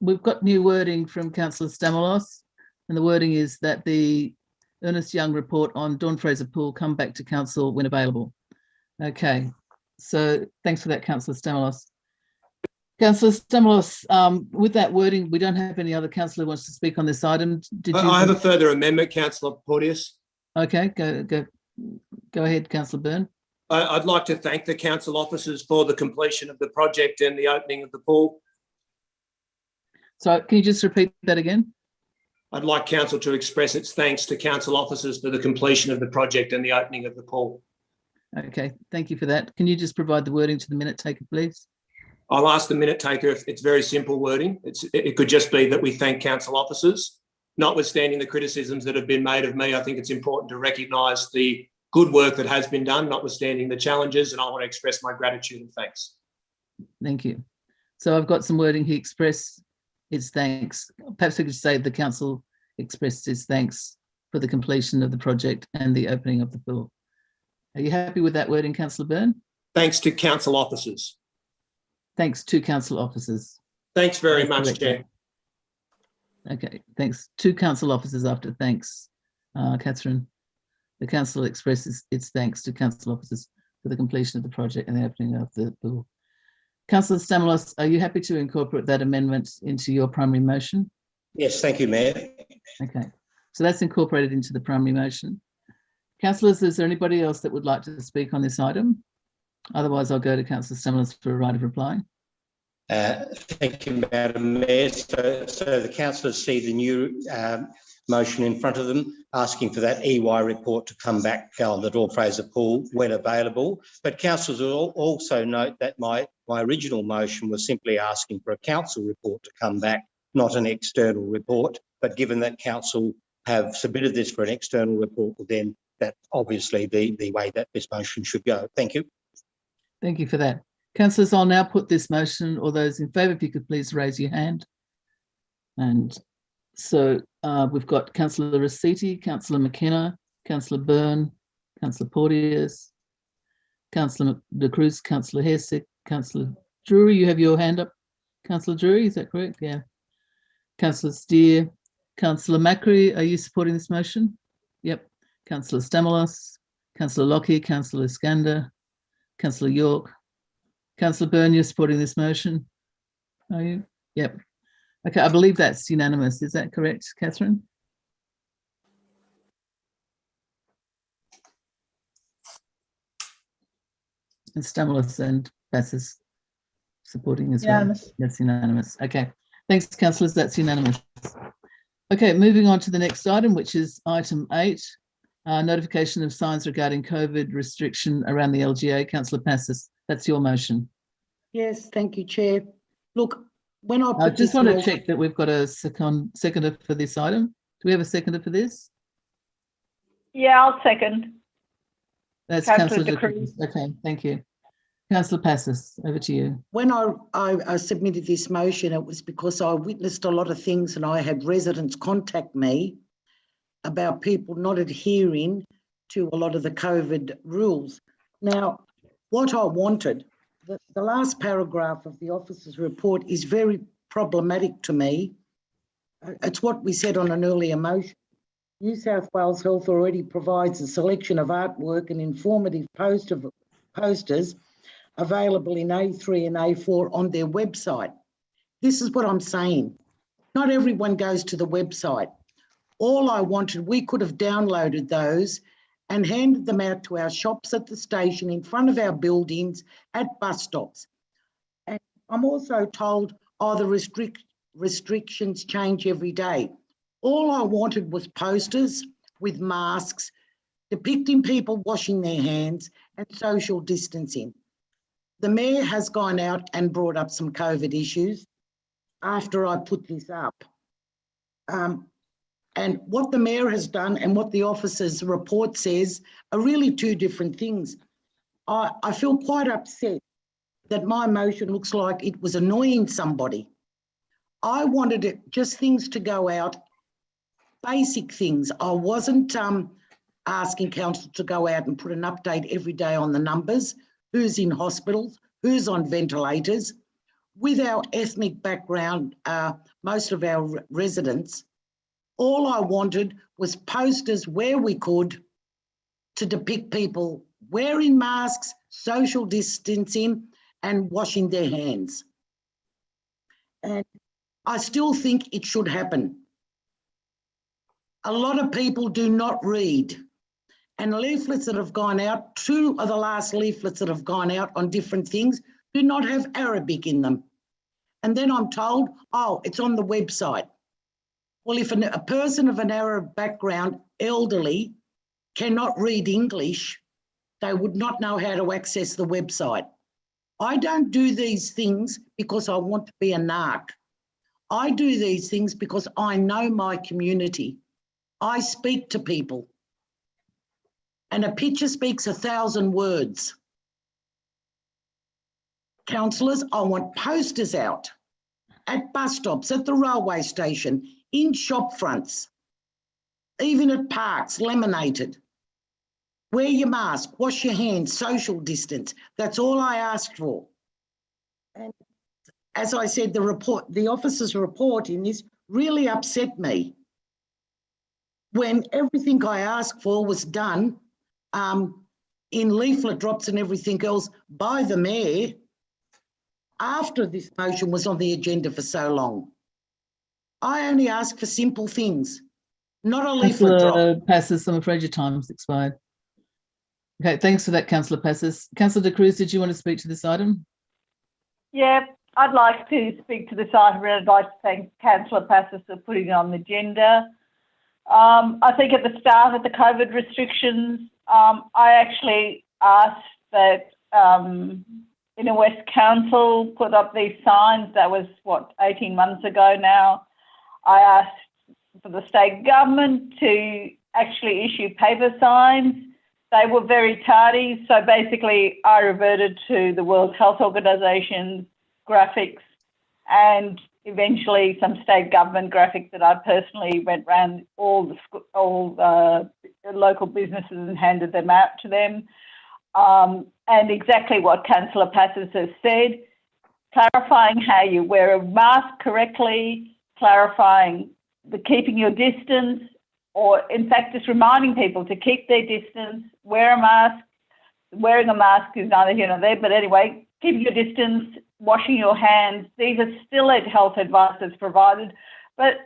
we've got new wording from Councillor Stamalos, and the wording is that the Ernest Young report on Dawn Fraser Pool come back to council when available. Okay, so thanks for that, Councillor Stamalos. Councillor Stamalos, with that wording, we don't have any other councillor who wants to speak on this item. I have a further amendment, Councillor Porteous. Okay, go ahead, Councillor Byrne. I'd like to thank the council officers for the completion of the project and the opening of the pool. So can you just repeat that again? I'd like council to express its thanks to council officers for the completion of the project and the opening of the pool. Okay, thank you for that. Can you just provide the wording to the minute taker, please? I'll ask the minute taker if it's very simple wording. It could just be that we thank council officers. Notwithstanding the criticisms that have been made of me, I think it's important to recognise the good work that has been done, notwithstanding the challenges, and I want to express my gratitude and thanks. Thank you. So I've got some wording. He expressed his thanks. Perhaps we could say the council expressed his thanks for the completion of the project and the opening of the pool. Are you happy with that wording, Councillor Byrne? Thanks to council officers. Thanks to council officers. Thanks very much, Chair. Okay, thanks. Two council officers after thanks, Catherine. The council expresses its thanks to council officers for the completion of the project and the opening of the pool. Councillor Stamalos, are you happy to incorporate that amendment into your primary motion? Yes, thank you, Mayor. Okay, so that's incorporated into the primary motion. Councillors, is there anybody else that would like to speak on this item? Otherwise, I'll go to Councillor Stamalos for a right of reply. Thank you, Madam Mayor. So the councillors see the new motion in front of them, asking for that EY report to come back on the Dawn Fraser Pool when available. But councillors will also note that my original motion was simply asking for a council report to come back, not an external report. But given that council have submitted this for an external report, then that's obviously the way that this motion should go. Thank you. Thank you for that. Councillors, I'll now put this motion. All those in favour, if you could please raise your hand. And so we've got Councillor Rossetti, Councillor McKenna, Councillor Byrne, Councillor Porteous, Councillor De Cruz, Councillor Hessick, Councillor Drury. You have your hand up, Councillor Drury, is that correct? Yeah. Councillor Steer, Councillor Macri, are you supporting this motion? Yep. Councillor Stamalos, Councillor Lockyer, Councillor Iskander, Councillor York. Councillor Byrne, you're supporting this motion, are you? Yep. Okay, I believe that's unanimous. Is that correct, Catherine? And Stamalos and Bass's supporting as Unanimous. well. That's unanimous. Okay, thanks, councillors. That's unanimous. Okay, moving on to the next item, which is item 8, notification of signs regarding COVID restriction around the LGA. Councillor Passis, that's your motion. Yes, thank you, Chair. Look, when I I just want to check that we've got a seconder for this item. Do we have a seconder for this? Yeah, I'll second. That's Councillor Councillor De De Cruz. Cruz. Okay, thank you. Councillor Passis, over to you. When I submitted this motion, it was because I witnessed a lot of things and I had residents contact me about people not adhering to a lot of the COVID rules. Now, what I wanted, the last paragraph of the officer's report is very problematic to me. It's what we said on an earlier motion. New South Wales Health already provides a selection of artwork and informative posters available in A3 and A4 on their website. This is what I'm saying. Not everyone goes to the website. All I wanted, we could have downloaded those and handed them out to our shops at the station, in front of our buildings, at bus stops. And I'm also told, oh, the restrictions change every day. All I wanted was posters with masks depicting people washing their hands and social distancing. The Mayor has gone out and brought up some COVID issues after I put this up. And what the Mayor has done and what the officer's report says are really two different things. I feel quite upset that my motion looks like it was annoying somebody. I wanted just things to go out basic things. I wasn't asking council to go out and put an update every day on the numbers, who's in hospitals, who's on ventilators. With our ethnic background, most of our residents, all I wanted was posters where we could to depict people wearing masks, social distancing, and washing their hands. And I still think it should happen. A lot of people do not read. And leaflets that have gone out, 2 of the last leaflets that have gone out on different things do not have Arabic in them. And then I'm told, oh, it's on the website. Well, if a person of an Arab background, elderly, cannot read English, they would not know how to access the website. I don't do these things because I want to be a narc. I do these things because I know my community. I speak to people. And a picture speaks 1,000 words. Councillors, I want posters out at bus stops, at the railway station, in shop fronts, even at parks, laminated. Wear your mask, wash your hands, social distance. That's all I asked for. And as I said, the officer's report in this really upset me. When everything I asked for was done in leaflet drops and everything else by the mayor after this motion was on the agenda for so long. I only ask for simple things, not a leaflet drop. Passes, I'm afraid your time's expired. Okay, thanks for that, Councillor Passes. Councillor De Cruz, did you want to speak to this item? Yeah, I'd like to speak to this item, and I'd like to thank Councillor Passes for putting it on the agenda. I think at the start of the COVID restrictions, I actually asked that Inner West Council put up these signs. That was, 18 months ago now. I asked for the state government to actually issue paper signs. They were very tardy, so basically I reverted to the World Health Organization's graphics and eventually some state government graphics that I personally went around all the local businesses and handed them out to them. And exactly what Councillor Passes has said, clarifying how you wear a mask correctly, clarifying the keeping your distance, or in fact just reminding people to keep their distance, wear a mask. Wearing a mask is neither here nor there, but anyway, keep your distance, washing your hands. These are still health advice that's provided. But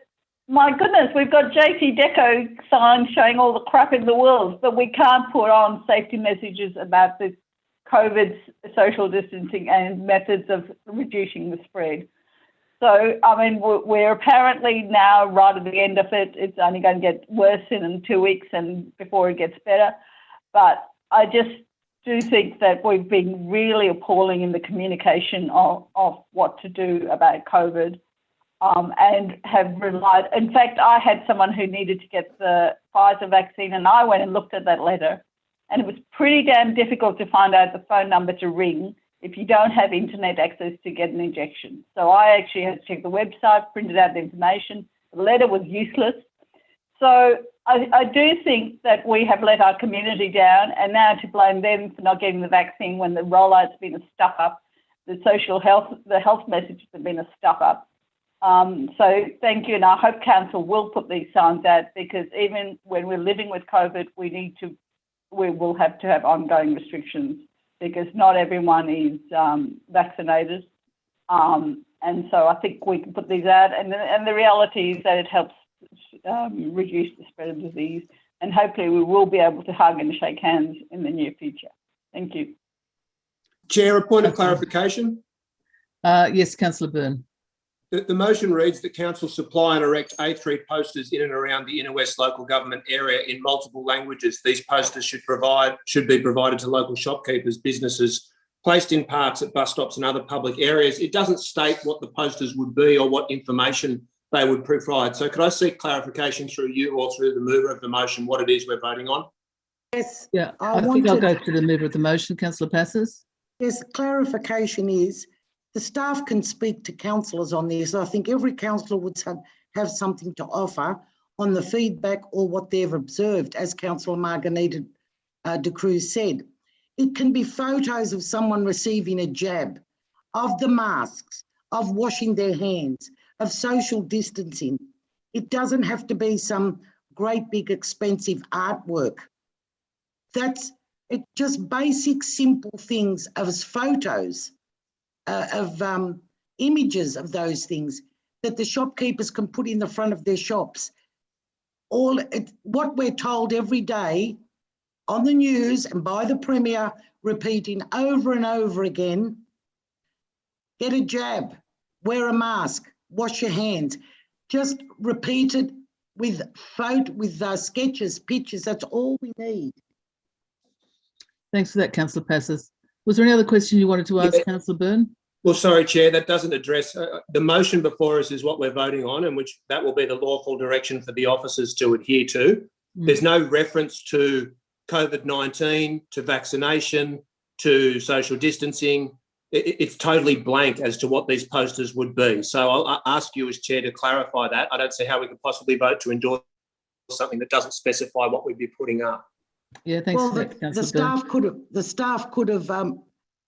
my goodness, we've got JT Deco signs showing all the crap in the world, but we can't put on safety messages about the COVID social distancing and methods of reducing the spread. So, I mean, we're apparently now right at the end of it. It's only going to get worse in 2 weeks and before it gets better. But I just do think that we've been really appalling in the communication of what to do about COVID, and have relied. In fact, I had someone who needed to get the Pfizer vaccine, and I went and looked at that letter, and it was pretty damn difficult to find out the phone number to ring if you don't have internet access to get an injection. So I actually had to check the website, printed out the information. The letter was useless. So I do think that we have let our community down, and now to blame them for not getting the vaccine when the rollout's been a stuff up, the health message has been a stuff up. So thank you, and I hope council will put these signs out, because even when we're living with COVID, we will have to have ongoing restrictions, because not everyone is vaccinated. And so I think we can put these out, and the reality is that it helps reduce the spread of disease, and hopefully we will be able to hug and shake hands in the near future. Thank you. Chair, a point of clarification. Yes, Councillor Byrne. The motion reads that council supply and erect A3 posters in and around the Inner West local government area in multiple languages. These posters should be provided to local shopkeepers, businesses, placed in parks, at bus stops and other public areas. It doesn't state what the posters would be or what information they would provide. So could I seek clarification through you or through the mover of the motion what it is we're voting on? Yes. Yeah, I think I'll go to the mover of the motion, Councillor Passes. Yes, clarification is the staff can speak to councillors on this. I think every councillor would have something to offer on the feedback or what they've observed, as Councillor Margarita de Cruz said. It can be photos of someone receiving a jab, of the masks, of washing their hands, of social distancing. It doesn't have to be some great big expensive artwork. That's it, just basic simple things as photos of images of those things that the shopkeepers can put in the front of their shops. What we're told every day on the news and by the Premier repeating over and over again, get a jab, wear a mask, wash your hands. Just repeat it with sketches, pictures. That's all we need. Thanks for that, Councillor Passos. Was there any other question you wanted to ask, Councillor Byrne? Well, sorry, Chair, that doesn't address the motion before us is what we're voting on, and which that will be the lawful direction for the officers to adhere to. There's no reference to COVID-19, to vaccination, to social distancing. It's totally blank as to what these posters would be. So I'll ask you as Chair to clarify that. I don't see how we could possibly vote to endorse something that doesn't specify what we'd be putting up. Yeah, thanks Well, for that, the staff could have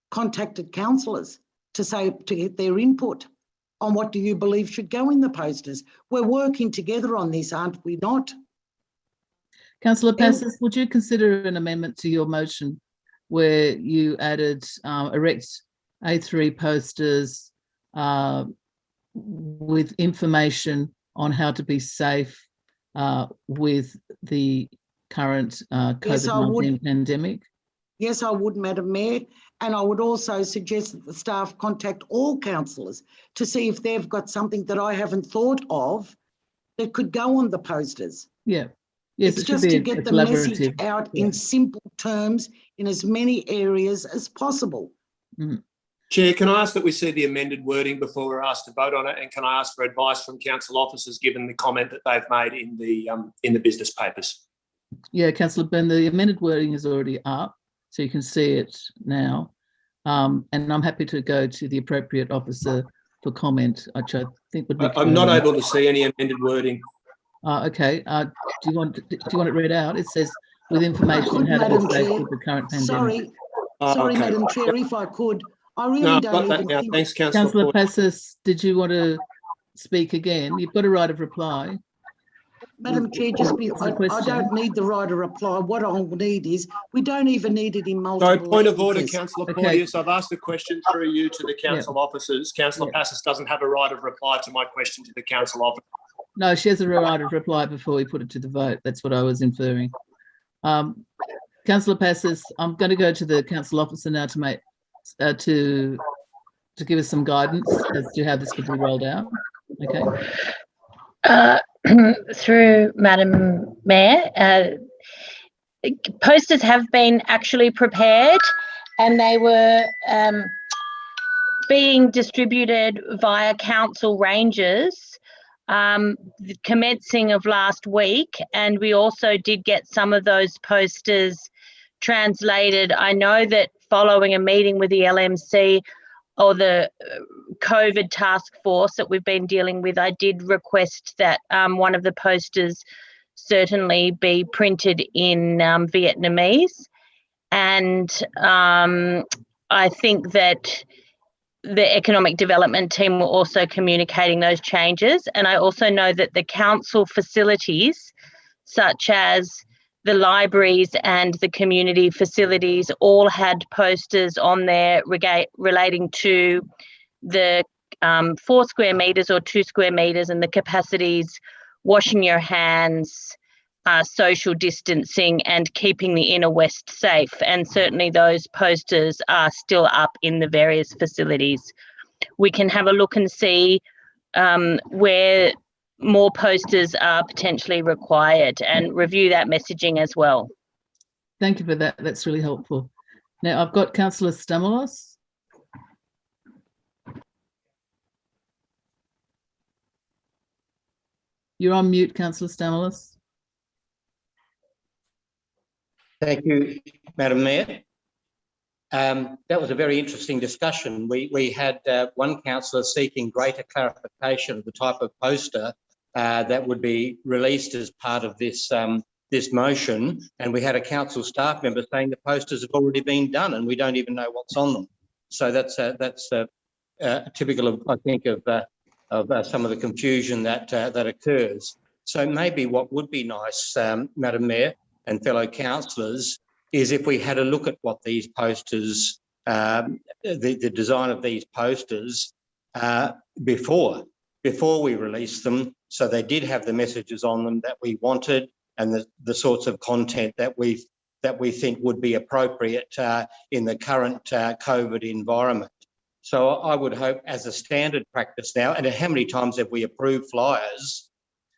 contacted councillors to get their input on what do you believe should go in the posters. We're working together on this, aren't we not? Councillor Passos, would you consider an amendment to your motion where you added erect A3 posters with information on how to be safe with the current COVID-19 pandemic? Yes, I would, Madam Mayor. And I would also suggest that the staff contact all councillors to see if they've got something that I haven't thought of that could go on the posters. Yeah. Yes, it's just to get the message out in simple terms in as many areas as possible. Chair, can I ask that we see the amended wording before we're asked to vote on it, and can I ask for advice from council officers given the comment that they've made in the business papers? Yeah, Councillor Byrne, the amended wording is already up, so you can see it now. And I'm happy to go to the appropriate officer for comment, which I think would be. I'm not able to see any amended wording. Okay. Do you want it read out? It says with information on how to be safe with the current pandemic. Sorry, Madam Chair, if I could. I really don't even think. Thanks, Councillor. Councillor Passos, did you want to speak again? You've got a right of reply. Madam Chair, I don't need the right of reply. What I'll need is, we don't even need it in multiple. Sorry, point of order, languages. Councillor Porteous. I've asked a question through you to the council officers. Councillor Passos doesn't have a right of reply to my question to the council officer. No, she has a right of reply before we put it to the vote. That's what I was inferring. Councillor Passos, I'm going to go to the council officer now to make to give us some guidance as to how this could be rolled out. Okay. Through Madam Mayor, posters have been actually prepared, and they were being distributed via council ranges commencing of last week, and we also did get some of those posters translated. I know that following a meeting with the LMC or the COVID task force that we've been dealing with, I did request that one of the posters certainly be printed in Vietnamese. And I think that the economic development team were also communicating those changes. And I also know that the council facilities, such as the libraries and the community facilities, all had posters on there relating to the 4 square metres or 2 square metres and the capacities, washing your hands, social distancing and keeping the inner west safe. And certainly those posters are still up in the various facilities. We can have a look and see where more posters are potentially required and review that messaging as well. Thank you for that. That's really helpful. Now I've got Councillor Stamalos. You're on mute, Councillor Stamalos. Thank you, Madam Mayor. That was a very interesting discussion. We had one councillor seeking greater clarification of the type of poster that would be released as part of this this motion, and we had a council staff member saying the posters have already been done and we don't even know what's on them. So that's typical of, I think, of some of the confusion that occurs. So maybe what would be nice, Madam Mayor and fellow councillors, is if we had a look at what these posters, the design of these posters before we release them, so they did have the messages on them that we wanted and the sorts of content that we think would be appropriate in the current COVID environment. So I would hope, as a standard practice now, and how many times have we approved flyers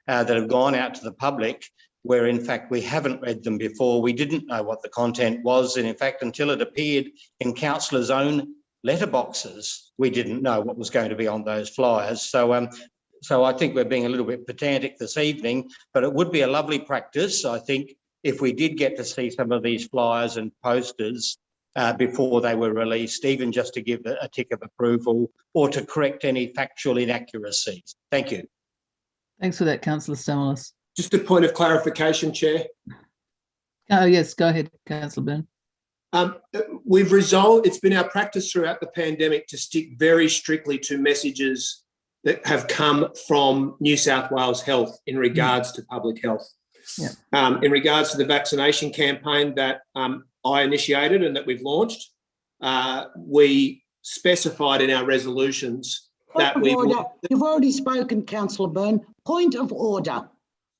that have gone out to the public where in fact we haven't read them before, we didn't know what the content was, and in fact until it appeared in councillors' own letterboxes, we didn't know what was going to be on those flyers. So I think we're being a little bit pedantic this evening, but it would be a lovely practice, I think, if we did get to see some of these flyers and posters before they were released, even just to give a tick of approval or to correct any factual inaccuracies. Thank you. Thanks for that, Councillor Stamoulis. Just a point of clarification, Chair. Oh, yes, go ahead, Councillor Byrne. We've resolved, it's been our practice throughout the pandemic to stick very strictly to messages that have come from New South Wales Health in regards to public health. Yeah. In regards to the vaccination campaign that I initiated and that we've launched, we specified in our resolutions that we... You've already spoken, Councillor Byrne. Point of order.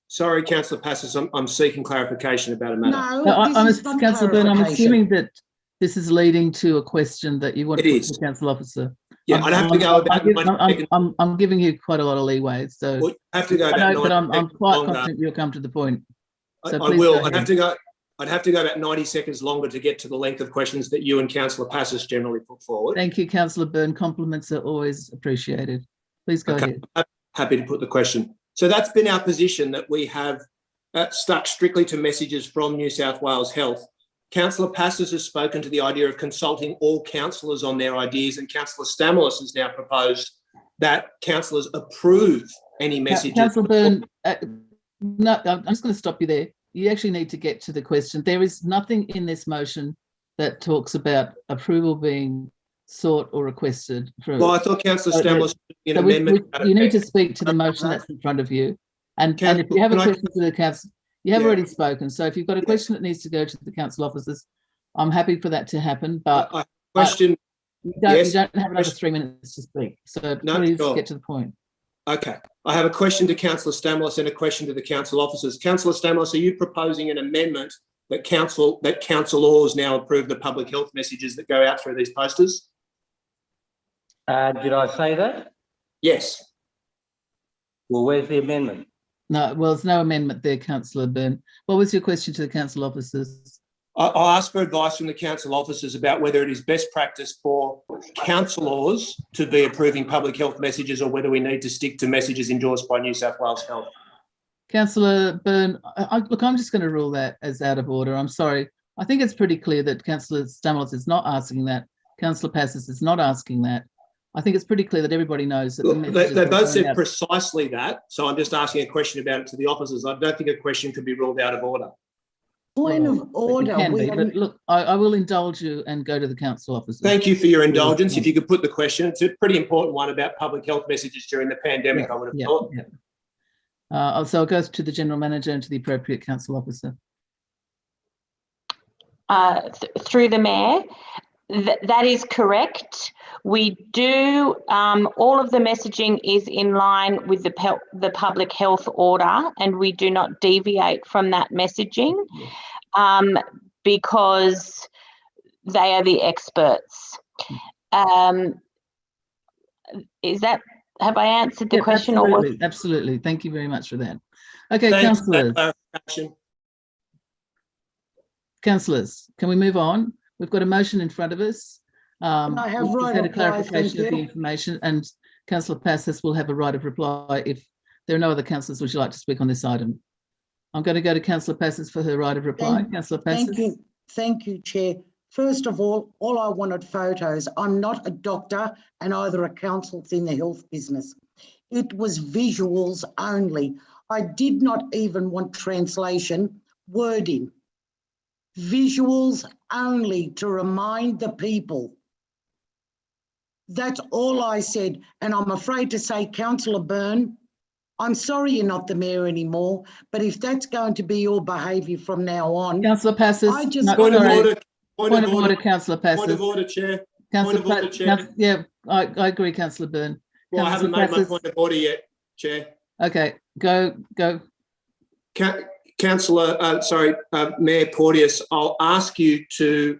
Sorry, Councillor Passos, I'm seeking clarification about a matter. No, Councillor Byrne, I'm assuming that this is leading to a question that you want to put to the council officer. Yeah, I'd have to go about... I'm giving you quite a lot of leeway, so well, I have to go I know, about but I'm quite longer. confident you'll come to the point. So I will. I'd have to go about 90 seconds longer to get to the length of questions that you and Councillor Passos generally put forward. Thank you, Councillor Byrne. Compliments are always appreciated. Please go ahead. Happy to put the question. So that's been our position, that we have stuck strictly to messages from New South Wales Health. Councillor Passos has spoken to the idea of consulting all councillors on their ideas, and Councillor Stamoulis has now proposed that councillors approve any messages. Councillor Byrne, no, I'm just going to stop you there. You actually need to get to the question. There is nothing in this motion that talks about approval being sought or requested. Well, I thought Councillor Stamoulis an amendment. You need to speak to the motion that's in front of you. And if you have a question to the council, you have already spoken. So if you've got a question that needs to go to the council officers, I'm happy for that to happen. But you don't have another 3 minutes to speak. So please get to the point. Okay. I have a question to Councillor Stamoulis and a question to the council officers. Councillor Stamoulis, are you proposing an amendment that councillors now approve the public health messages that go out through these posters? Did I say that? Yes. Well, where's the amendment? No, well, there's no amendment there, Councillor Byrne. What was your question to the council officers? I'll ask for advice from the council officers about whether it is best practice for councillors to be approving public health messages or whether we need to stick to messages endorsed by New South Wales Health. Councillor Byrne, look, I'm just going to rule that as out of order. I'm sorry. I think it's pretty clear that Councillor Stamoulis is not asking that. Councillor Passos is not asking that. I think it's pretty clear that everybody knows that they both said precisely that. So I'm just asking a question about it to the officers. I don't think a question could be ruled out of order. Point of order. But look, I will indulge you and go to the council officers. Thank you for your indulgence. If you could put the question, it's a pretty important one about public health messages during the pandemic, I would have thought. Yeah. So I'll go to the general manager and to the appropriate council officer. Through the mayor, that is correct. We do, all of the messaging is in line with the public health order, and we do not deviate from that messaging because they are the experts. Have I answered the question? Absolutely, absolutely. Thank you very much for that. Okay, councillors. Councillors, can we move on? We've got a motion in front of us. I have right had a of clarification of the information, and Councillor Passos will have a right of reply if there are no other councillors would you like to speak on this item. I'm going to go to Councillor Passos for her right of reply. Councillor Passos. Thank you, Chair. First of all I wanted photos. I'm not a doctor and either a councillor in the health business. It was visuals only. I did not even want translation wording. Visuals only to remind the people. That's all I said. And I'm afraid to say, Councillor Byrne, I'm sorry you're not the mayor anymore, but if that's going to be your behaviour from now on. Councillor Passes. I just No, Point of sorry. order. Point of order, Councillor Passes. Point of order, Chair. Councillor Point of order, Chair. Yeah, I agree, Councillor Byrne. Well, I haven't made my point of order yet, Chair. Okay, go. Councillor, Mayor Porteous, I'll ask you to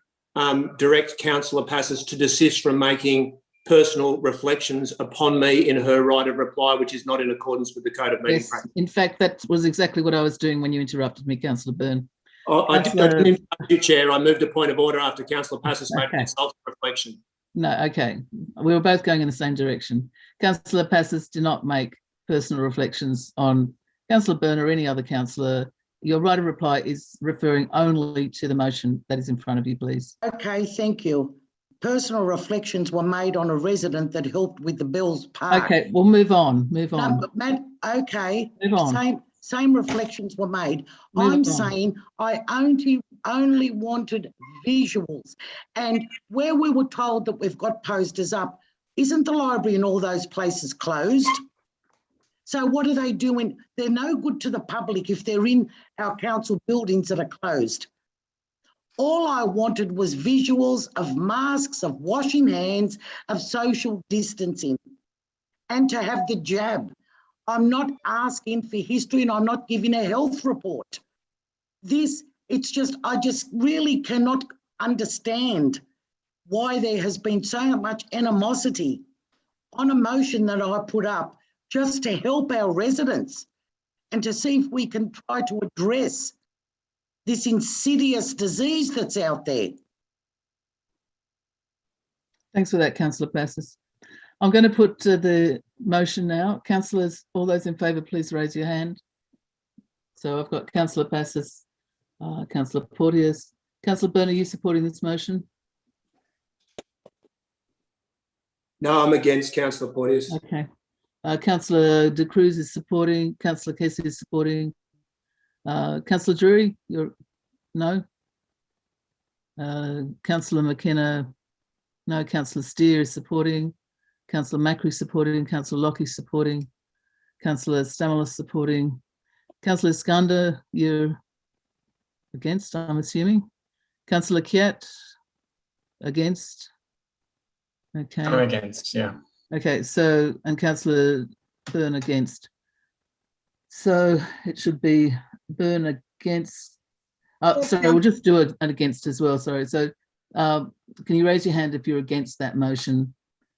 direct Councillor Passes to desist from making personal reflections upon me in her right of reply, which is not in accordance with the Code of Meeting Practice. In fact, that was exactly what I was doing when you interrupted me, Councillor Byrne. I didn't interrupt you, Chair. I moved a point of order after Councillor Passes made an insulting reflection. No, okay. We were both going in the same direction. Councillor Passes, do not make personal reflections on Councillor Byrne or any other councillor. Your right of reply is referring only to the motion that is in front of you, please. Okay, thank you. Personal reflections were made on a resident that helped with the Bells Park. Okay, we'll move on. Move on. No, but Matt, okay. Move on. Same reflections were made. Move I'm on. saying I only wanted visuals. And where we were told that we've got posters up, isn't the library and all those places closed? So what are they doing? They're no good to the public if they're in our council buildings that are closed. All I wanted was visuals of masks, of washing hands, of social distancing, and to have the jab. I'm not asking for history and I'm not giving a health report. I just really cannot understand why there has been so much animosity on a motion that I put up just to help our residents and to see if we can try to address this insidious disease that's out there. Thanks for that, Councillor Passes. I'm going to put the motion now. Councillors, all those in favour, please raise your hand. So I've got Councillor Passes, Councillor Porteous. Councillor Byrne, are you supporting this motion? No, I'm against, Councillor Porteous. Okay. Councillor De Cruz is supporting. Councillor Kessie is supporting. Councillor Drury, you're no. Councillor McKenna, no. Councillor Steer is supporting. Councillor Macri supporting. Councillor Lockie supporting. Councillor Stamoulis supporting. Councillor Iskander, you're against, I'm assuming. Councillor Kiat, against. Okay. I'm against, yeah. Okay, so, and Councillor Byrne against. So it should be Byrne against. Sorry, we'll just do an against as well. Sorry. So can you raise your hand if you're against that motion?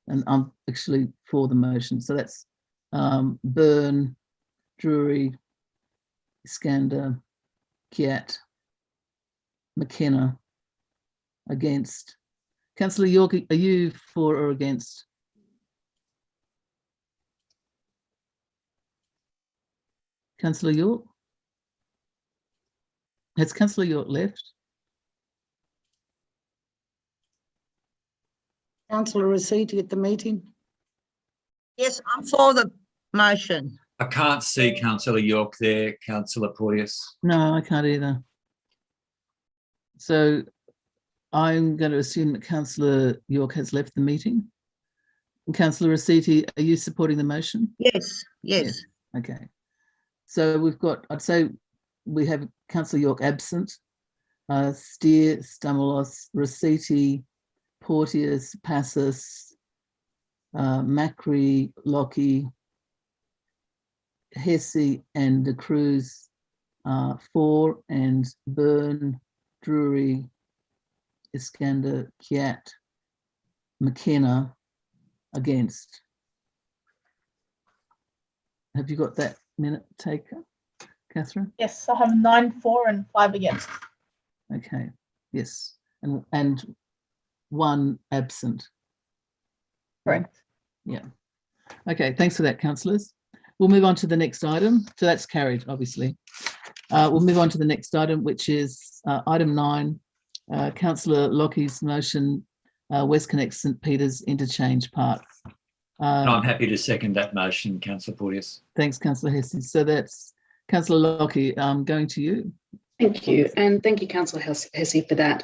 And I'm actually for the motion. So that's Byrne, Drury, Iskander, Kiat, McKenna, against. Councillor York, are you for or against? Councillor York? Has Councillor York left? Councillor Rossetti at the meeting? Yes, I'm for the motion. I can't see Councillor York there, Councillor Porteous. No, I can't either. So I'm going to assume that Councillor York has left the meeting. And Councillor Rossetti, are you supporting the motion? Yes, yes. Okay. So we've got, I'd say we have Councillor York absent, Steer, Stamoulis, Rossetti, Porteous, Passes, Macri, Lockie, Hesse and De Cruz for, and Byrne, Drury, Iskander, Kiat, McKenna against. Have you got that minute taker, Catherine? Yes, I have 9 for and 5 against. Okay, yes, and 1 absent. Correct. Yeah. Okay, thanks for that, councillors. We'll move on to the next item. So that's carried, obviously. We'll move on to the next item, which is item 9, Councillor Lockie's motion, WestConnex St Peter's Interchange Park. And I'm happy to second that motion, Councillor Porteous. Thanks, Councillor Hesse. So that's Councillor Lockie, going to you. Thank you. And thank you, Councillor Hesse, for that.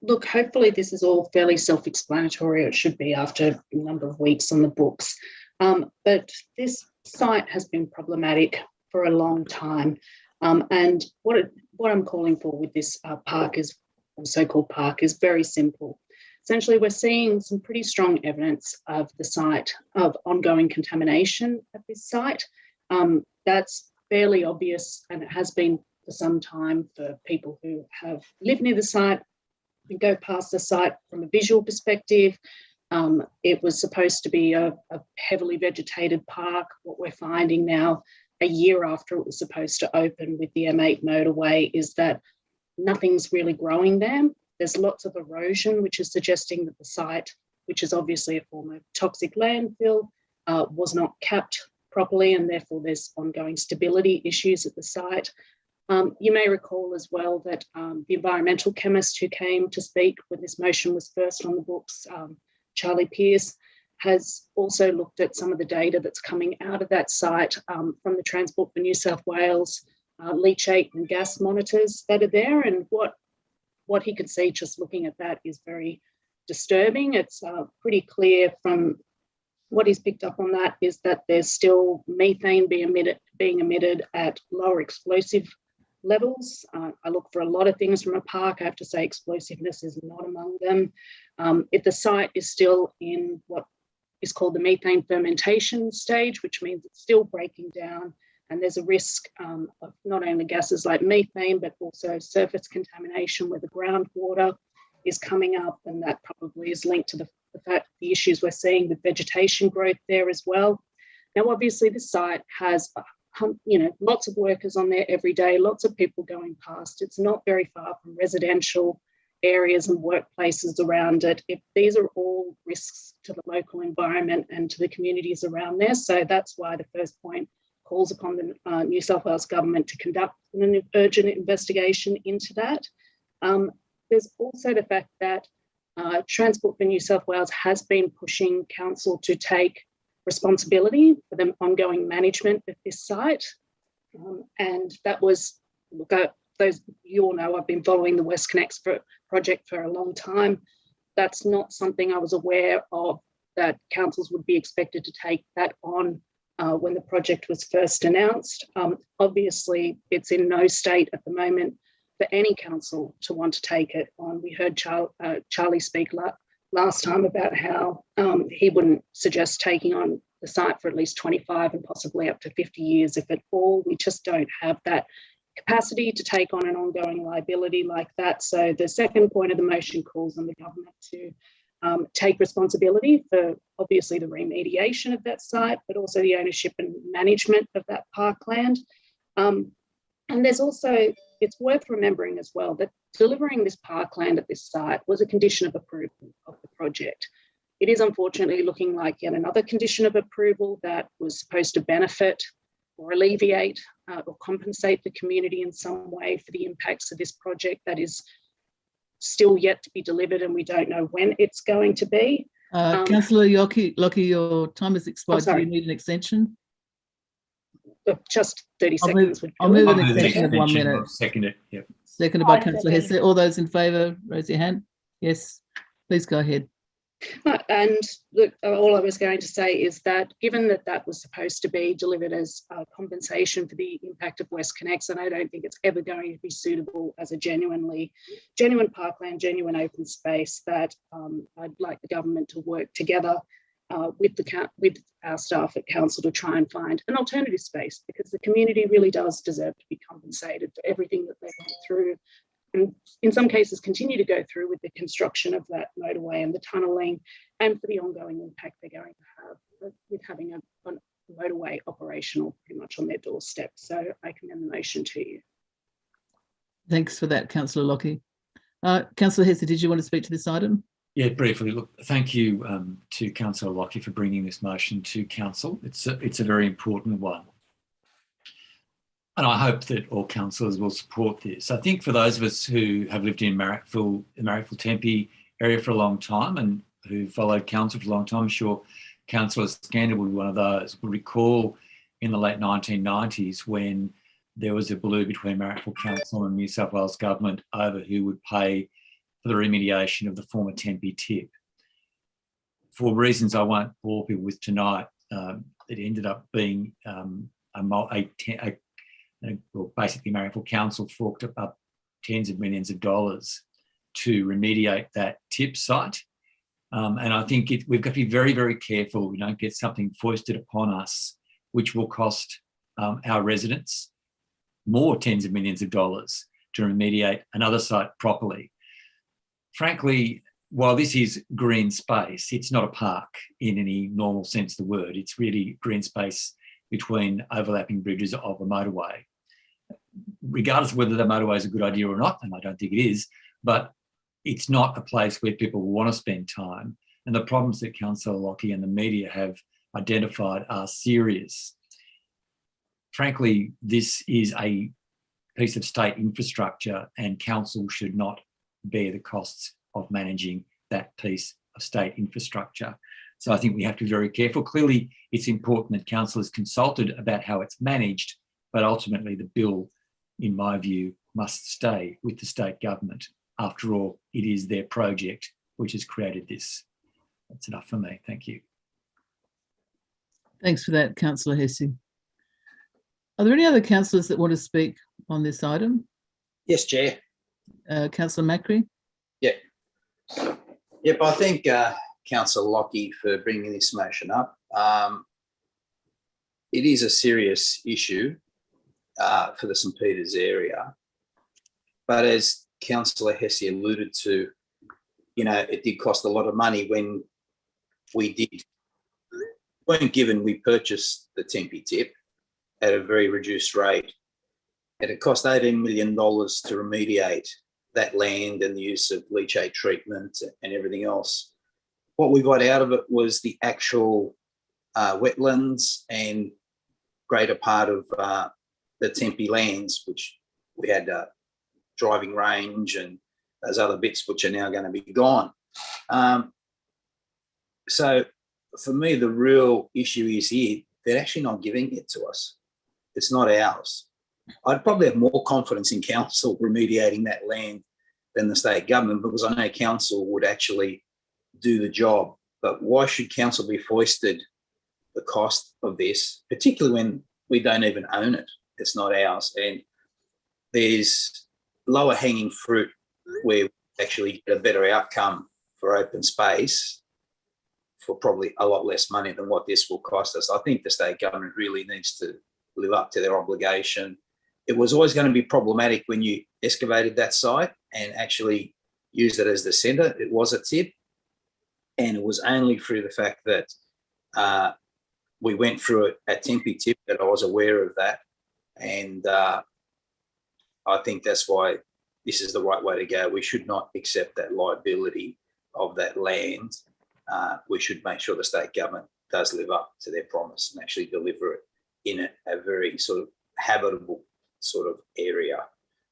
Look, hopefully this is all fairly self-explanatory. It should be after a number of weeks on the books. But this site has been problematic for a long time. And what I'm calling for with this park is, or so-called park, is very simple. Essentially, we're seeing some pretty strong evidence of the site, of ongoing contamination at this site. That's fairly obvious, and it has been for some time for people who have lived near the site and go past the site from a visual perspective. It was supposed to be a heavily vegetated park. What we're finding now, a year after it was supposed to open with the M8 motorway, is that nothing's really growing there. There's lots of erosion, which is suggesting that the site, which is obviously a form of toxic landfill, was not capped properly, and therefore there's ongoing stability issues at the site. You may recall as well that the environmental chemist who came to speak when this motion was first on the books, Charlie Pearce, has also looked at some of the data that's coming out of that site from the Transport for New South Wales leachate and gas monitors that are there. And what he could see just looking at that is very disturbing. It's pretty clear from what he's picked up on that is that there's still methane being emitted at lower explosive levels. I look for a lot of things from a park. I have to say explosiveness is not among them. If the site is still in what is called the methane fermentation stage, which means it's still breaking down, and there's a risk of not only gases like methane, but also surface contamination where the groundwater is coming up, and that probably is linked to the issues we're seeing with vegetation growth there as well. Now, obviously, this site has lots of workers on there every day, lots of people going past. It's not very far from residential areas and workplaces around it. These are all risks to the local environment and to the communities around there. So that's why the first point calls upon the New South Wales government to conduct an urgent investigation into that. There's also the fact that Transport for New South Wales has been pushing council to take responsibility for the ongoing management of this site. And that was, those you all know, I've been following the WestConnex project for a long time. That's not something I was aware of, that councils would be expected to take that on when the project was first announced. Obviously, it's in no state at the moment for any council to want to take it on. We heard Charlie speak last time about how he wouldn't suggest taking on the site for at least 25 and possibly up to 50 years, if at all. We just don't have that capacity to take on an ongoing liability like that. So the second point of the motion calls on the government to take responsibility for obviously the remediation of that site, but also the ownership and management of that parkland. And there's also, it's worth remembering as well that delivering this parkland at this site was a condition of approval of the project. It is unfortunately looking like yet another condition of approval that was supposed to benefit or alleviate or compensate the community in some way for the impacts of this project that is still yet to be delivered, and we don't know when it's going to be. Councillor Lockie, your time has expired. Do you need an extension? Just 30 seconds. I'll move an extension of 1 minute. Second it, yep. Seconded by Councillor Hesse. All those in favour, raise your hand. Yes, please go ahead. And look, all I was going to say is that given that that was supposed to be delivered as compensation for the impact of WestConnex, and I don't think it's ever going to be suitable as a genuine parkland, genuine open space, that I'd like the government to work together with our staff at council to try and find an alternative space, because the community really does deserve to be compensated for everything that they went through, and in some cases continue to go through with the construction of that motorway and the tunnelling, and for the ongoing impact they're going to have with having a motorway operational pretty much on their doorstep. So I commend the motion to you. Thanks for that, Councillor Lockie. Councillor Hesse, did you want to speak to this item? Yeah, briefly. Look, thank you to Councillor Lockie for bringing this motion to council. It's a very important one. And I hope that all councillors will support this. I think for those of us who have lived in the Marrickville Tempe area for a long time and who followed council for a long time, I'm sure Councillor Scander will be one of those, will recall in the late 1990s when there was a blue between Marrickville Council and New South Wales Government over who would pay for the remediation of the former Tempe tip. For reasons I won't bore people with tonight, it ended up being basically Marrickville Council forked up tens of millions of dollars to remediate that tip site. And I think we've got to be very, very careful we don't get something foisted upon us which will cost our residents more tens of millions of dollars to remediate another site properly. Frankly, while this is green space, it's not a park in any normal sense of the word. It's really green space between overlapping bridges of a motorway. Regardless of whether the motorway is a good idea or not, and I don't think it is, but it's not a place where people want to spend time. And the problems that Councillor Lockie and the media have identified are serious. Frankly, this is a piece of state infrastructure and council should not bear the costs of managing that piece of state infrastructure. So I think we have to be very careful. Clearly, it's important that council is consulted about how it's managed, but ultimately the bill, in my view, must stay with the state government. After all, it is their project which has created this. That's enough for me. Thank you. Thanks for that, Councillor Hesse. Are there any other councillors that want to speak on this item? Yes, Chair. Councillor Macri? Yeah. Yep, I thank Councillor Lockie for bringing this motion up. It is a serious issue for the St Peters area. But as Councillor Hesse alluded to, you know, it did cost a lot of money when we purchased the Tempe tip at a very reduced rate. And it cost $18 million to remediate that land and the use of leachate treatment and everything else. What we got out of it was the actual wetlands and greater part of the Tempe lands, which we had driving range and those other bits which are now going to be gone. So for me, the real issue is here, they're actually not giving it to us. It's not ours. I'd probably have more confidence in council remediating that land than the state government because I know council would actually do the job. But why should council be foisted the cost of this, particularly when we don't even own it? It's not ours. And there's lower hanging fruit where we actually get a better outcome for open space for probably a lot less money than what this will cost us. I think the state government really needs to live up to their obligation. It was always going to be problematic when you excavated that site and actually used it as the centre. It was a tip, and it was only through the fact that we went through it at Tempe tip that I was aware of that. And I think that's why this is the right way to go. We should not accept that liability of that land. We should make sure the state government does live up to their promise and actually deliver it in a very sort of habitable sort of area,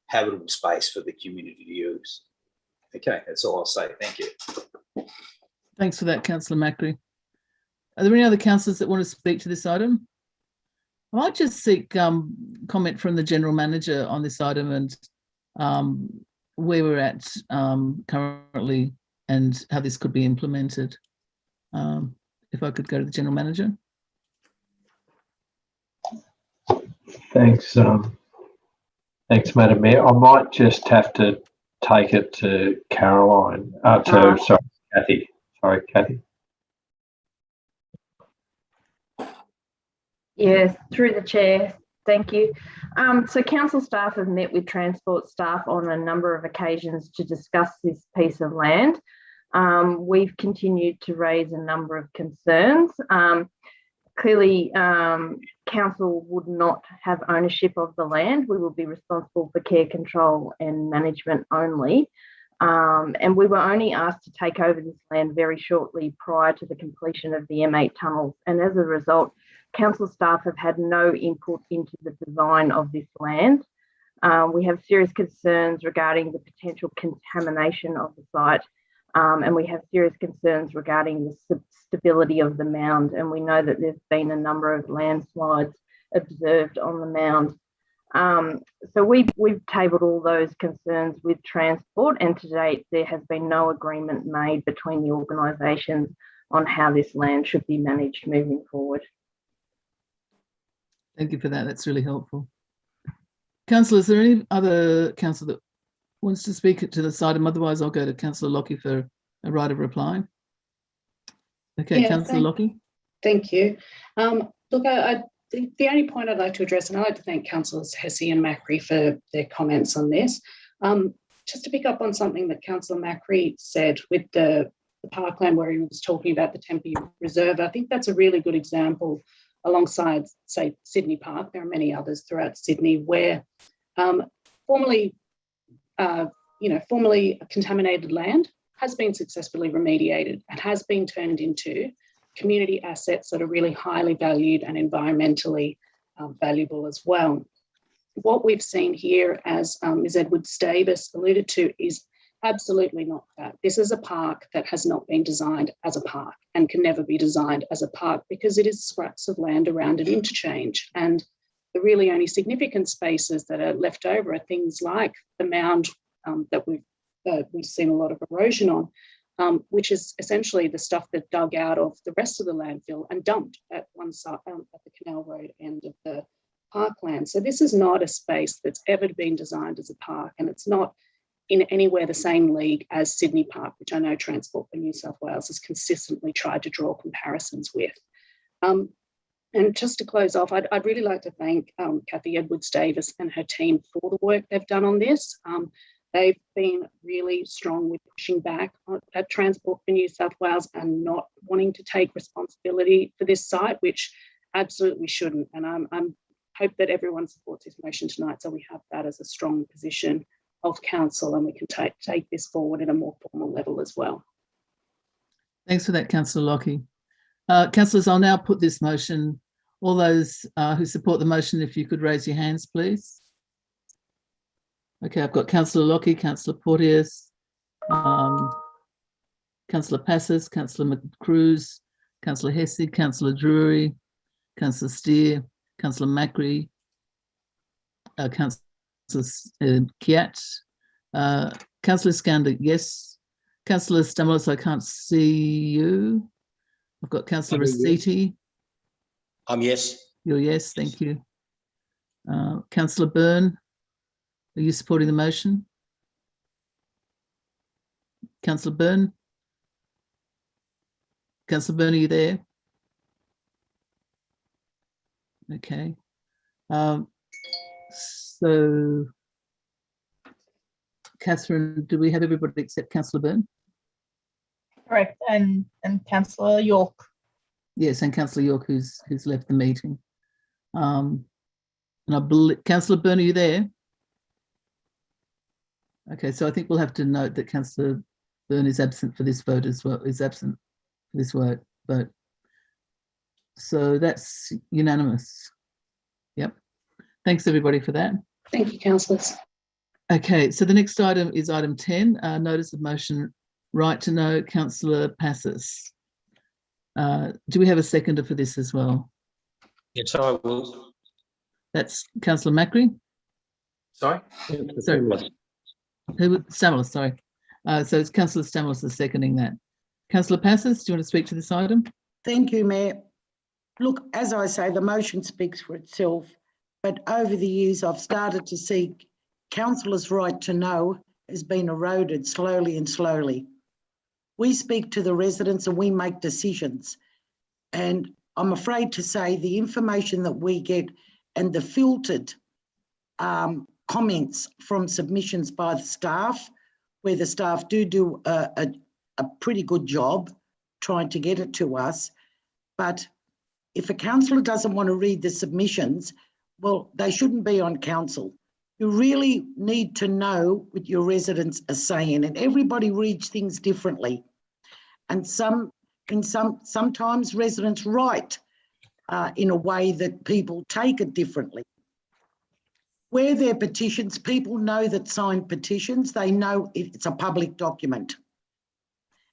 habitable space for the community to use. Okay, that's all I'll say. Thank you. Thanks for that, Councillor Macri. Are there any other councillors that want to speak to this item? I might just seek comment from the General Manager on this item and where we're at currently and how this could be implemented. If I could go to the General Manager. Thanks, thanks, Madam Mayor. I might just have to take it to Caroline. Sorry, Kathy. Sorry, Kathy. Yes, through the chair. Thank you. So council staff have met with transport staff on a number of occasions to discuss this piece of land. We've continued to raise a number of concerns. Clearly, council would not have ownership of the land. We will be responsible for care, control and management only. And we were only asked to take over this land very shortly prior to the completion of the M8 tunnels. And as a result, council staff have had no input into the design of this land. We have serious concerns regarding the potential contamination of the site and we have serious concerns regarding the stability of the mound. And we know that there's been a number of landslides observed on the mound. So we've tabled all those concerns with Transport, and to date there has been no agreement made between the organisations on how this land should be managed moving forward. Thank you for that. That's really helpful. Councillor, is there any other councillor that wants to speak to this item? Otherwise, I'll go to Councillor Lockie for a right of reply. Okay, Yeah, Councillor Lockie. Thank you. Look, the only point I'd like to address, and I'd like to thank Councillors Hesse and Macri for their comments on this, just to pick up on something that Councillor Macri said with the parkland where he was talking about the Tempe Reserve. I think that's a really good example alongside, say, Sydney Park. There are many others throughout Sydney where formerly contaminated land has been successfully remediated and has been turned into community assets that are really highly valued and environmentally valuable as well. What we've seen here, as Ms. Edwards-Davis alluded to, is absolutely not that. This is a park that has not been designed as a park and can never be designed as a park because it is scraps of land around an interchange. And the really only significant spaces that are left over are things like the mound that we've seen a lot of erosion on, which is essentially the stuff that dug out of the rest of the landfill and dumped at one side, at the Canal Road end of the parkland. So this is not a space that's ever been designed as a park, and it's not in anywhere the same league as Sydney Park, which I know Transport for New South Wales has consistently tried to draw comparisons with. And just to close off, I'd really like to thank Cathy Edwards-Davis and her team for the work they've done on this. They've been really strong with pushing back at Transport for New South Wales and not wanting to take responsibility for this site, which absolutely shouldn't. And I hope that everyone supports this motion tonight, so we have that as a strong position of council and we can take this forward at a more formal level as well. Thanks for that, Councillor Lockie. Councillors, I'll now put this motion. All those who support the motion, if you could raise your hands, please. Okay, I've got Councillor Lockie, Councillor Porteous, Councillor Passes, Councillor McCruz, Councillor Hesse, Councillor Drury, Councillor Steer, Councillor Macri, Councillor Kiat, Councillor Skander, yes. Councillor Stamoulis, I can't see you. I've got Councillor Rossetti. Yes. You're yes, thank you. Councillor Byrne, are you supporting the motion? Councillor Byrne? Councillor Byrne, are you there? Okay. So, Catherine, do we have everybody except Councillor Byrne? Correct, and Councillor York. Yes, and Councillor York, who's left the meeting. And I believe, Councillor Byrne, are you there? Okay, so I think we'll have to note that Councillor Byrne is absent for this vote as well, is absent for this vote. So that's unanimous. Yep. Thanks everybody for that. Thank you, councillors. Okay, so the next item is item 10, notice of motion, right to know, Councillor Passes. Do we have a seconder for this as well? Yes, I will. That's Councillor Macri? Sorry? Sorry. Stamoulis, sorry. So it's Councillor Stamoulis is seconding that. Councillor Passes, do you want to speak to this item? Thank you, Mayor. Look, as I say, the motion speaks for itself, but over the years I've started to see councillors' right to know has been eroded slowly and slowly. We speak to the residents and we make decisions. And I'm afraid to say the information that we get and the filtered comments from submissions by the staff, where the staff do a pretty good job trying to get it to us. But if a councillor doesn't want to read the submissions, well, they shouldn't be on council. You really need to know what your residents are saying, and everybody reads things differently. And sometimes residents write in a way that people take it differently. Where there are petitions, people know that signed petitions, they know it's a public document.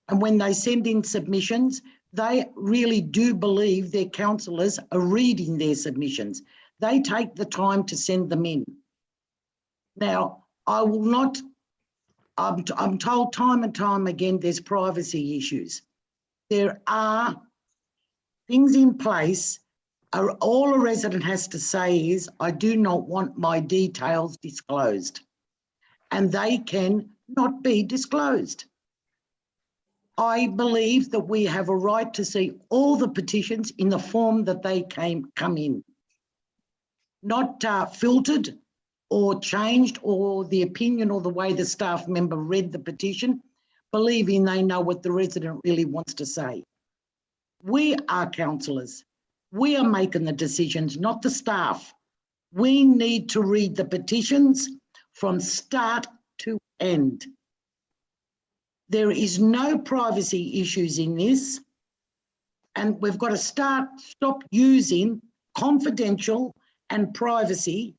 And when they send in submissions, they really do believe their councillors are reading their submissions. They take the time to send them in. Now, I will not, I'm told time and time again, there's privacy issues. There are things in place. All a resident has to say is, I do not want my details disclosed. And they can not be disclosed. I believe that we have a right to see all the petitions in the form that they come in, not filtered or changed, or the opinion or the way the staff member read the petition, believing they know what the resident really wants to say. We are councillors. We are making the decisions, not the staff. We need to read the petitions from start to end. There is no privacy issues in this, and we've got to stop using confidential and privacy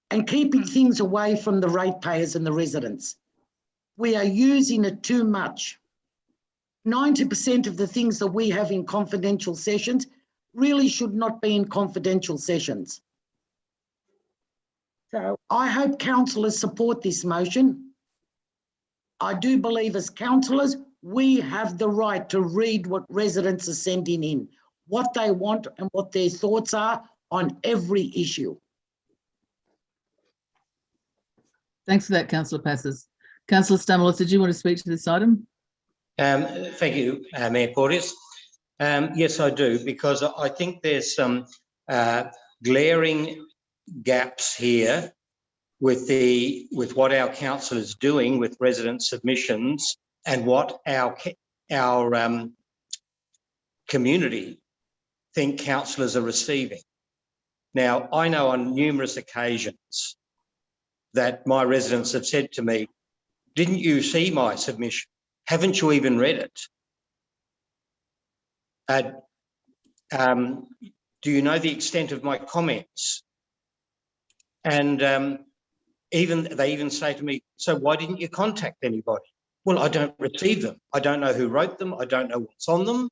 and keeping things away from the ratepayers and the residents. We are using it too much. 90% of the things that we have in confidential sessions really should not be in confidential sessions. So I hope councillors support this motion. I do believe as councillors, we have the right to read what residents are sending in, what they want and what their thoughts are on every issue. Thanks for that, Councillor Passes. Councillor Stamoulis, did you want to speak to this item? Thank you, Mayor Porteous. Yes, I do, because I think there's some glaring gaps here with what our council is doing with resident submissions and what our community think councillors are receiving. Now, I know on numerous occasions that my residents have said to me, "Didn't you see my submission? Haven't you even read it? Do you know the extent of my comments?" And they even say to me, "So why didn't you contact anybody?" Well, I don't receive them. I don't know who wrote them. I don't know what's on them.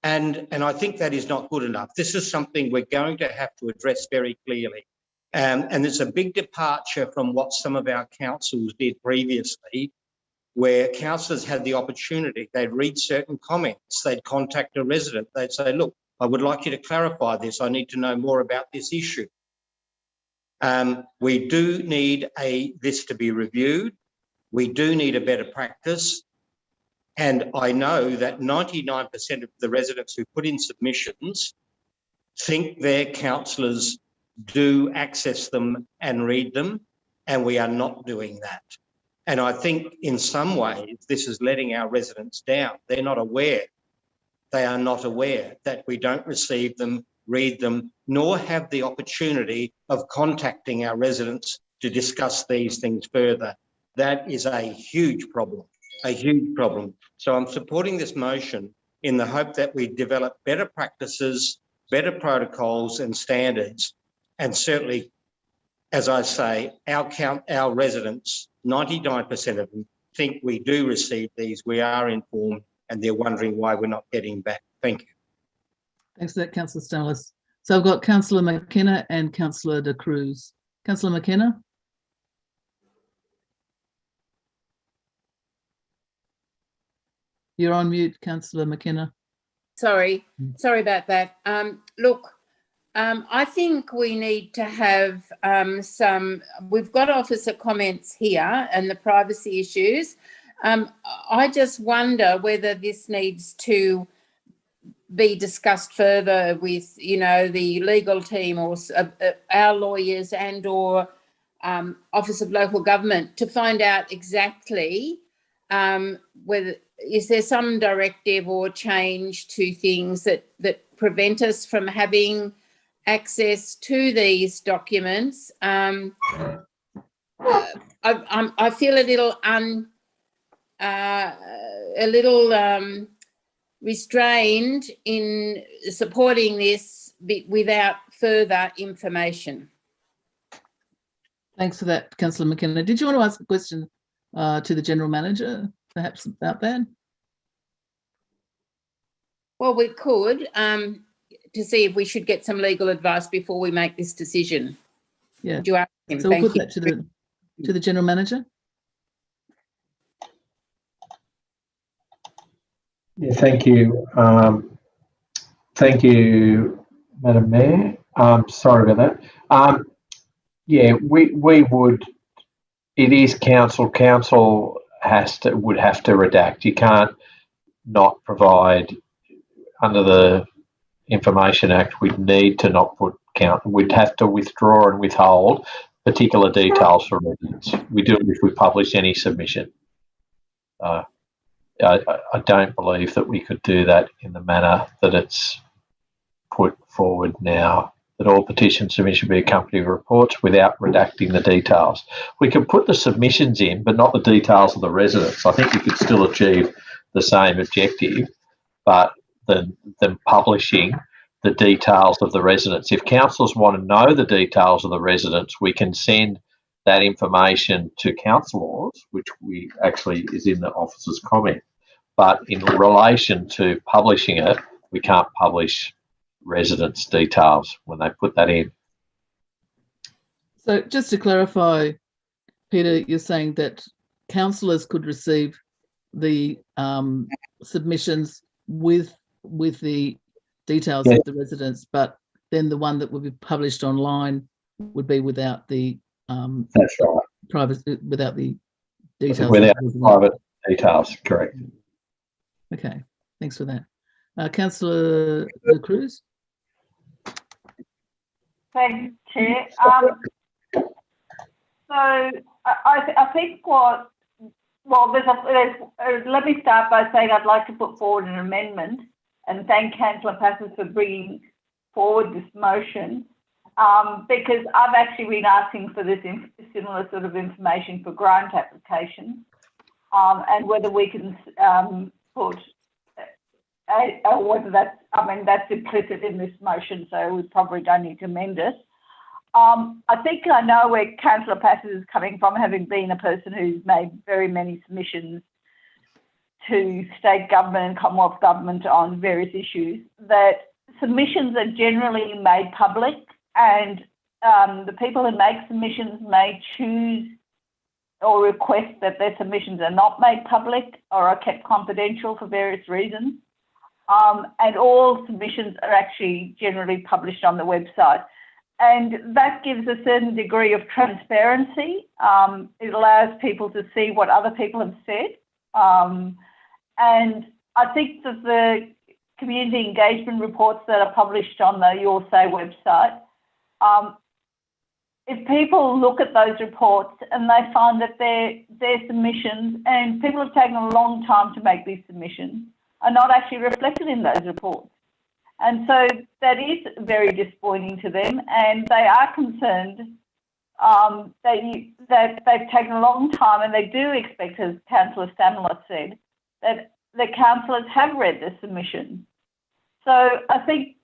And I think that is not good enough. This is something we're going to have to address very clearly. And it's a big departure from what some of our councils did previously, where councillors had the opportunity, they'd read certain comments, they'd contact a resident, they'd say, "Look, I would like you to clarify this. I need to know more about this issue." We do need this to be reviewed. We do need a better practice. And I know that 99% of the residents who put in submissions think their councillors do access them and read them, and we are not doing that. And I think in some ways this is letting our residents down. They're not aware. They are not aware that we don't receive them, read them, nor have the opportunity of contacting our residents to discuss these things further. That is a huge problem, a huge problem. So I'm supporting this motion in the hope that we develop better practices, better protocols and standards. And certainly, as I say, our residents, 99% of them, think we do receive these, we are informed, and they're wondering why we're not getting back. Thank you. Thanks for that, Councillor Stamoulis. So I've got Councillor McKenna and Councillor De Cruz. Councillor McKenna. You're on mute, Councillor McKenna. Sorry about that. Look, I think we need to have we've got officer comments here and the privacy issues. I just wonder whether this needs to be discussed further with, the legal team or our lawyers and or Office of Local Government to find out exactly whether is there some directive or change to things that prevent us from having access to these documents. I feel a little restrained in supporting this without further information. Thanks for that, Councillor McKenna. Did you want to ask a question to the General Manager? perhaps about that? Well, we could to see if we should get some legal advice before we make this decision. Yeah. Would you ask him? So we'll Thank put you. that to the General Manager. Yeah, thank you. Thank you, Madam Mayor. Sorry about that. Yeah, we would. It is council. Council would have to redact. You can't not provide under the Information Act. We'd need to not put count. We'd have to withdraw and withhold particular details for residents. We do it if we publish any submission. I don't believe that we could do that in the manner that it's put forward now, that all petition submissions be accompanied with reports without redacting the details. We could put the submissions in, but not the details of the residents. I think we could still achieve the same objective, but than publishing the details of the residents. If councillors want to know the details of the residents, we can send that information to councillors, which we actually is in the officer's comment. But in relation to publishing it, we can't publish residents' details when they put that in. So just to clarify, Peter, you're saying that councillors could receive the submissions with the details of the residents, but then the one that would be published online would be without the that's right. Without the details. Without private details, correct. Okay, thanks for that. Councillor Cruz. Thanks, Chair. So I think let me start by saying I'd like to put forward an amendment and thank Councillor Passos for bringing forward this motion, because I've actually been asking for this similar sort of information for grant applications, and whether we can put, whether that's, that's implicit in this motion, so we probably don't need to amend it. I think I know where Councillor Passos is coming from, having been a person who's made very many submissions to state government and Commonwealth government on various issues, that submissions are generally made public, and the people who make submissions may choose or request that their submissions are not made public or are kept confidential for various reasons. And all submissions are actually generally published on the website. And that gives a certain degree of transparency. It allows people to see what other people have said. And I think that the community engagement reports that are published on the Your Say website, if people look at those reports and they find that their submissions, and people have taken a long time to make these submissions, are not actually reflected in those reports. And so that is very disappointing to them, and they are concerned that they've taken a long time, and they do expect, as Councillor Stamler said, that the councillors have read the submission. So I think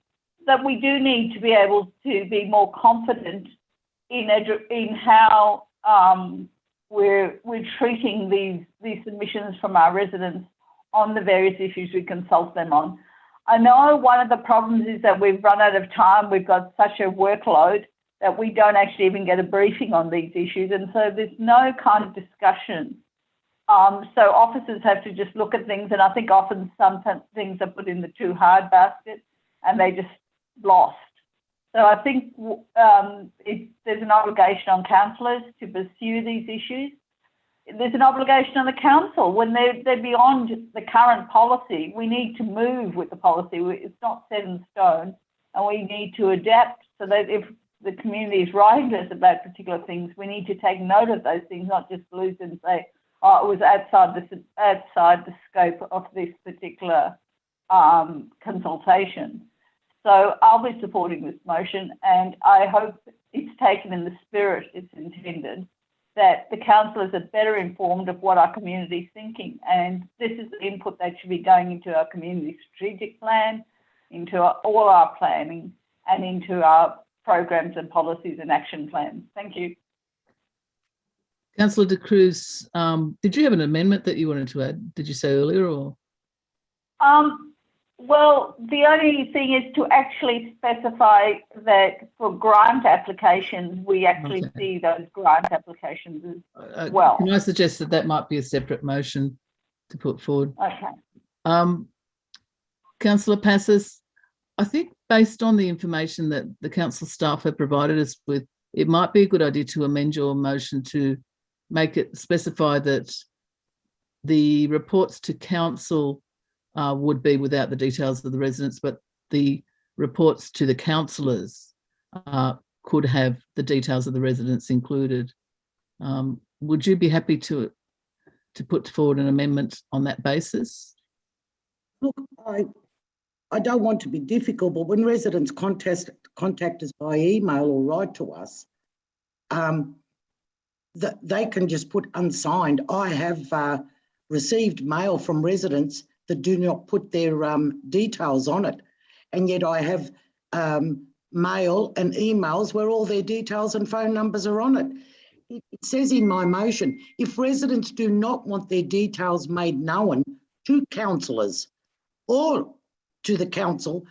that we do need to be able to be more confident in how we're treating these submissions from our residents on the various issues we consult them on. I know one of the problems is that we've run out of time. We've got such a workload that we don't actually even get a briefing on these issues. And so there's no kind of discussion. So officers have to just look at things. And I think often some things are put in the too hard basket and they just lost. So I think there's an obligation on councillors to pursue these issues. There's an obligation on the council when they're beyond the current policy. We need to move with the policy. It's not set in stone, and we need to adapt so that if the community is writing to us about particular things, we need to take note of those things, not just lose and say, oh, it was outside the scope of this particular consultation. So I'll be supporting this motion, and I hope it's taken in the spirit it's intended, that the councillors are better informed of what our community is thinking. And this is the input that should be going into our community strategic plan, into all our planning, and into our programs and policies and action plans. Thank you. Councillor De Cruz, did you have an amendment that you wanted to add? Did you say earlier, or? Well, the only thing is to actually specify that for grant applications, we actually see those grant applications as well. Can I suggest that that might be a separate motion to put forward? Okay. Councillor Passis, I think based on the information that the council staff have provided us with, it might be a good idea to amend your motion to make it specify that the reports to council would be without the details of the residents, but the reports to the councillors could have the details of the residents included. Would you be happy to put forward an amendment on that basis? Look, I don't want to be difficult, but when residents contact us by email or write to us, they can just put unsigned. I have received mail from residents that do not put their details on it, and yet I have mail and emails where all their details and phone numbers are on it. It says in my motion, if residents do not want their details made known to councillors or to the council,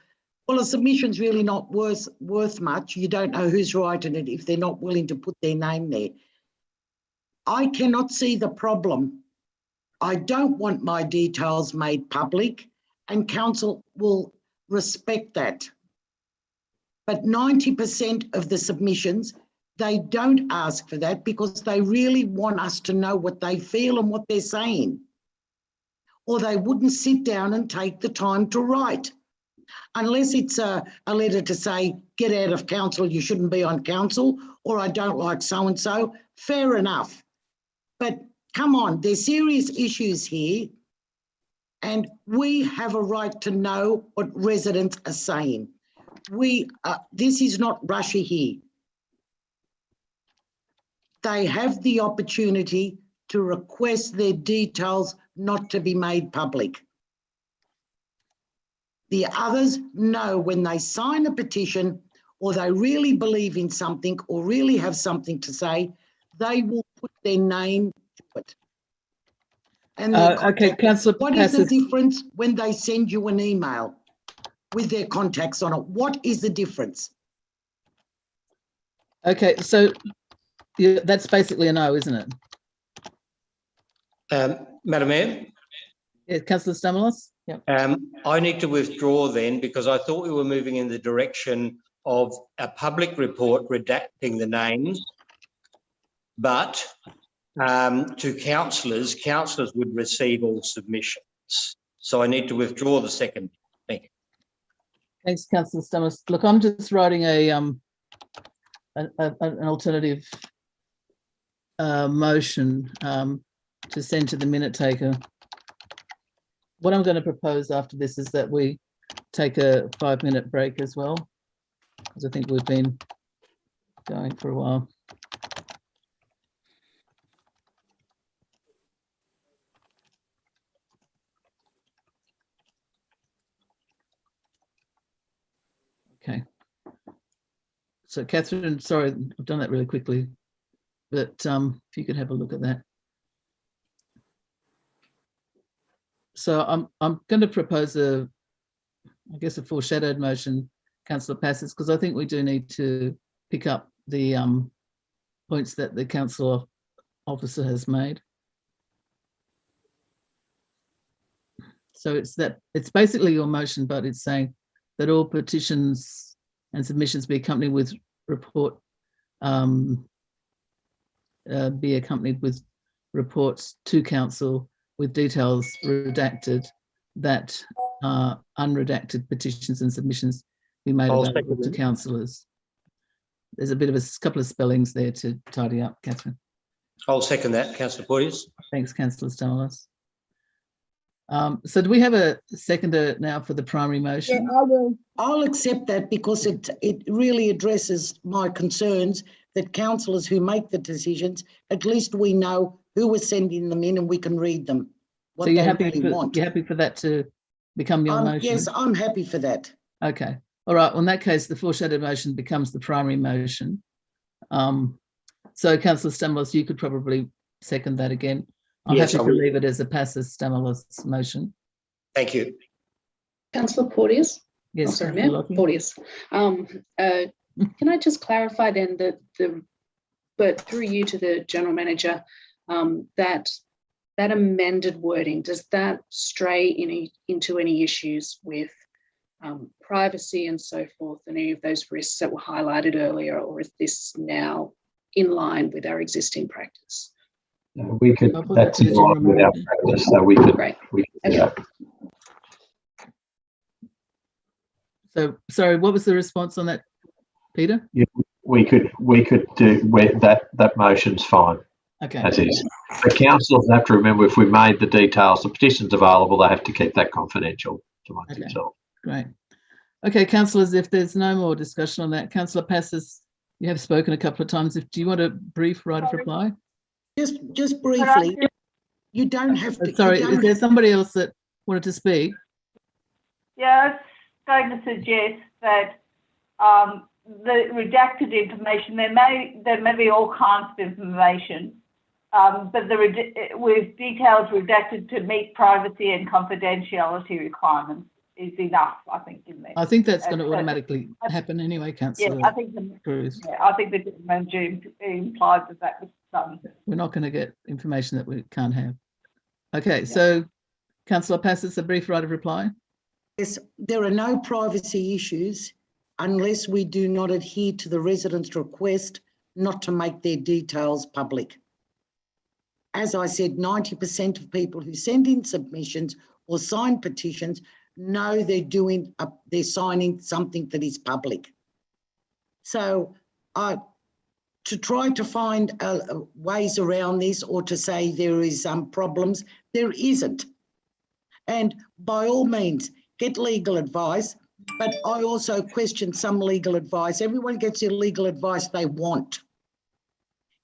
well, a submission's really not worth much. You don't know who's writing it if they're not willing to put their name there. I cannot see the problem. I don't want my details made public, and council will respect that. But 90% of the submissions, they don't ask for that because they really want us to know what they feel and what they're saying. Or they wouldn't sit down and take the time to write. Unless it's a letter to say, get out of council, you shouldn't be on council, or I don't like so-and-so, fair enough. But come on, there's serious issues here, and we have a right to know what residents are saying. This is not Russia here. They have the opportunity to request their details not to be made public. The others know when they sign a petition or they really believe in something or really have something to say, they will put their name to it. And okay, Councillor what is the difference when they send you an email with their contacts on it? What is the difference? Okay, so that's basically a no, isn't it? Madam Mayor? Yeah, Councillor Stamalos? Yep. I need to withdraw then because I thought we were moving in the direction of a public report redacting the names, but to councillors would receive all submissions. So I need to withdraw the second. Thank you. Thanks, Councillor Stamalos. Look, I'm just writing an alternative motion to send to the minute taker. What I'm going to propose after this is that we take a 5-minute break as well, because I think we've been going for a while. Okay. So Catherine, sorry, I've done that really quickly, but if you could have a look at that. So I'm going to propose I guess a foreshadowed motion, Councillor Passis, because I think we do need to pick up the points that the council officer has made. So it's basically your motion, but it's saying that all petitions and submissions be accompanied with reports to council with details redacted, that unredacted petitions and submissions be made available to councillors. There's a bit of a couple of spellings there to tidy up, Catherine. I'll second that, Councillor Porteous. Thanks, Councillor Stamalos. So do we have a seconder now for the primary motion? Yeah, I will. I'll accept that because it really addresses my concerns that councillors who make the decisions, at least we know who is sending them in and we can read them. So you're happy for that to become your motion? Yes, I'm happy for that. Okay. All right. Well, in that case, the foreshadowed motion becomes the primary motion. So Councillor Stamalos, you could probably second that again. I'm Yes, happy I to will. leave it as a passes stimulus motion. Thank you. Councillor Porteous? Yes, Oh, sorry, Councillor Mayor. Lockie. Porteous. Can I just clarify then but through you to the General Manager, that amended wording, does that stray into any issues with privacy and so forth, and any of those risks that were highlighted earlier, or is this now in line with our existing practice? We could, that's in line with our practice, so we could, we could do that. So, sorry, what was the response on that, Peter? Yeah, we could do that motion's fine. Okay. As is. The councillors have to remember, if we made the details, the petitions available, they have to keep that confidential amongst themselves. Great. Okay, councillors, if there's no more discussion on that, Councillor Passes, you have spoken a couple of times. Do you want a brief right of reply? Just briefly, you don't have to. Sorry, is there somebody else that wanted to speak? Yeah, I was going to suggest that the redacted information, there may be all kinds of information, but with details redacted to meet privacy and confidentiality requirements is enough, I think, in there. I think that's going to automatically happen anyway, Councillor. Yeah, I think the gentleman implied that was done. We're not going to get information that we can't have. Okay, so Councillor Passes, a brief right of reply. Yes, there are no privacy issues unless we do not adhere to the residents' request not to make their details public. As I said, 90% of people who send in submissions or sign petitions know they're signing something that is public. So to try to find ways around this, or to say there is problems, there isn't. And by all means, get legal advice, but I also question some legal advice. Everyone gets the legal advice they want.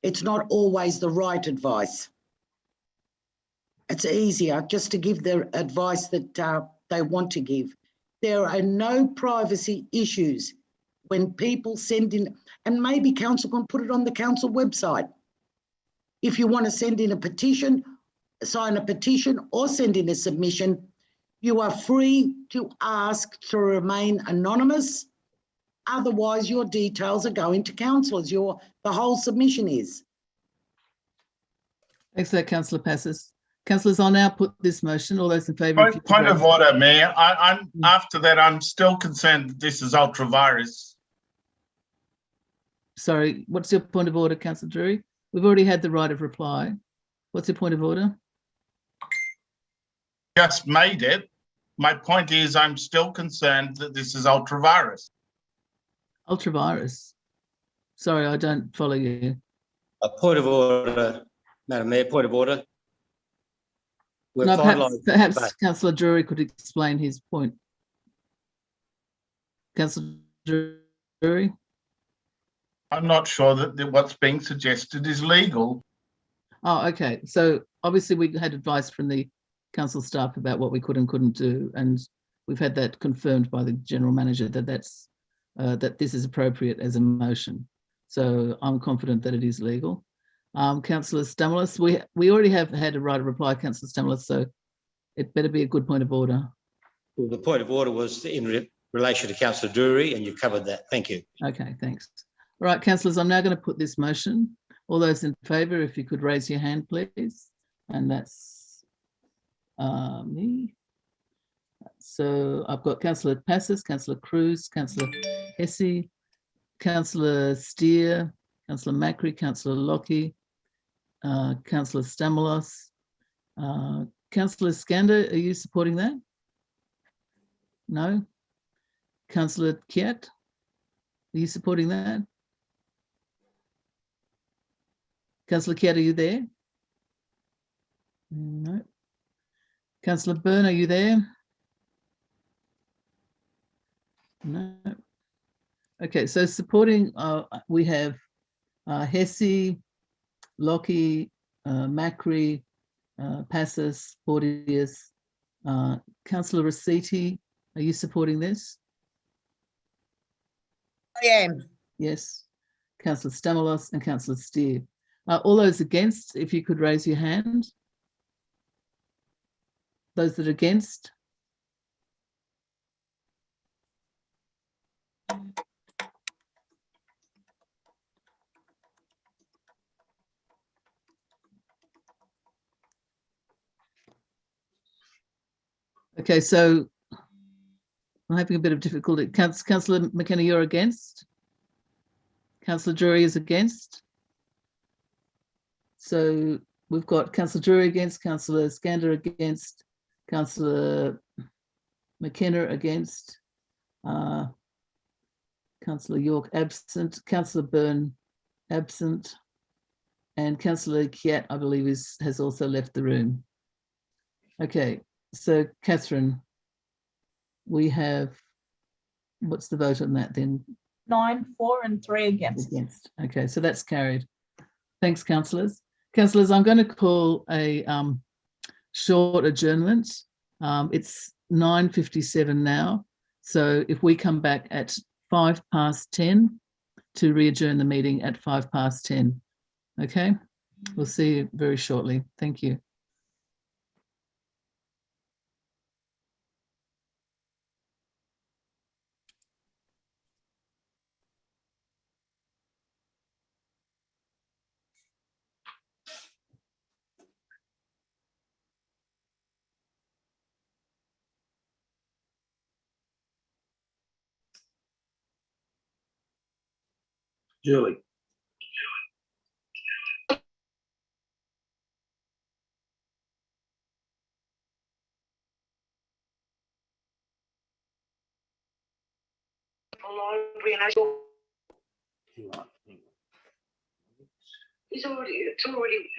It's not always the right advice. It's easier just to give the advice that they want to give. There are no privacy issues when people send in, and maybe council can put it on the council website. If you want to send in a petition, sign a petition or send in a submission, you are free to ask to remain anonymous. Otherwise, your details are going to councillors. The whole submission is. Thanks for that, Councillor Passes. Councillors, I'll now put this motion. All those in favour. Point of order, Mayor. After that, I'm still concerned that this is ultra-virus. Sorry, what's your point of order, Councillor Drury? We've already had the right of reply. What's your point of order? Just made it. My point is, I'm still concerned that this is ultra-virus. Ultra-virus? Sorry, I don't follow you. A point of order, Madam Mayor, point of order. No, perhaps Councillor Drury could explain his point. Councillor Drury? I'm not sure that what's being suggested is legal. Oh, okay. So obviously we had advice from the council staff about what we could and couldn't do, and we've had that confirmed by the General Manager that that this is appropriate as a motion. So I'm confident that it is legal. Councillor Stamoulis, we already have had a right of reply, Councillor Stamoulis, so it better be a good point of order. Well, the point of order was in relation to Councillor Drury, and you covered that. Thank you. Okay, thanks. All right, councillors, I'm now going to put this motion. All those in favour, if you could raise your hand, please. And that's me. So I've got Councillor Passes, Councillor Cruz, Councillor Hesse, Councillor Steer, Councillor Macri, Councillor Lockie, Councillor Stamoulis. Councillor Skander, are you supporting that? No? Councillor Kiat, are you supporting that? Councillor Kiat, are you there? No. Councillor Byrne, are you there? No. Okay, so supporting, we have Hesse, Lockie, Macri, Passes, Porteous, Councillor Rossetti, are you supporting this? I am. Yes. Councillor Stamoulis and Councillor Steer. All those against, if you could raise your hand. Those that are against. Okay, so I'm having a bit of difficulty. Councillor McKenna, you're against? Councillor Drury is against? So we've got Councillor Drury against, Councillor Skander against, Councillor McKenna against, Councillor York absent, Councillor Byrne absent, and Councillor Kiat, I believe, has also left the room. Okay, so Catherine, we have, what's the vote on that then? 9 for and 3 against. Okay, so that's carried. Thanks, councillors. Councillors, I'm going to call a short adjournment. It's 9:57 now. So if we come back at 10:05 to re-adjourn the meeting at 10:05. Okay, we'll see you very shortly. Thank you. Julie. It's already.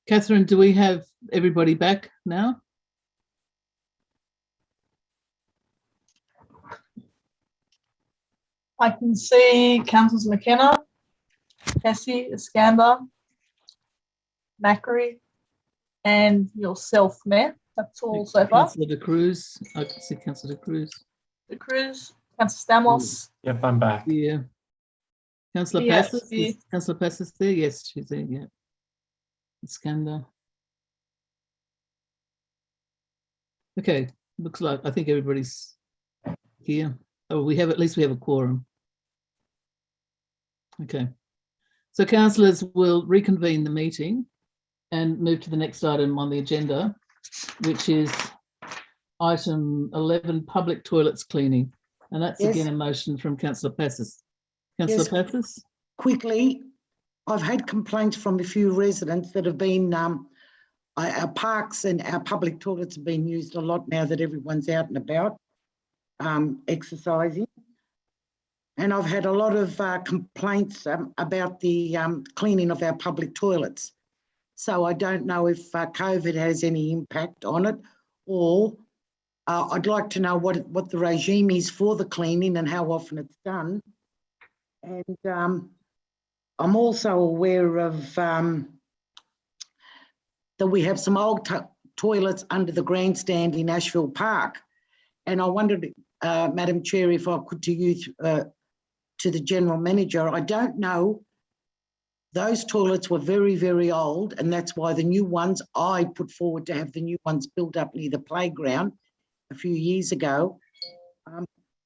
Catherine, do we have everybody back now? I can see Councillors McKenna, Cassie, Iskander, Macquarie, and yourself, Mayor. That's all so far. Councillor De Cruz. I can see Councillor De Cruz. De Cruz, Councillor Stamos. Yep, I'm back. Yeah. Councillor Yeah, Passes. yeah. Is Councillor Passes there? Yes, she's there. Yeah. Iskander. Okay. Looks like I think everybody's here. Oh, we have, at least we have a quorum. Okay. So councillors will reconvene the meeting and move to the next item on the agenda, which is item 11, public toilets cleaning. And that's Yes. again a motion from Councillor Passes. Councillor Yes. Passes? Quickly, I've had complaints from a few residents that have been, our parks and our public toilets have been used a lot now that everyone's out and about, exercising. And I've had a lot of complaints about the cleaning of our public toilets. So I don't know if COVID has any impact on it, or I'd like to know what the regime is for the cleaning and how often it's done. And I'm also aware of that we have some old toilets under the grandstand in Asheville Park. And I wondered, Madam Chair, if I could to the General Manager, I don't know, those toilets were very, very old, and that's why the new ones, I put forward to have the new ones built up near the playground a few years ago.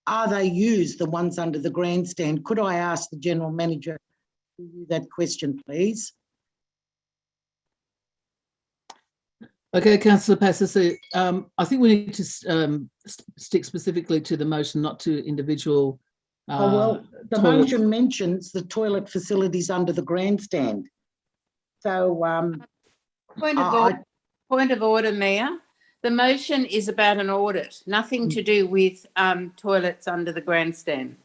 Are they used, the ones under the grandstand? Could I ask the General Manager that question, please? Okay, Councillor Passes, I think we need to stick specifically to the motion, not to individual well, the toilets. motion mentions the toilet facilities under the grandstand. So, Point of order, Mayor. The motion is about an audit, nothing to do with toilets under the grandstand.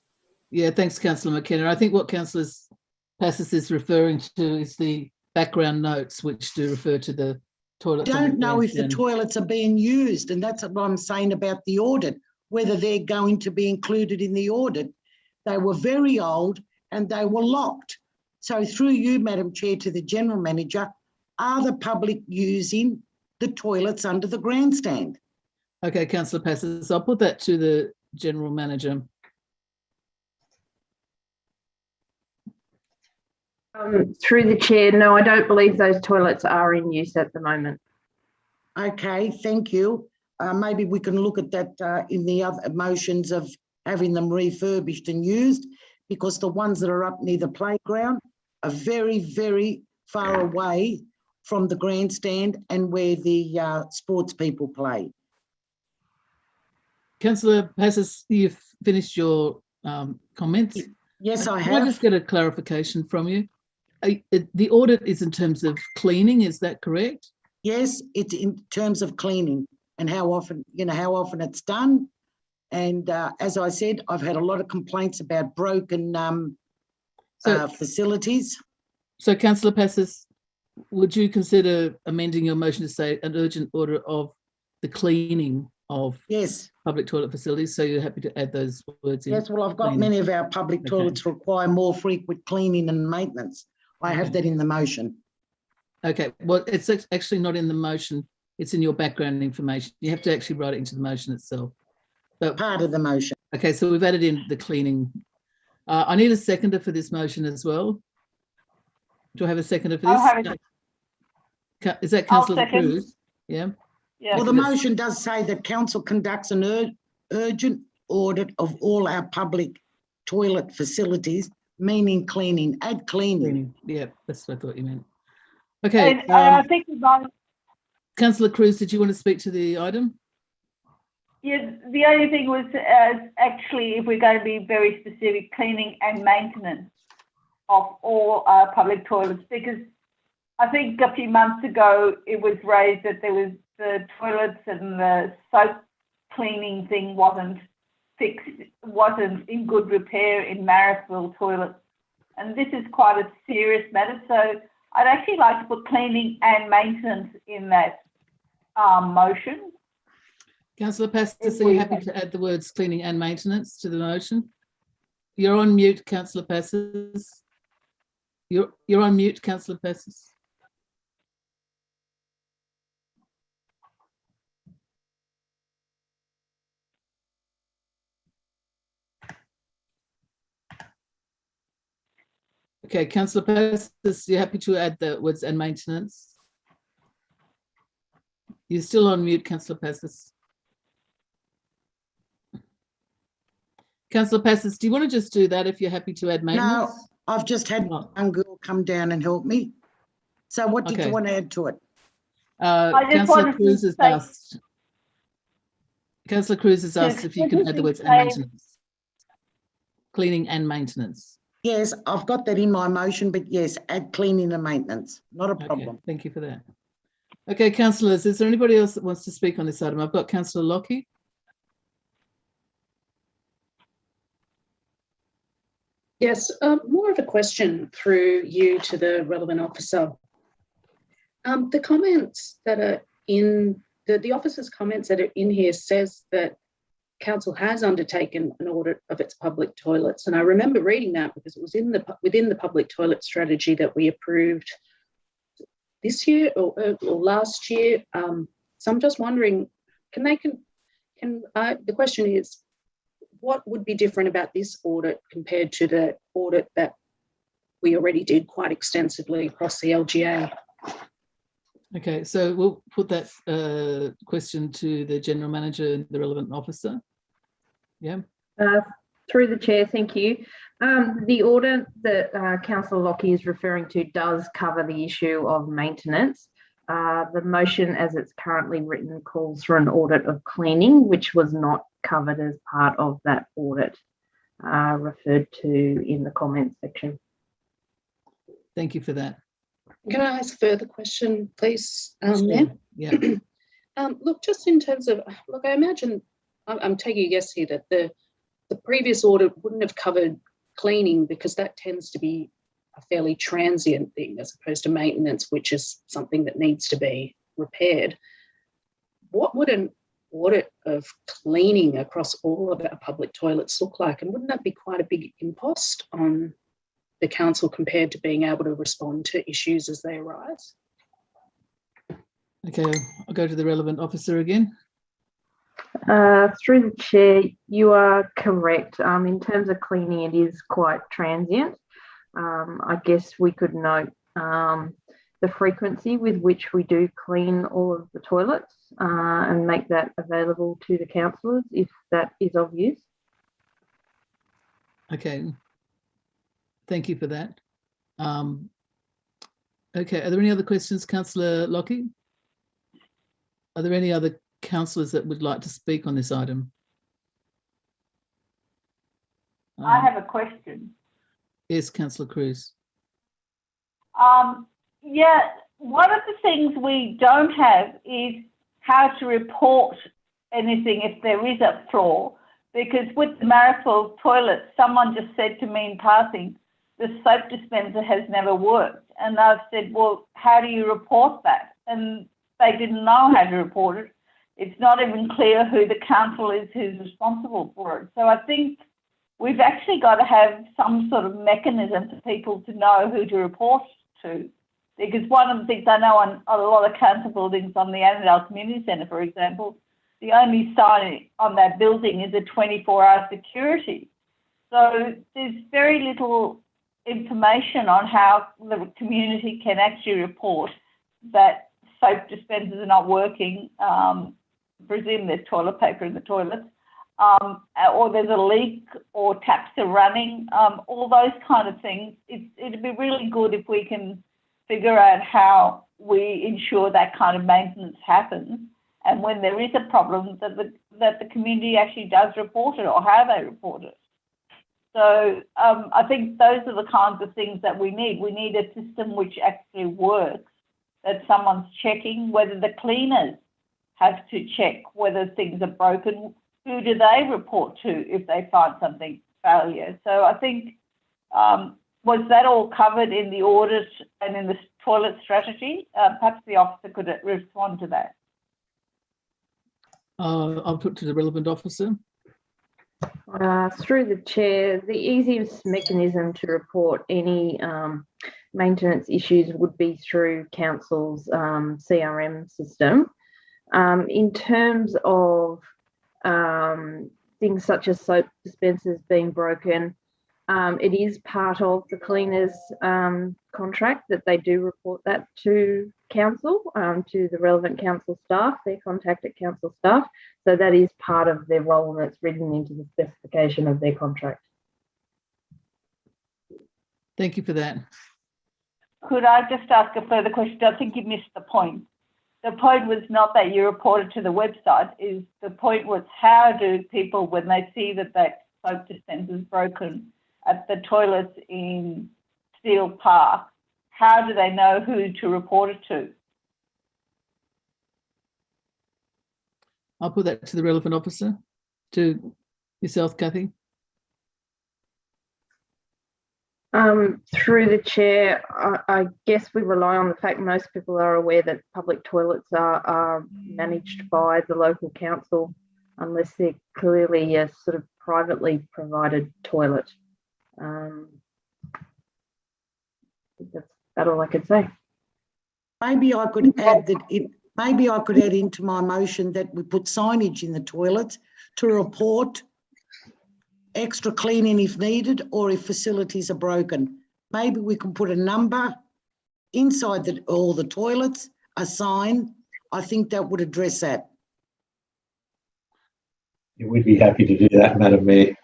Yeah, thanks, Councillor McKenna. I think what Councillor Passes is referring to is the background notes, which do refer to the toilets. don't know if the toilets are being used, and that's what I'm saying about the audit, whether they're going to be included in the audit. They were very old and they were locked. So through you, Madam Chair, to the General Manager, are the public using the toilets under the grandstand? Okay, Councillor Passes, I'll put that to the General Manager. Through the chair, no, I don't believe those toilets are in use at the moment. Okay, thank you. Maybe we can look at that in the other motions of having them refurbished and used, because the ones that are up near the playground are very, very far away from the grandstand and where the sports people play. Councillor Passes, you've finished your comments? Yes, I Can have. I just get a clarification from you? The audit is in terms of cleaning, is that correct? Yes, it's in terms of cleaning and how often, how often it's done. And as I said, I've had a lot of complaints about broken facilities. So, Councillor Passes, would you consider amending your motion to say an urgent order of the cleaning of public toilet facilities? So you're happy to add those words in? Yes, well, I've got cleaning. many of our public toilets require more frequent cleaning and maintenance. I have that in the motion. Okay, well, it's actually not in the motion. It's in your background information. You have to actually write it into the motion itself. But, part of the motion. Okay, so we've added in the cleaning. I need a seconder for this motion as well. Do I have a seconder for this? Is that Councillor Cruz? Yeah. Well, the motion does say that council conducts an urgent audit of all our public toilet facilities, meaning cleaning. Add cleaning. Yeah, that's what I thought you meant. Okay. And I think Councillor Cruz, did you want to speak to the item? Yeah, the only thing was actually, if we're going to be very specific, cleaning and maintenance of all public toilets, because I think a few months ago it was raised that there was the toilets and the soap cleaning thing wasn't fixed, wasn't in good repair in Marrisville toilets. and this is quite a serious matter. So I'd actually like to put cleaning and maintenance in that motion. Councillor Pastis, are you happy to add the words cleaning and maintenance to the motion? You're on mute, Councillor Pastis. You're on mute, Councillor Pastis. Okay, Councillor Pastis, you're happy to add the words and maintenance? You're still on mute, Councillor Pastis. Councillor Pastis, do you want to just do that if you're happy to add maintenance? No, I've just had one girl come down and help me. So what did you want to add to it? Councillor Cruz has asked. Councillor Cruz has asked if you can add the words and maintenance. Cleaning and maintenance. Yes, I've got that in my motion, but yes, add cleaning and maintenance. Not a problem. Okay, thank you for that. Okay, councillors, is there anybody else that wants to speak on this item? I've got Councillor Lockie. Yes, more of a question through you to the relevant officer. The comments that are in, the officer's comments that are in here says that council has undertaken an audit of its public toilets. And I remember reading that because it was within the public toilet strategy that we approved this year or last year. So I'm just wondering, the question is, what would be different about this audit compared to the audit that we already did quite extensively across the LGA? Okay, so we'll put that question to the General Manager and the relevant officer. Yeah. Through the chair, thank you. The audit that Councillor Lockie is referring to does cover the issue of maintenance. The motion as it's currently written calls for an audit of cleaning, which was not covered as part of that audit referred to in the comments section. Thank you for that. Can I ask a further question, please, Sure. Mayor? Yeah. Look, just in terms of, look, I imagine, I'm taking a guess here that the previous audit wouldn't have covered cleaning because that tends to be a fairly transient thing as opposed to maintenance, which is something that needs to be repaired. What would an audit of cleaning across all of our public toilets look like? And wouldn't that be quite a big impost on the council compared to being able to respond to issues as they arise? Okay, I'll go to the relevant officer again. Through the chair, you are correct. In terms of cleaning, it is quite transient. I guess we could note the frequency with which we do clean all of the toilets and make that available to the councillors if that is of use. Okay, thank you for that. Okay, are there any other questions, Councillor Lockie? Are there any other councillors that would like to speak on this item? I have a question. Yes, Councillor Cruz. Yeah, one of the things we don't have is how to report anything if there is a flaw, because with the Maripol toilet, someone just said to me in passing, the soap dispenser has never worked. And I've said, well, how do you report that? And they didn't know how to report it. It's not even clear who the council is who's responsible for it. So I think we've actually got to have some sort of mechanism for people to know who to report to. Because one of the things I know on a lot of council buildings, on the Annandale Community Centre, for example, the only sign on that building is a 24-hour security. So there's very little information on how the community can actually report that soap dispensers are not working, presume there's toilet paper in the toilets, or there's a leak or taps are running, all those kind of things. It'd be really good if we can figure out how we ensure that kind of maintenance happens, and when there is a problem that the community actually does report it or how they report it. So I think those are the kinds of things that we need. We need a system which actually works, that someone's checking, whether the cleaners have to check whether things are broken. Who do they report to if they find something failure? So I think was that all covered in the audit and in the toilet strategy? Perhaps the officer could respond to that. I'll put to the relevant officer. Through the chair, the easiest mechanism to report any maintenance issues would be through council's CRM system. In terms of things such as soap dispensers being broken, it is part of the cleaners contract that they do report that to council, to the relevant council staff, their contact at council staff. So that is part of their role, and it's written into the specification of their contract. Thank you for that. Could I just ask a further question? I think you missed the point. The point was not that you reported to the website. The point was, how do people, when they see that soap dispenser is broken at the toilets in Steel Park, how do they know who to report it to? I'll put that to the relevant officer, to yourself, Kathy. Through the chair, I guess we rely on the fact most people are aware that public toilets are managed by the local council, unless they're clearly a sort of privately provided toilet. That's about all I could say. Maybe I could add that maybe I could add into my motion that we put signage in the toilets to report extra cleaning if needed, or if facilities are broken. Maybe we can put a number inside all the toilets, a sign. I think that would address that. Yeah, we'd be happy to do that, Madam Mayor.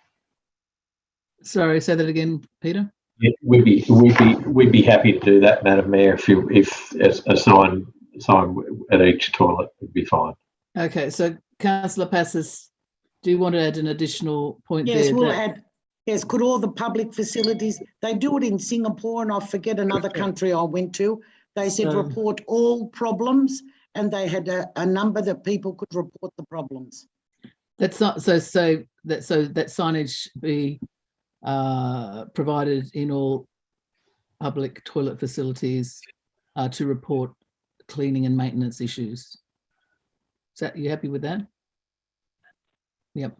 Sorry, say that again, Peter. Yeah, we'd be happy to do that, Madam Mayor. If a sign at each toilet would be fine. Okay, so Councillor Passes, do you want to add an additional point there? Yes, we'll add. Yes, could all the public facilities, they do it in Singapore, and I forget another country I went to. They said report all problems, and they had a number that people could report the problems. That's not so that signage be provided in all public toilet facilities to report cleaning and maintenance issues. Is that, you happy with that? Yep.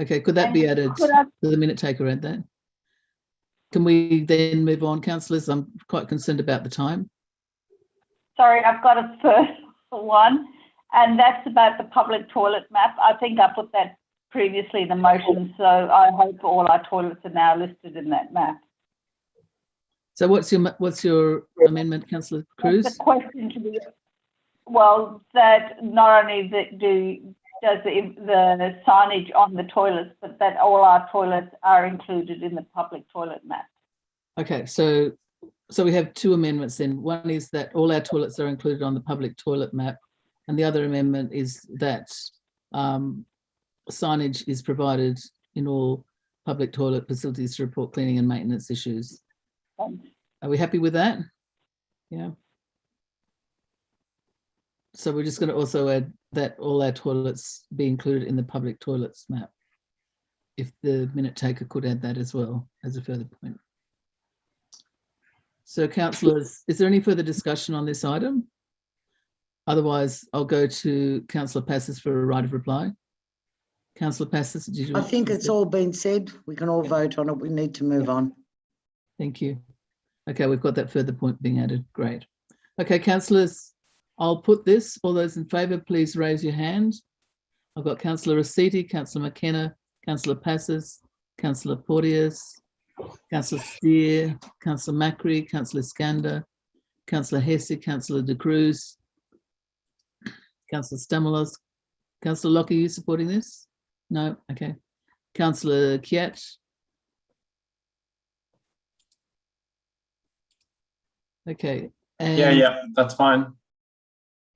Okay, could that be added to the minute taker? Add that. Can we then move on, councillors? I'm quite concerned about the time. Sorry, I've got a first one, and that's about the public toilet map. I think I put that previously in the motion, so I hope all our toilets are now listed in that map. So what's your amendment, Councillor Cruz? The question to be, well, that not only does the signage on the toilets, but that all our toilets are included in the public toilet map. Okay, so we have two amendments then. One is that all our toilets are included on the public toilet map, and the other amendment is that signage is provided in all public toilet facilities to report cleaning and maintenance issues. Thanks. Are we happy with that? Yeah. So we're just going to also add that all our toilets be included in the public toilets map. If the minute taker could add that as well as a further point. So councillors, is there any further discussion on this item? Otherwise, I'll go to Councillor Passes for a right of reply. Councillor Passes, did you? I think it's all been said. We can all vote on it. We need to move on. Thank you. Okay, we've got that further point being added. Great. Okay, councillors, I'll put this. All those in favour, please raise your hand. I've got Councillor Rossetti, Councillor McKenna, Councillor Passes, Councillor Porteous, Councillor Steer, Councillor Macri, Councillor Skander, Councillor Hesse, Councillor De Cruz, Councillor Stamalos. Councillor Locke, are you supporting this? No? Okay. Councillor Kiat. Okay. And yeah, that's fine.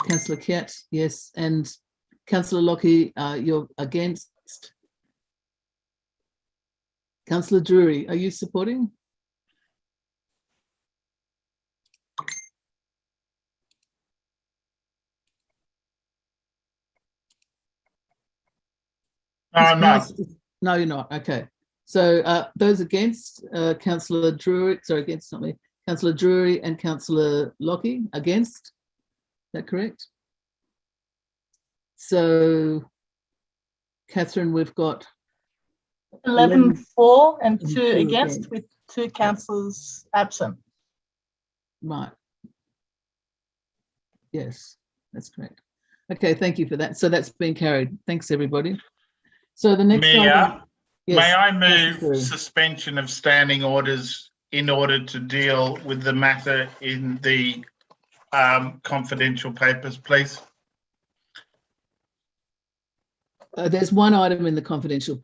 Councillor Kiat, yes. And Councillor Locke, you're against. Councillor Drury, are you supporting? No, I'm not. No, you're not. Okay. So those against, Councillor Drury, sorry, against, not me, Councillor Drury and Councillor Lockie, against, is that correct? So, Catherine, we've got 11 for and 2 2 against, with 2 councillors absent. Right. Yes, that's correct. Okay, thank you for that. So that's been carried. Thanks, everybody. So the next Mayor, item, yes, may I Councillor move Drury. suspension of standing orders in order to deal with the matter in the confidential papers, please? There's one item in the confidential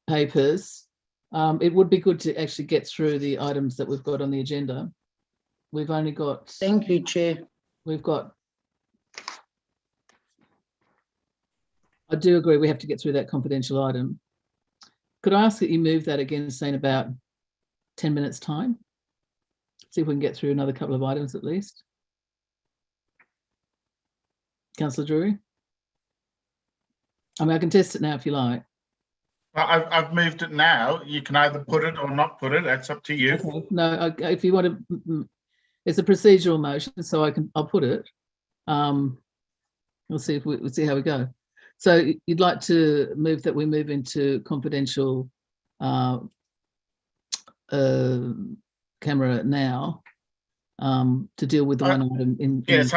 papers. It would be good to actually get through the items that we've got on the agenda. We've only got... Thank you, Chair. We've got... I do agree we have to get through that confidential item. Could I ask that you move that again, say in about 10 minutes time? See if we can get through another couple of items at least. Councillor Drury? I mean, I can test it now if you like. I've moved it now. You can either put it or not put it. That's up to you. Okay. No, if you want to, it's a procedural motion, so I'll put it. We'll see if we'll see how we go. So you'd like to move that we move into confidential camera now to deal with the one item in. Yes,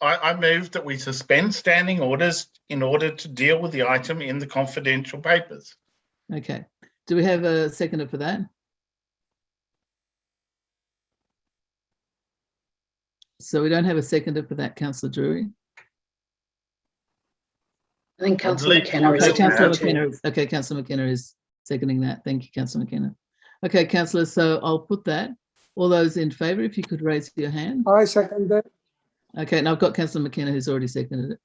I moved that we suspend standing orders in order to deal with the item in the confidential papers. Okay. Do we have a seconder for that? So we don't have a seconder for that, Councillor Drury. I think Councillor McKenna is. Okay, Councillor McKenna. Okay, Councillor McKenna is seconding that. Thank you, Councillor McKenna. Okay, Councillor, so I'll put that. All those in favour, if you could raise your hand. I second that. Okay, and I've got Councillor McKenna who's already seconded it.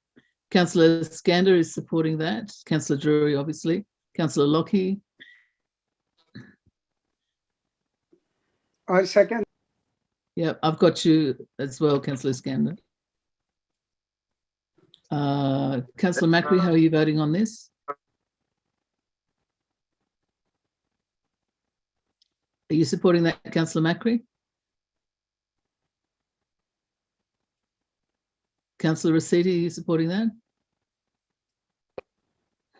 Councillor Skander is supporting that. Councillor Drury, obviously. Councillor Lockie. I second. Yeah, I've got you as well, Councillor Skander. Councillor Macri, how are you voting on this? Are you supporting that, Councillor Macri? Councillor Rossetti, are you supporting that?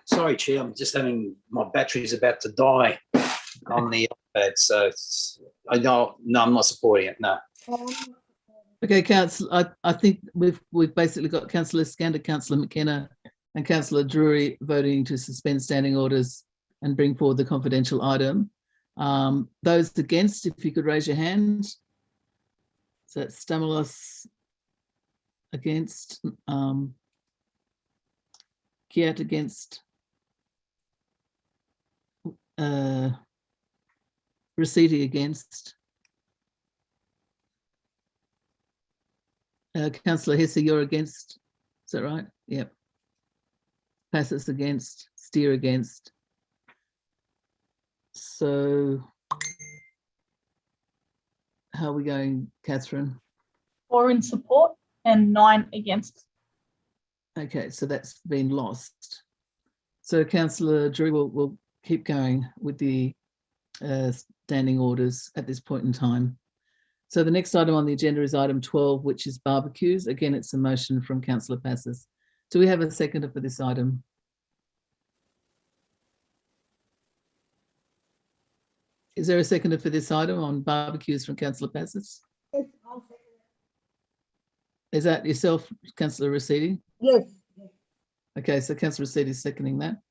Sorry, Chair, I'm just having, my battery's about to die on the iPad, so I know, no, I'm not supporting it, no. Okay, Councillor, I think we've basically got Councillor Skander, Councillor McKenna and Councillor Drury voting to suspend standing orders and bring forward the confidential item. Those against, if you could raise your hand. So that's Stamalos against, Kiat against, Rossetti against, Councillor Hesse, you're against, is that right? Yep. Passes against, Steer against. So how are we going, Catherine? 4 in support and 9 against. Okay, so that's been lost. So Councillor Drury will keep going with the standing orders at this point in time. So the next item on the agenda is item 12, which is barbecues. Again, it's a motion from Councillor Passes. Do we have a seconder for this item? Is there a seconder for this item on barbecues from Councillor Passes? Yes, I'll second Is that yourself, Councillor Rossetti? Yes. Okay, so Councillor Rossetti is seconding that.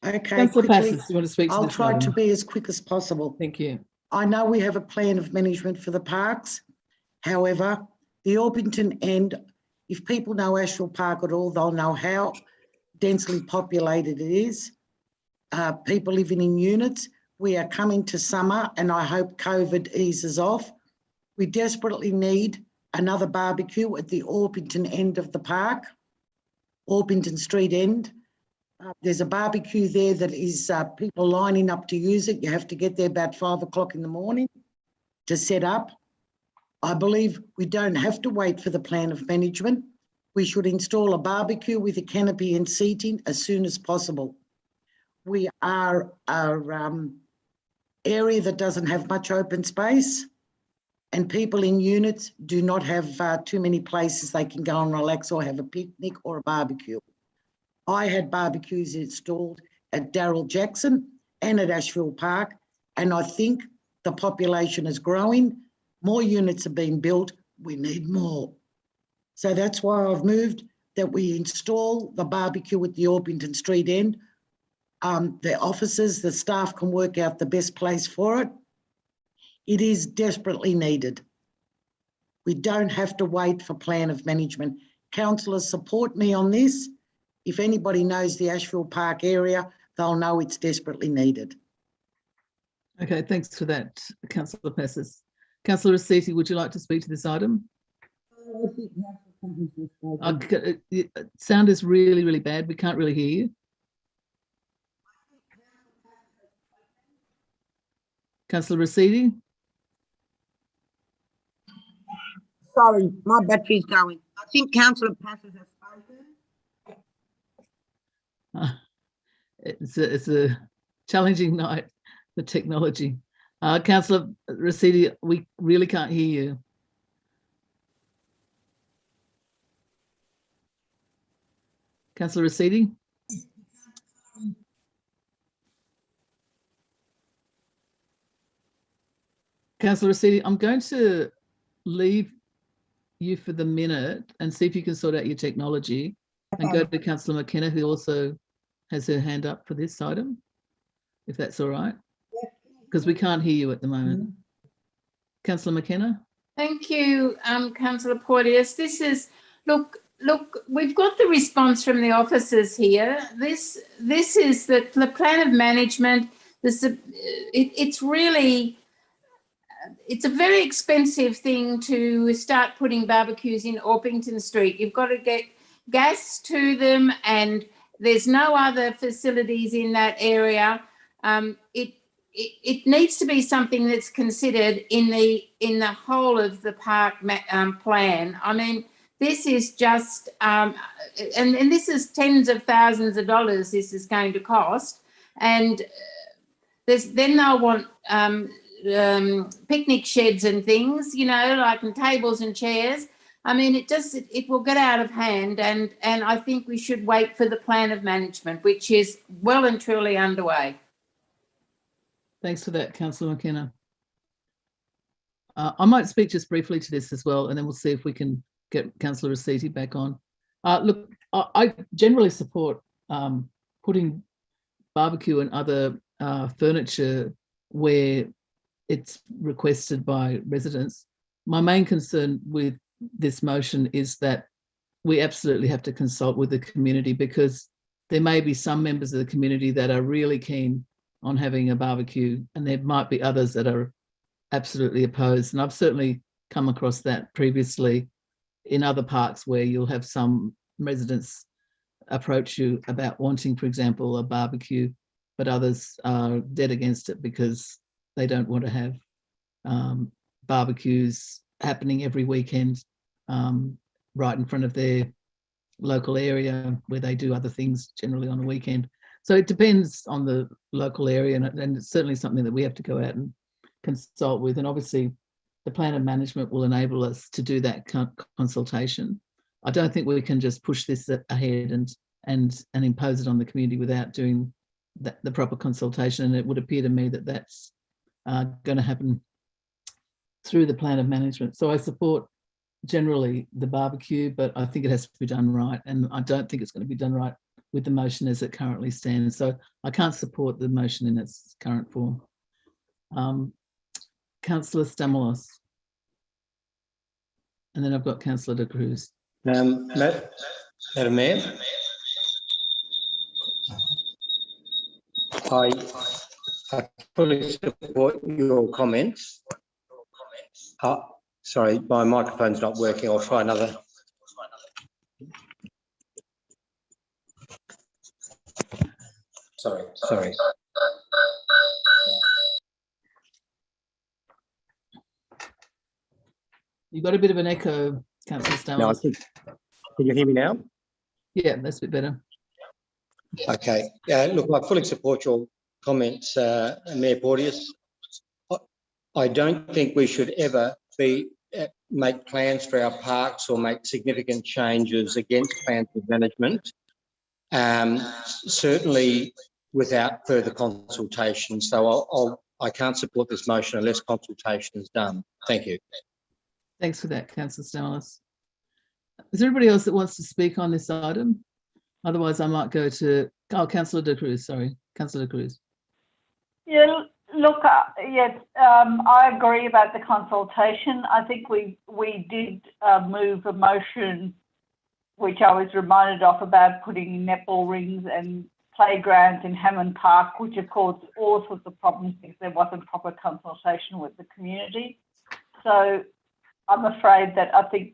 Okay, Councillor quickly, Passes, you want to speak to I'll this try to item? be as quick as possible. Thank you. I know we have a plan of management for the parks. However, the Orpington end, if people know Ashwell Park at all, they'll know how densely populated it is. People living in units. We are coming to summer and I hope COVID eases off. We desperately need another barbecue at the Orpington end of the park, Orpington Street end. There's a barbecue there that is people lining up to use it. You have to get there about 5 o'clock in the morning to set up. I believe we don't have to wait for the plan of management. We should install a barbecue with a canopy and seating as soon as possible. We are area that doesn't have much open space, and people in units do not have too many places they can go and relax or have a picnic or a barbecue. I had barbecues installed at Darrell Jackson and at Ashfield Park, and I think the population is growing. More units are being built. We need more. So that's why I've moved that we install the barbecue at the Orpington Street end. The officers, the staff can work out the best place for it. It is desperately needed. We don't have to wait for plan of management. Councillors support me on this. If anybody knows the Ashfield Park area, they'll know it's desperately needed. Okay, thanks for that, Councillor Passes. Councillor Rossetti, would you like to speak to this item? Sound is really, really bad. We can't really hear you. Councillor Rossetti? Sorry, my battery's going. I think Councillor Passes has spoken. It's a challenging night for technology. Councillor Rossetti, we really can't hear you. Councillor Rossetti? Councillor Rossetti, I'm going to leave you for the minute and see if you can sort out your technology and go to Councillor McKenna, who also has her hand up for this item, if that's all right, because we can't hear you at the moment. Councillor McKenna? Thank you, Councillor Porteous. This is, look, we've got the response from the officers here. This is the plan of management. It's really, it's a very expensive thing to start putting barbecues in Orpington Street. You've got to get gas to them, and there's no other facilities in that area. It needs to be something that's considered in the whole of the park plan. I mean, this is just, and this is tens of thousands of dollars this is going to cost, and then they'll want picnic sheds and things, you know, like tables and chairs. I mean, it will get out of hand, and I think we should wait for the plan of management, which is well and truly underway. Thanks for that, Councillor McKenna. I might speak just briefly to this as well, and then we'll see if we can get Councillor Rossetti back on. Look, I generally support putting barbecue and other furniture where it's requested by residents. My main concern with this motion is that we absolutely have to consult with the community, because there may be some members of the community that are really keen on having a barbecue, and there might be others that are absolutely opposed. And I've certainly come across that previously in other parks, where you'll have some residents approach you about wanting, for example, a barbecue, but others are dead against it because they don't want to have barbecues happening every weekend right in front of their local area where they do other things generally on a weekend. So it depends on the local area, and it's certainly something that we have to go out and consult with. And obviously the plan of management will enable us to do that consultation. I don't think we can just push this ahead and impose it on the community without doing the proper consultation. And it would appear to me that that's going to happen through the plan of management. So I support generally the barbecue, but I think it has to be done right. And I don't think it's going to be done right with the motion as it currently stands. So I can't support the motion in its current form. Councillor Stamalos. And then I've got Councillor De Cruz. Madam Mayor, I fully support your comments. Sorry, my microphone's not working. I'll try another. Sorry. You've got a bit of an echo, Councillor Stamalos. No, can you hear me now? Yeah, that's a bit better. Okay. Look, I fully support your comments, Mayor Porteous. I don't think we should ever make plans for our parks or make significant changes against plans of management, certainly without further consultation. So I can't support this motion unless consultation is done. Thank you. Thanks for that, Councillor Stamoulis. Is there anybody else that wants to speak on this item? Otherwise, I might go to Councillor De Cruz. Sorry, Councillor De Cruz. Yeah, look, yes, I agree about the consultation. I think we did move a motion, which I was reminded of, about putting netball rings and playgrounds in Hammond Park, which of course all sorts of problems because there wasn't proper consultation with the community. So I'm afraid that I think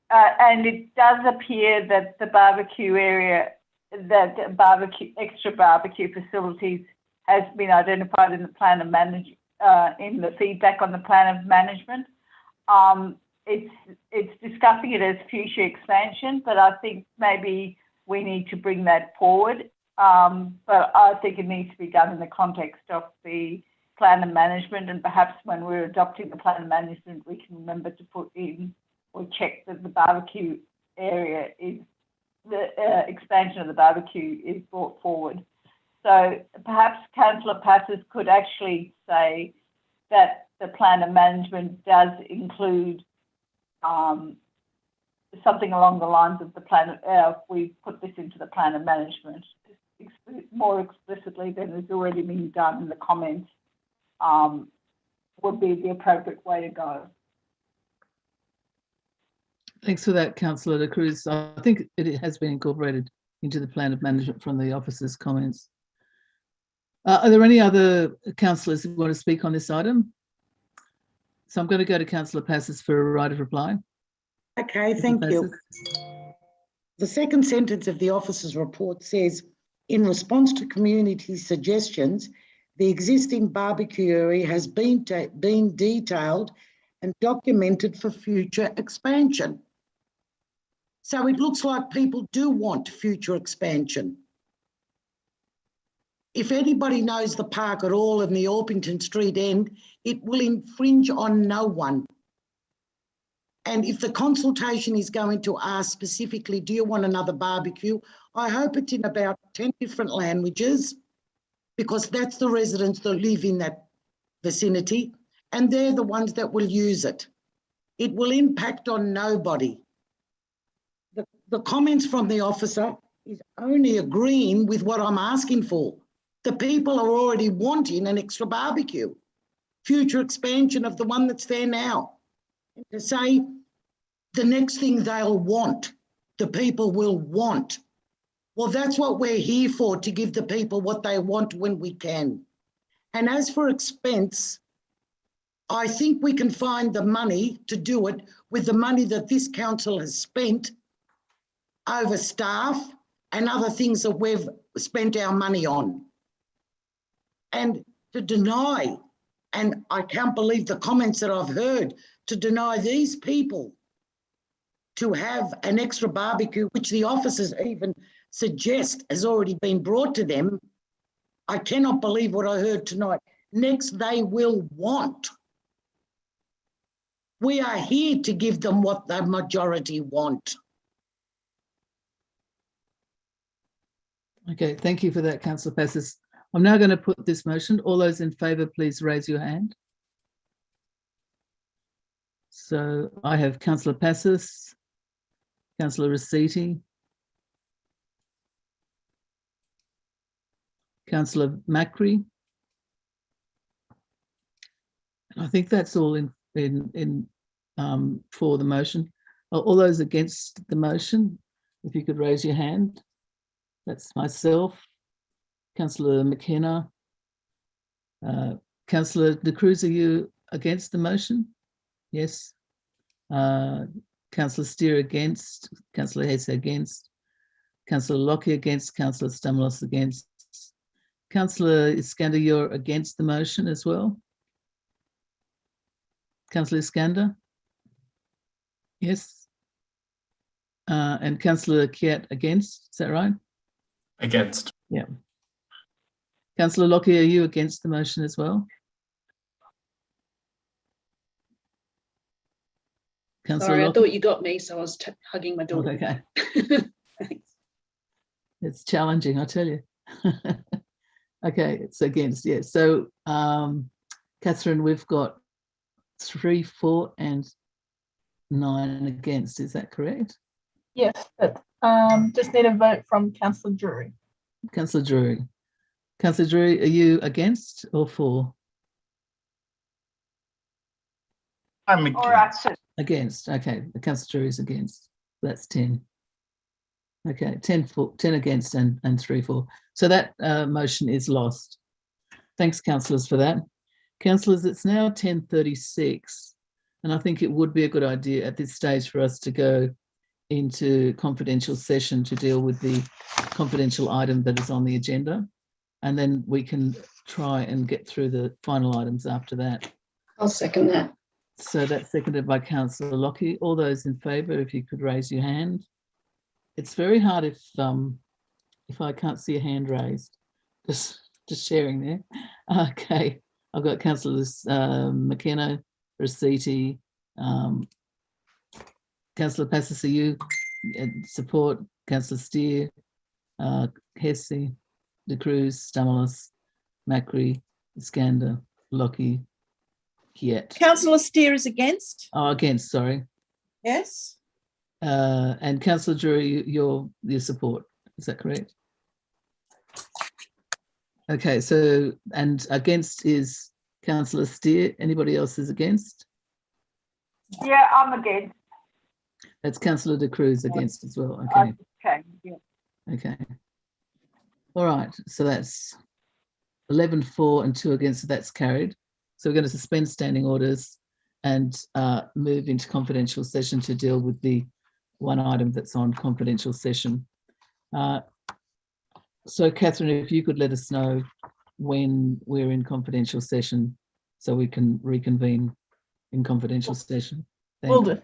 and it does appear that the barbecue area, that extra barbecue facilities has been identified in the plan of in the feedback on the plan of management. It's discussing it as future expansion, but I think maybe we need to bring that forward. But I think it needs to be done in the context of the plan of management, and perhaps when we're adopting the plan of management, we can remember to put in or check that the barbecue area is, the expansion of the barbecue is brought forward. So perhaps Councillor Passes could actually say that the plan of management does include something along the lines of the plan. We put this into the plan of management more explicitly than has already been done in the comments. Would be the appropriate way to go. Thanks for that, Councillor De Cruz. I think it has been incorporated into the plan of management from the officer's comments. Are there any other councillors who want to speak on this item? So I'm going to go to Councillor Passes for a right of reply. Okay, thank you. The second sentence of the officer's report says, in response to community suggestions, the existing barbecue area has been detailed and documented for future expansion. So it looks like people do want future expansion. If anybody knows the park at all in the Orpington Street end, it will infringe on no one. And if the consultation is going to ask specifically, do you want another barbecue? I hope it's in about 10 different languages, because that's the residents that live in that vicinity, and they're the ones that will use it. It will impact on nobody. The comments from the officer is only agreeing with what I'm asking for. The people are already wanting an extra barbecue, future expansion of the one that's there now. And to say the next thing they'll want, the people will want. Well, that's what we're here for, to give the people what they want when we can. And as for expense, I think we can find the money to do it with the money that this council has spent over staff and other things that we've spent our money on. And to deny, and I can't believe the comments that I've heard, to deny these people to have an extra barbecue, which the officers even suggest has already been brought to them. I cannot believe what I heard tonight. Next, they will want. We are here to give them what the majority want. Okay, thank you for that, Councillor Passes. I'm now going to put this motion. All those in favour, please raise your hand. So I have Councillor Passes, Councillor Rossetti, Councillor Macri. I think that's all in for the motion. All those against the motion, if you could raise your hand. That's myself, Councillor McKenna. Councillor De Cruz, are you against the motion? Yes. Councillor Steer against, Councillor Hesse against, Councillor Lockyer against, Councillor Stamoulis against. Councillor Iskander, you're against the motion as well? Councillor Iskander? Yes. And Councillor Kiat against, is that right? Against. Yeah. Councillor Lockyer, are you against the motion as well? Councillor Sorry, I Lockie? thought you got me, so I was hugging my daughter. Okay. Thanks. It's challenging, I tell you. Okay, it's against, yes. So, Catherine, we've got 3, 4 and 9 against, is that correct? Yes, but just need a vote from Councillor Drury. Councillor Drury. Councillor Drury, are you against or for? I'm against. Against, okay. The Councillor Drury is against. That's 10. Okay, 10 against and 3 for. So that motion is lost. Thanks, councillors, for that. Councillors, it's now 10:36, and I think it would be a good idea at this stage for us to go into confidential session to deal with the confidential item that is on the agenda, and then we can try and get through the final items after that. I'll second that. So that's seconded by Councillor Lockie. All those in favour, if you could raise your hand. It's very hard if I can't see a hand raised. Just sharing there. Okay, I've got Councillors McKenna, Rossetti, Councillor Passaciu, support, Councillor Steer, Hesse, De Cruz, Stamalis, Macri, Iskander, Lockie, Kiet. Councillor Steer is against. Oh, against, sorry. Yes. And Councillor Drury, your support, is that correct? Okay, so, and against is Councillor Steer. Anybody else is against? Yeah, I'm against. That's Councillor De Cruz against as well. Okay. Okay. Yeah. Okay. All right. So that's 11 for and 2 against. So that's carried. So we're going to suspend standing orders and move into confidential session to deal with the one item that's on confidential session. So Catherine, if you could let us know when we're in confidential session so we can reconvene in confidential session. Will do.